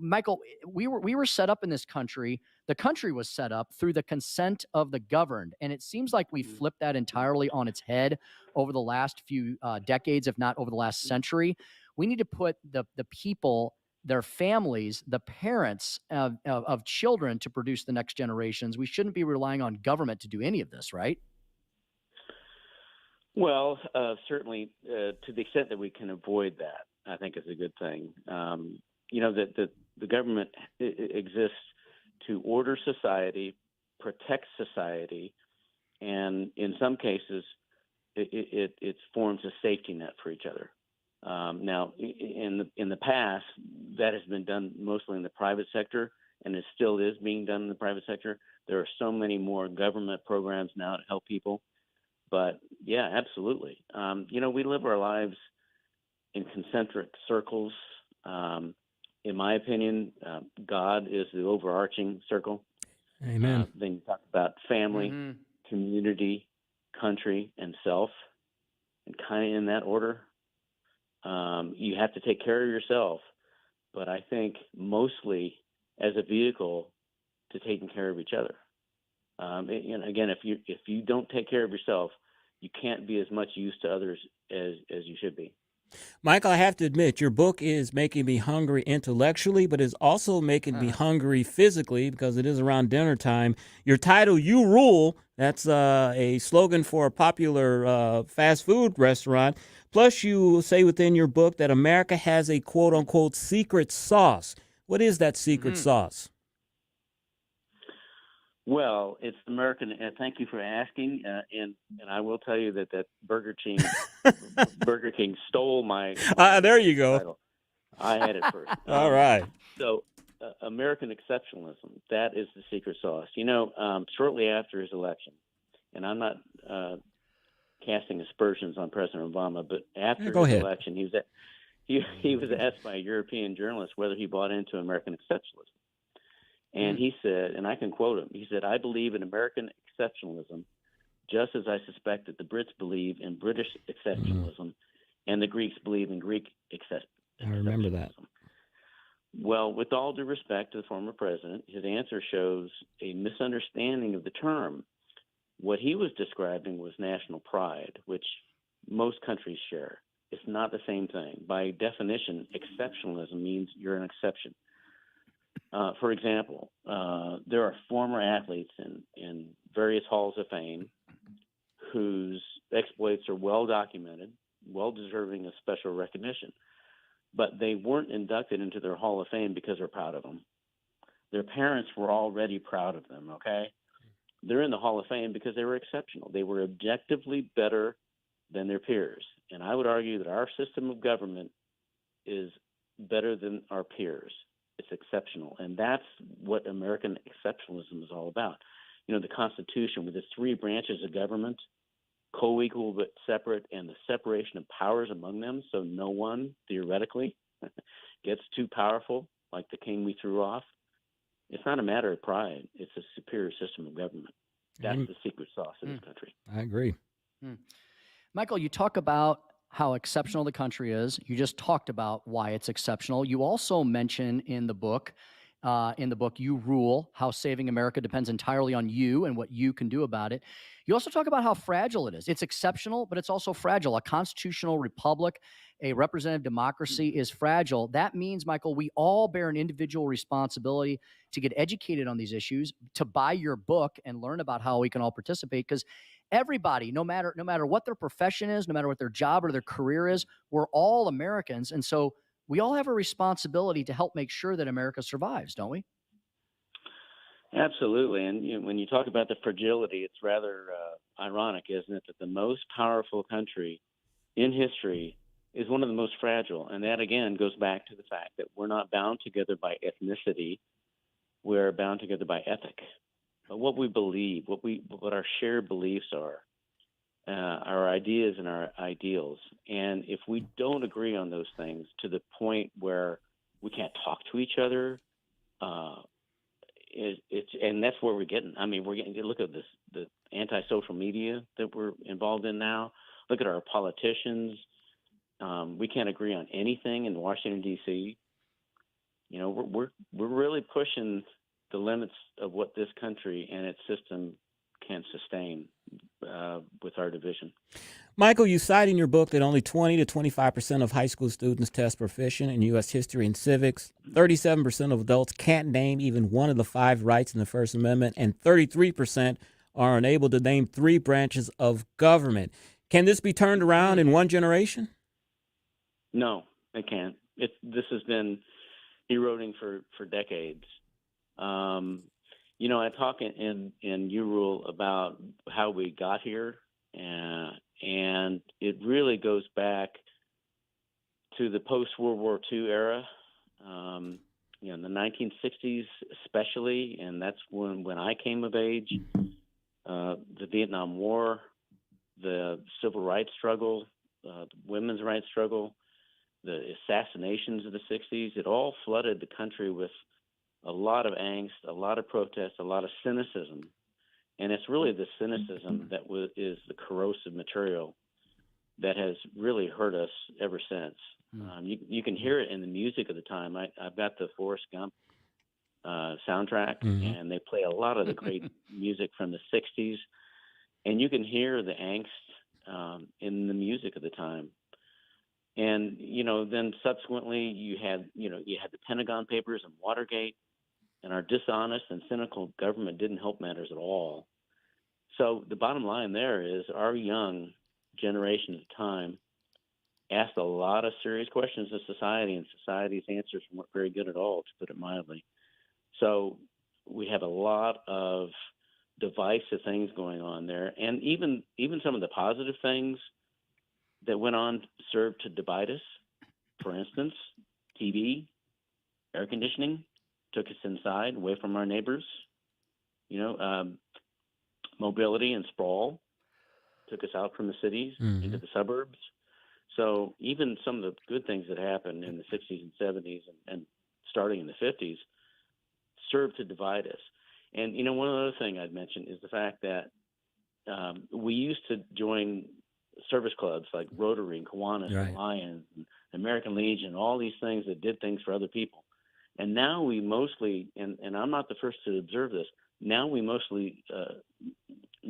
Speaker 1: Michael, we were set up in this country. The country was set up through the consent of the governed. And it seems like we flipped that entirely on its head over the last few decades, if not over the last century. We need to put the people, their families, the parents of children to produce the next generations. We shouldn't be relying on government to do any of this, right?
Speaker 13: Well, certainly to the extent that we can avoid that, I think is a good thing. That the government exists to order society, protect society, and in some cases, it forms a safety net for each other. Now, in the past, that has been done mostly in the private sector, and it still is being done in the private sector. There are so many more government programs now to help people. But yeah, absolutely. We live our lives in concentric circles. In my opinion, God is the overarching circle.
Speaker 31: Amen.
Speaker 13: Then you talk about family, community, country, and self, and kind of in that order. You have to take care of yourself, but I think mostly as a vehicle to taking care of each other. Again, if you don't take care of yourself, you can't be as much use to others as you should be.
Speaker 31: Michael, I have to admit, your book is making me hungry intellectually, but it's also making me hungry physically because it is around dinner time. Your title, You Rule, that's a slogan for a popular fast food restaurant. Plus, you say within your book that America has a quote-unquote secret sauce. What is that secret sauce?
Speaker 13: Well, it's American, and thank you for asking. And I will tell you that Burger King stole my
Speaker 31: there you go.
Speaker 13: title. I had it first.
Speaker 31: All right.
Speaker 13: So, American exceptionalism, that is the secret sauce. Shortly after his election, and I'm not casting aspersions on President Obama, but after
Speaker 31: Go
Speaker 13: his
Speaker 31: ahead.
Speaker 13: election, he was asked by a European journalist whether he bought into American exceptionalism. And he said, and I can quote him, he said, "I believe in American exceptionalism just as I suspect that the Brits believe in British exceptionalism and the Greeks believe in Greek exceptionalism."
Speaker 31: I remember that.
Speaker 13: Well, with all due respect to the former president, his answer shows a misunderstanding of the term. What he was describing was national pride, which most countries share. It's not the same thing. By definition, exceptionalism means you're an exception. For example, there are former athletes in various halls of fame whose exploits are well documented, well deserving of special recognition, but they weren't inducted into their Hall of Fame because they're proud of them. Their parents were already proud of them, okay? They're in the Hall of Fame because they were exceptional. They were objectively better than their peers. And I would argue that our system of government is better than our peers. It's exceptional. And that's what American exceptionalism is all about. The Constitution, with its three branches of government, co-equal but separate, and the separation of powers among them, so no one, theoretically, gets too powerful, like the king we threw off. It's not a matter of pride. It's a superior system of government. That's the secret sauce of this country.
Speaker 31: I agree.
Speaker 1: Michael, you talk about how exceptional the country is. You just talked about why it's exceptional. You also mention in the book, You Rule, how saving America depends entirely on you and what you can do about it. You also talk about how fragile it is. It's exceptional, but it's also fragile. A constitutional republic, a representative democracy is fragile. That means, Michael, we all bear an individual responsibility to get educated on these issues, to buy your book and learn about how we can all participate, because everybody, no matter what their profession is, no matter what their job or their career is, we're all Americans. And so we all have a responsibility to help make sure that America survives, don't we?
Speaker 13: Absolutely. And when you talk about the fragility, it's rather ironic, isn't it, that the most powerful country in history is one of the most fragile. And that, again, goes back to the fact that we're not bound together by ethnicity. We're bound together by ethic. What we believe, what our shared beliefs are. our ideas and our ideals. And if we don't agree on those things to the point where we can't talk to each other, and that's where we're getting. I mean, look at this, the anti-social media that we're involved in now. Look at our politicians. We can't agree on anything in Washington, D.C. You know, we're really pushing the limits of what this country and its system can sustain with our division.
Speaker 31: Michael, you cite in your book that only 20 to 25% of high school students test proficient in U.S. history and civics. 37% of adults can't name even one of the 5 rights in the First Amendment, and 33% are unable to name 3 branches of government. Can this be turned around in one generation?
Speaker 13: No, it can't. This has been eroding for decades. You know, I talk in You Rule about how we got here, and it really goes back to the post-World War II era, you know, in the 1960s especially, and that's when I came of age. The Vietnam War, the civil rights struggle, the women's rights struggle, the assassinations of the 60s, it all flooded the country with a lot of angst, a lot of protest, a lot of cynicism. And it's really the cynicism that is the corrosive material that has really hurt us ever since. You can hear it in the music of the time. I've got the Forrest Gump soundtrack, and they play a lot of the great music from the 60s. And you can hear the angst in the music of the time. And, you know, then subsequently you had the Pentagon Papers and Watergate, and our dishonest and cynical government didn't help matters at all. So the bottom line there is our young generation at the time asked a lot of serious questions of society, and society's answers weren't very good at all, to put it mildly. So we have a lot of divisive things going on there, and even some of the positive things that went on served to divide us. For instance, TV, air conditioning took us inside, away from our neighbors. You know, mobility and sprawl took us out from the cities into the suburbs. So even some of the good things that happened in the 60s and 70s and starting in the 50s served to divide us. And, you know, one other thing I'd mention is the fact that we used to join service clubs like Rotary and Kiwanis and Lions and American Legion, all these things that did things for other people. And now we mostly, and I'm not the first to observe this, now we mostly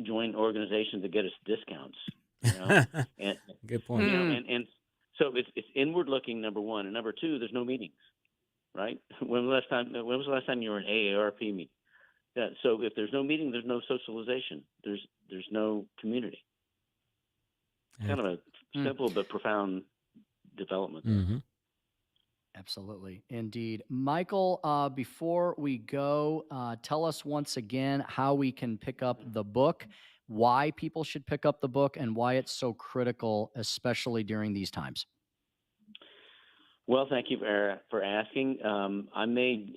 Speaker 13: join organizations that get us discounts. You know? And,
Speaker 31: good point.
Speaker 13: You know, and so it's inward looking, number one, and number two, there's no meetings, right? When was the last time you were in an AARP meeting? Yeah, so if there's no meeting, there's no socialization. There's no community. Kind of a simple but profound development there.
Speaker 1: Absolutely. Indeed. Michael, before we go, tell us once again how we can pick up the book, why people should pick up the book, and why it's so critical, especially during these times.
Speaker 13: Well, thank you for asking. I made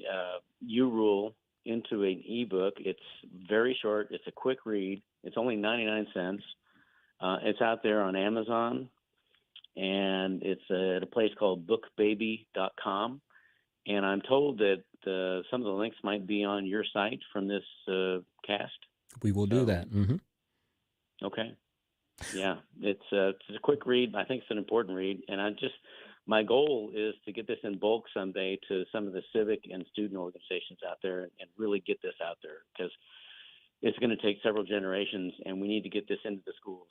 Speaker 13: You Rule into an ebook. It's very short. It's a quick read. It's only 99 cents. It's out there on Amazon, and it's at a place called bookbaby.com. And I'm told that some of the links might be on your site from this cast.
Speaker 31: We will do that.
Speaker 13: Okay. Yeah, it's a quick read. I think it's an important read. And my goal is to get this in bulk someday to some of the civic and student organizations out there and really get this out there, because it's going to take several generations, and we need to get this into the schools.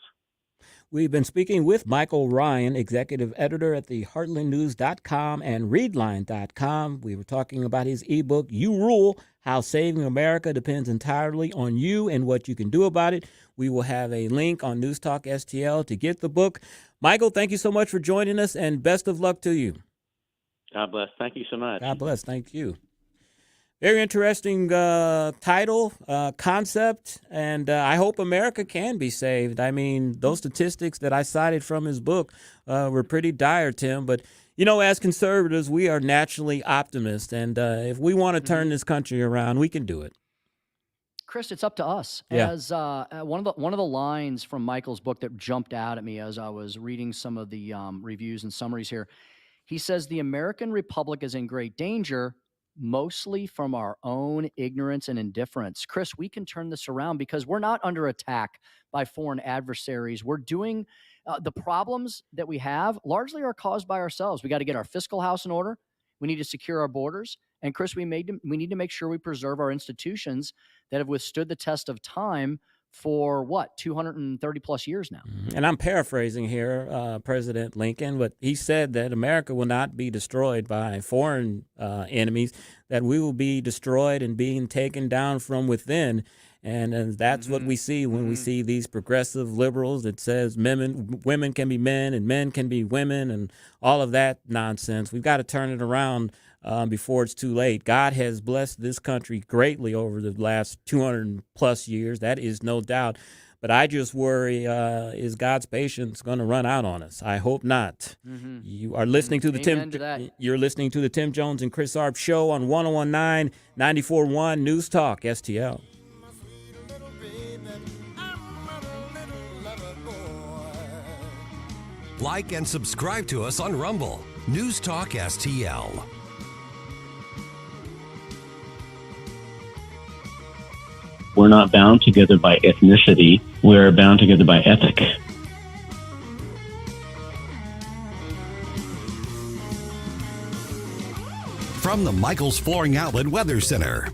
Speaker 31: We've been speaking with Michael Ryan, executive editor at the heartlandnews.com and readline.com. We were talking about his ebook, You Rule, How Saving America Depends Entirely on You and What You Can Do About It. We will have a link on News Talk STL to get the book. Michael, thank you so much for joining us, and best of luck to you.
Speaker 13: God bless. Thank you so much.
Speaker 31: God bless. Thank you. Very interesting title, concept, and I hope America can be saved. I mean, those statistics that I cited from his book were pretty dire, Tim. But, you know, as conservatives, we are naturally optimists, and if we want to turn this country around, we can do it.
Speaker 1: Chris, it's up to us.
Speaker 31: Yeah.
Speaker 1: As one of the lines from Michael's book that jumped out at me as I was reading some of the reviews and summaries here, he says the American Republic is in great danger, mostly from our own ignorance and indifference. Chris, we can turn this around because we're not under attack by foreign adversaries. We're doing the problems that we have largely are caused by ourselves. We got to get our fiscal house in order. We need to secure our borders. And Chris, we need to make sure we preserve our institutions that have withstood the test of time for 230 plus years now.
Speaker 31: And I'm paraphrasing here, President Lincoln, but he said that America will not be destroyed by foreign enemies, that we will be destroyed and being taken down from within. And that's what we see when we see these progressive liberals that says women can be men and men can be women and all of that nonsense. We've got to turn it around before it's too late. God has blessed this country greatly over the last 200 plus years. That is no doubt. But I just worry, is God's patience going to run out on us? I hope not. You are listening to the You're listening to the Tim Jones and Chris Arps show on 101.9, 94.1 News Talk STL.
Speaker 4: Like and subscribe to us on Rumble. News Talk STL.
Speaker 9: We're not bound together by ethnicity. We're bound together by ethic.
Speaker 4: From the Michaels Flooring Outlet Weather Center.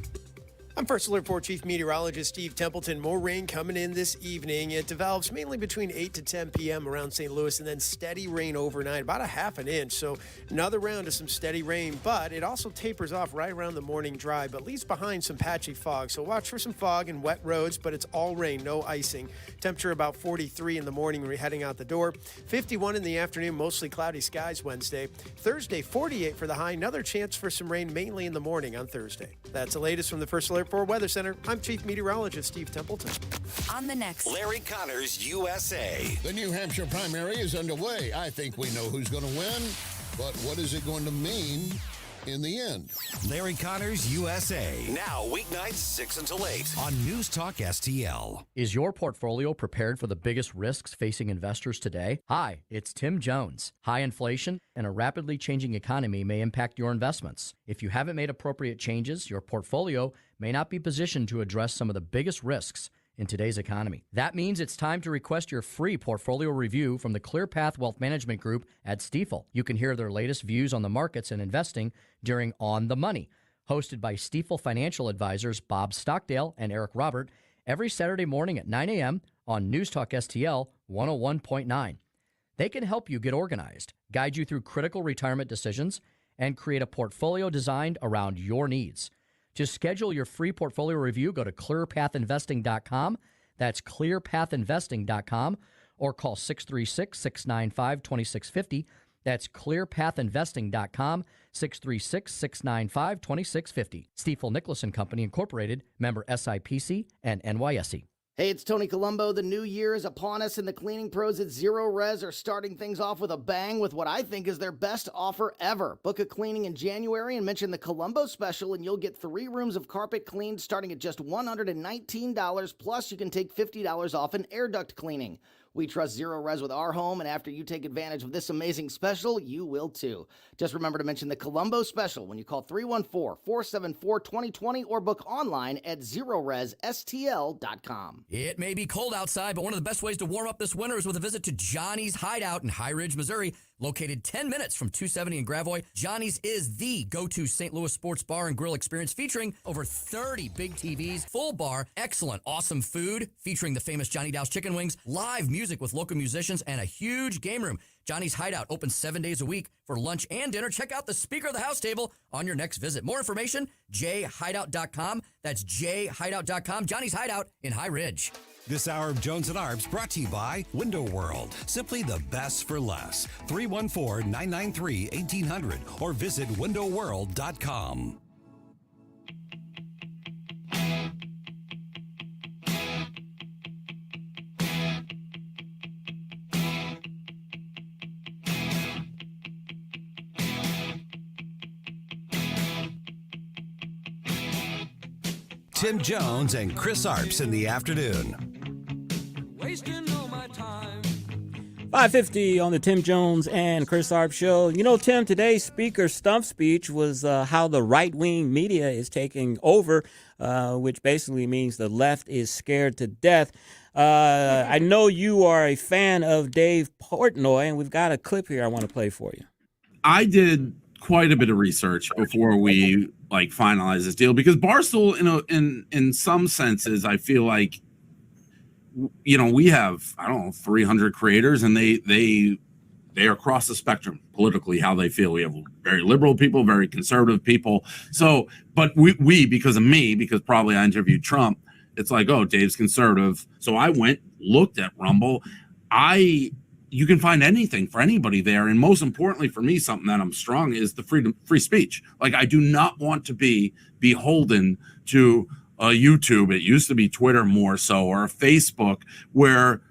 Speaker 22: I'm First Alert 4 Chief Meteorologist Steve Templeton. More rain coming in this evening. It develops mainly between 8 to 10 p.m. around St. Louis, and then steady rain overnight, about a half an inch. So another round of some steady rain, but it also tapers off right around the morning drive, but leaves behind some patchy fog. So watch for some fog and wet roads, but it's all rain, no icing. Temperature about 43 in the morning when we're heading out the door. 51 in the afternoon, mostly cloudy skies Wednesday. Thursday, 48 for the high. Another chance for some rain mainly in the morning on Thursday. That's the latest from the First Alert 4 Weather Center. I'm Chief Meteorologist Steve Templeton.
Speaker 7: On the next,
Speaker 4: Larry Connors, USA.
Speaker 10: The New Hampshire primary is underway. I think we know who's going to win, but what is it going to mean in the end?
Speaker 4: Larry Connors, USA. Now, weeknights 6 until 8 on News Talk STL.
Speaker 30: Is your portfolio prepared for the biggest risks facing investors today? Hi, it's Tim Jones. High inflation and a rapidly changing economy may impact your investments. If you haven't made appropriate changes, your portfolio may not be positioned to address some of the biggest risks in today's economy. That means it's time to request your free portfolio review from the ClearPath Wealth Management Group at Stifel. You can hear their latest views on the markets and investing during On the Money, hosted by Stifel financial advisors Bob Stockdale and Eric Robert, every Saturday morning at 9 a.m. on News Talk STL 101.9. They can help you get organized, guide you through critical retirement decisions, and create a portfolio designed around your needs. To schedule your free portfolio review, go to clearpathinvesting.com. That's clearpathinvesting.com, or call 636-695-2650. That's clearpathinvesting.com, 636-695-2650. Stifel Nicholas & Company, Incorporated, member SIPC and NYSE.
Speaker 14: Hey, it's Tony Colombo. The new year is upon us, and the cleaning pros at Zero Res are starting things off with a bang with what I think is their best offer ever. Book a cleaning in January and mention the Colombo special, and you'll get 3 rooms of carpet cleaned starting at just $119, plus you can take $50 off an air duct cleaning. We trust Zero Res with our home, and after you take advantage of this amazing special, you will too. Just remember to mention the Colombo special when you call 314-474-2020 or book online at ZeroResSTL.com.
Speaker 30: It may be cold outside, but one of the best ways to warm up this winter is with a visit to Johnny's Hideout in High Ridge, Missouri. Located 10 minutes from 270 in Gravois, Johnny's is the go-to St. Louis sports bar and grill experience featuring over 30 big TVs, full bar, excellent, awesome food featuring the famous Johnny Dow's chicken wings, live music with local musicians, and a huge game room. Johnny's Hideout opens 7 days a week for lunch and dinner. Check out the speaker of the house table on your next visit. More information, jhideout.com. That's jhideout.com. Johnny's Hideout in High Ridge.
Speaker 4: This hour of Jones and Arps brought to you by Window World. Simply the best for less. 314-993-1800 or visit windowworld.com. Tim Jones and Chris Arps in the afternoon.
Speaker 16: Wasting all my time.
Speaker 31: 5:50 on the Tim Jones and Chris Arp Show. You know, Tim, today's speaker stump speech was how the right-wing media is taking over, which basically means the left is scared to death. I know you are a fan of Dave Portnoy, and we've got a clip here I want to play for you.
Speaker 7: I did quite a bit of research before we finalize this deal, because Barstool, in some senses, I feel like, we have, 300 creators, and they are across the spectrum politically how they feel. We have very liberal people, very conservative people. So, but we because of me, because probably I interviewed Trump, it's like, oh, Dave's conservative. So I went, looked at Rumble. You can find anything for anybody there. And most importantly for me, something that I'm strong is the free speech. I do not want to be beholden to YouTube. It used to be Twitter more so, or Facebook, where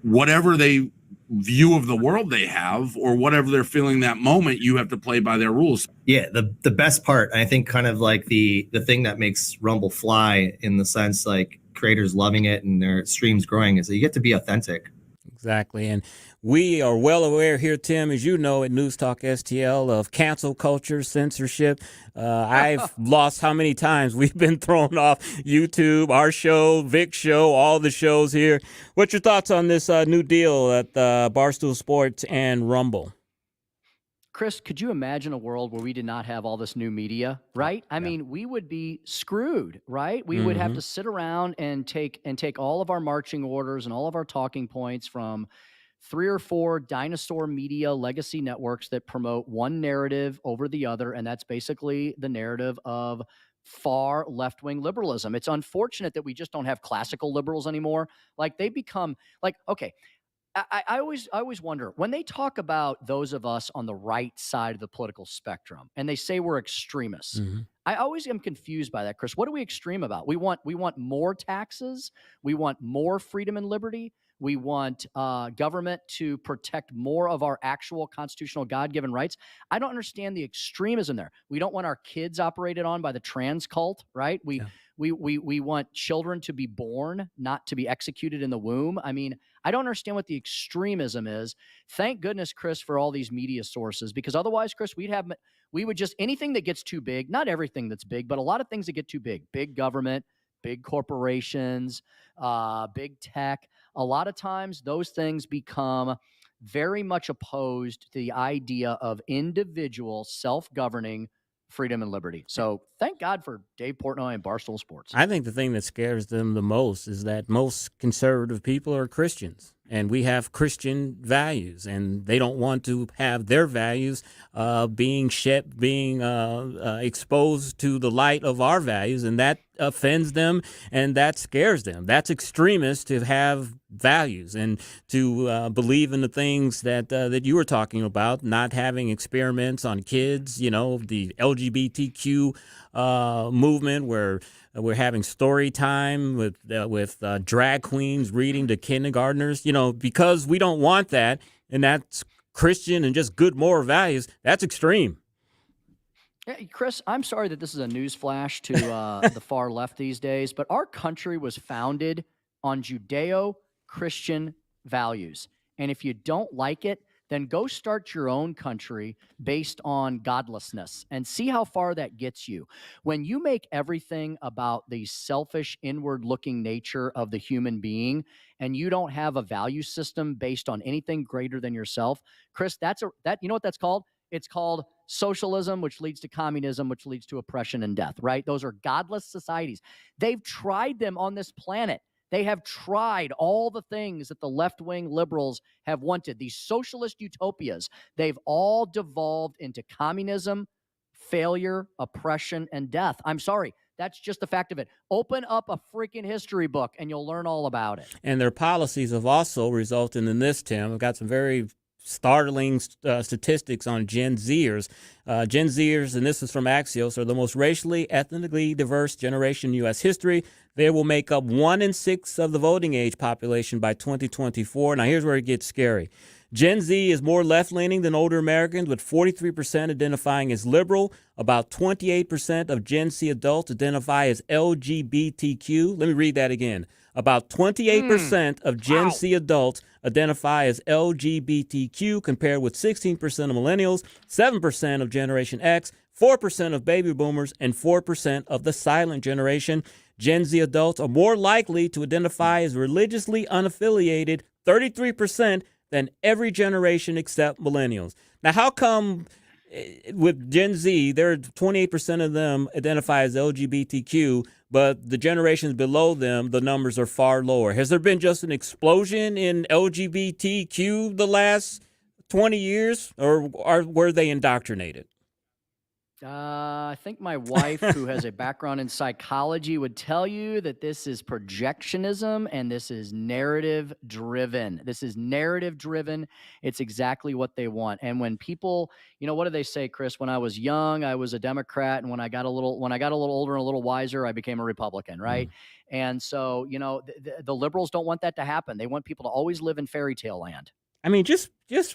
Speaker 7: whatever they view of the world they have, or whatever they're feeling that moment, you have to play by their rules.
Speaker 15: Yeah, the best part, I think, kind of like the thing that makes Rumble fly, in the sense creators loving it and their streams growing, is that you get to be authentic.
Speaker 31: Exactly. And we are well aware here, Tim, as you know, at News Talk STL, of cancel culture, censorship. I've lost how many times we've been thrown off YouTube, our show, Vic's show, all the shows here. What's your thoughts on this new deal at Barstool Sports and Rumble?
Speaker 1: Chris, could you imagine a world where we did not have all this new media, right? I mean, we would be screwed, right? We would have to sit around and take all of our marching orders and all of our talking points from 3 or 4 dinosaur media legacy networks that promote one narrative over the other, and that's basically the narrative of far left-wing liberalism. It's unfortunate that we just don't have classical liberals anymore. They become okay. I always wonder, when they talk about those of us on the right side of the political spectrum and they say we're extremists, I always am confused by that, Chris. What are we extreme about? We want more taxes. We want more freedom and liberty. We want government to protect more of our actual constitutional God-given rights. I don't understand the extremism there. We don't want our kids operated on by the trans cult, right? We want children to be born, not to be executed in the womb. I mean, I don't understand what the extremism is. Thank goodness, Chris, for all these media sources, because otherwise, Chris, we would just, anything that gets too big, not everything that's big, but a lot of things that get too big, big government, big corporations, big tech. A lot of times those things become very much opposed to the idea of individual self-governing freedom and liberty. So thank God for Dave Portnoy and Barstool Sports.
Speaker 31: I think the thing that scares them the most is that most conservative people are Christians, and we have Christian values, and they don't want to have their values being exposed to the light of our values, and that offends them, and that scares them. That's extremist to have values and to believe in the things that you were talking about, not having experiments on kids, the LGBTQ movement where we're having story time with drag queens reading to kindergartners, because we don't want that, and that's Christian and just good moral values. That's extreme.
Speaker 1: Hey, Chris, I'm sorry that this is a news flash to the far left these days, but our country was founded on Judeo-Christian values. And if you don't like it, then go start your own country based on godlessness and see how far that gets you. When you make everything about the selfish, inward-looking nature of the human being, and you don't have a value system based on anything greater than yourself, Chris, you know what that's called? It's called socialism, which leads to communism, which leads to oppression and death, right? Those are godless societies. They've tried them on this planet. They have tried all the things that the left-wing liberals have wanted, these socialist utopias. They've all devolved into communism, failure, oppression, and death. I'm sorry. That's just the fact of it. Open up a freaking history book and you'll learn all about it.
Speaker 31: And their policies have also resulted in this, Tim. I've got some very startling statistics on Gen Zers. Gen Zers, and this is from Axios, are the most racially, ethnically diverse generation in U.S. history. They will make up 1 in 6 of the voting age population by 2024. Now, here's where it gets scary. Gen Z is more left-leaning than older Americans, with 43% identifying as liberal. About 28% of Gen Z adults identify as LGBTQ. Let me read that again. About 28% of Gen Z adults identify as LGBTQ, compared with 16% of millennials, 7% of Generation X, 4% of baby boomers, and 4% of the silent generation. Gen Z adults are more likely to identify as religiously unaffiliated, 33%, than every generation except millennials. Now, how come with Gen Z, there are 28% of them identify as LGBTQ, but the generations below them, the numbers are far lower? Has there been just an explosion in LGBTQ the last 20 years, or were they indoctrinated?
Speaker 1: I think my wife, who has a background in psychology, would tell you that this is projectionism and this is narrative driven. This is narrative driven. It's exactly what they want. And when people, what do they say, Chris? When I was young, I was a Democrat, and when I got a little older and a little wiser, I became a Republican, right? And so, the liberals don't want that to happen. They want people to always live in fairy tale land.
Speaker 31: I mean, just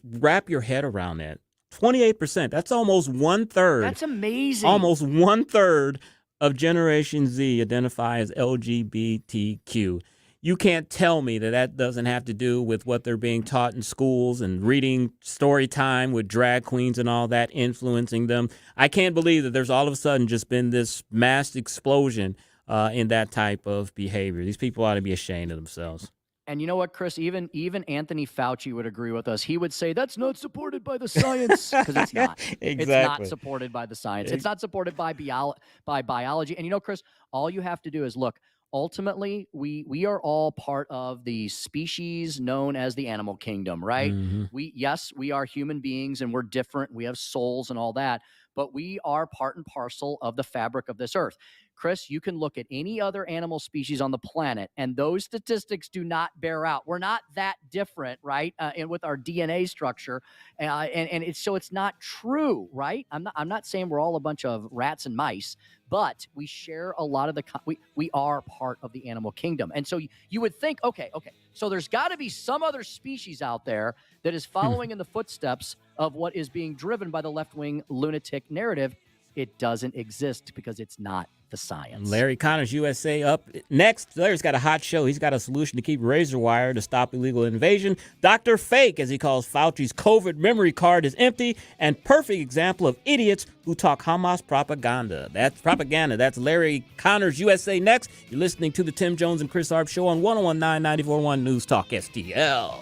Speaker 31: wrap your head around that. 28%. That's almost 1/3.
Speaker 1: That's amazing.
Speaker 31: Almost 1/3 of Generation Z identify as LGBTQ. You can't tell me that doesn't have to do with what they're being taught in schools and reading story time with drag queens and all that influencing them. I can't believe that there's all of a sudden just been this mass explosion in that type of behavior. These people ought to be ashamed of themselves.
Speaker 1: And you know what, Chris? Even Anthony Fauci would agree with us. He would say that's not supported by the science, because it's not. It's not supported by the science. It's not supported by biology. And Chris, all you have to do is look. Ultimately, we are all part of the species known as the animal kingdom, right?
Speaker 31: Mm-hmm.
Speaker 1: We are human beings, and we're different. We have souls and all that, but we are part and parcel of the fabric of this earth. Chris, you can look at any other animal species on the planet, and those statistics do not bear out. We're not that different, right? And with our DNA structure, and it's not true, right? I'm not saying we're all a bunch of rats and mice, but we share a lot of we are part of the animal kingdom. And so you would think, okay, so there's got to be some other species out there that is following in the footsteps of what is being driven by the left-wing lunatic narrative. It doesn't exist because it's not the science.
Speaker 31: Larry Connors, USA, up next. Larry's got a hot show. He's got a solution to keep razor wire to stop illegal invasion. Dr. Fake, as he calls Fauci's COVID memory card, is empty, and perfect example of idiots who talk Hamas propaganda. That's propaganda. That's Larry Connors, USA, next. You're listening to the Tim Jones and Chris Arps Show on 101.9 94.1 News Talk STL.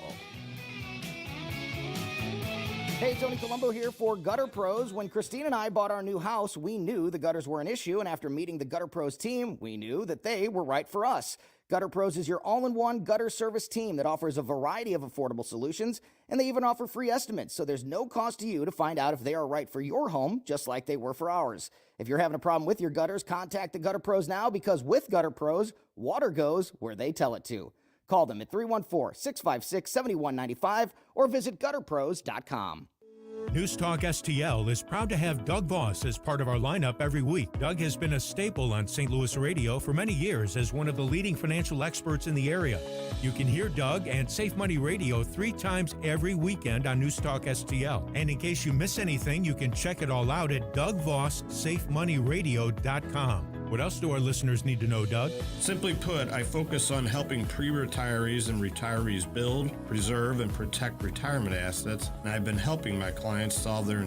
Speaker 14: Hey, Tony Colombo here for Gutter Pros. When Christine and I bought our new house, we knew the gutters were an issue, and after meeting the Gutter Pros team, we knew that they were right for us. Gutter Pros is your all-in-one gutter service team that offers a variety of affordable solutions, and they even offer free estimates, so there's no cost to you to find out if they are right for your home, just like they were for ours. If you're having a problem with your gutters, contact the Gutter Pros now, because with Gutter Pros, water goes where they tell it to. Call them at 314-656-7195 or visit gutterpros.com.
Speaker 17: News Talk STL is proud to have Doug Voss as part of our lineup every week. Doug has been a staple on St. Louis radio for many years as one of the leading financial experts in the area. You can hear Doug and Safe Money Radio 3 times every weekend on News Talk STL. And in case you miss anything, you can check it all out at DougVossSafeMoneyRadio.com. What else do our listeners need to know, Doug?
Speaker 18: Simply put, I focus on helping pre-retirees and retirees build, preserve, and protect retirement assets, and I've been helping my clients solve their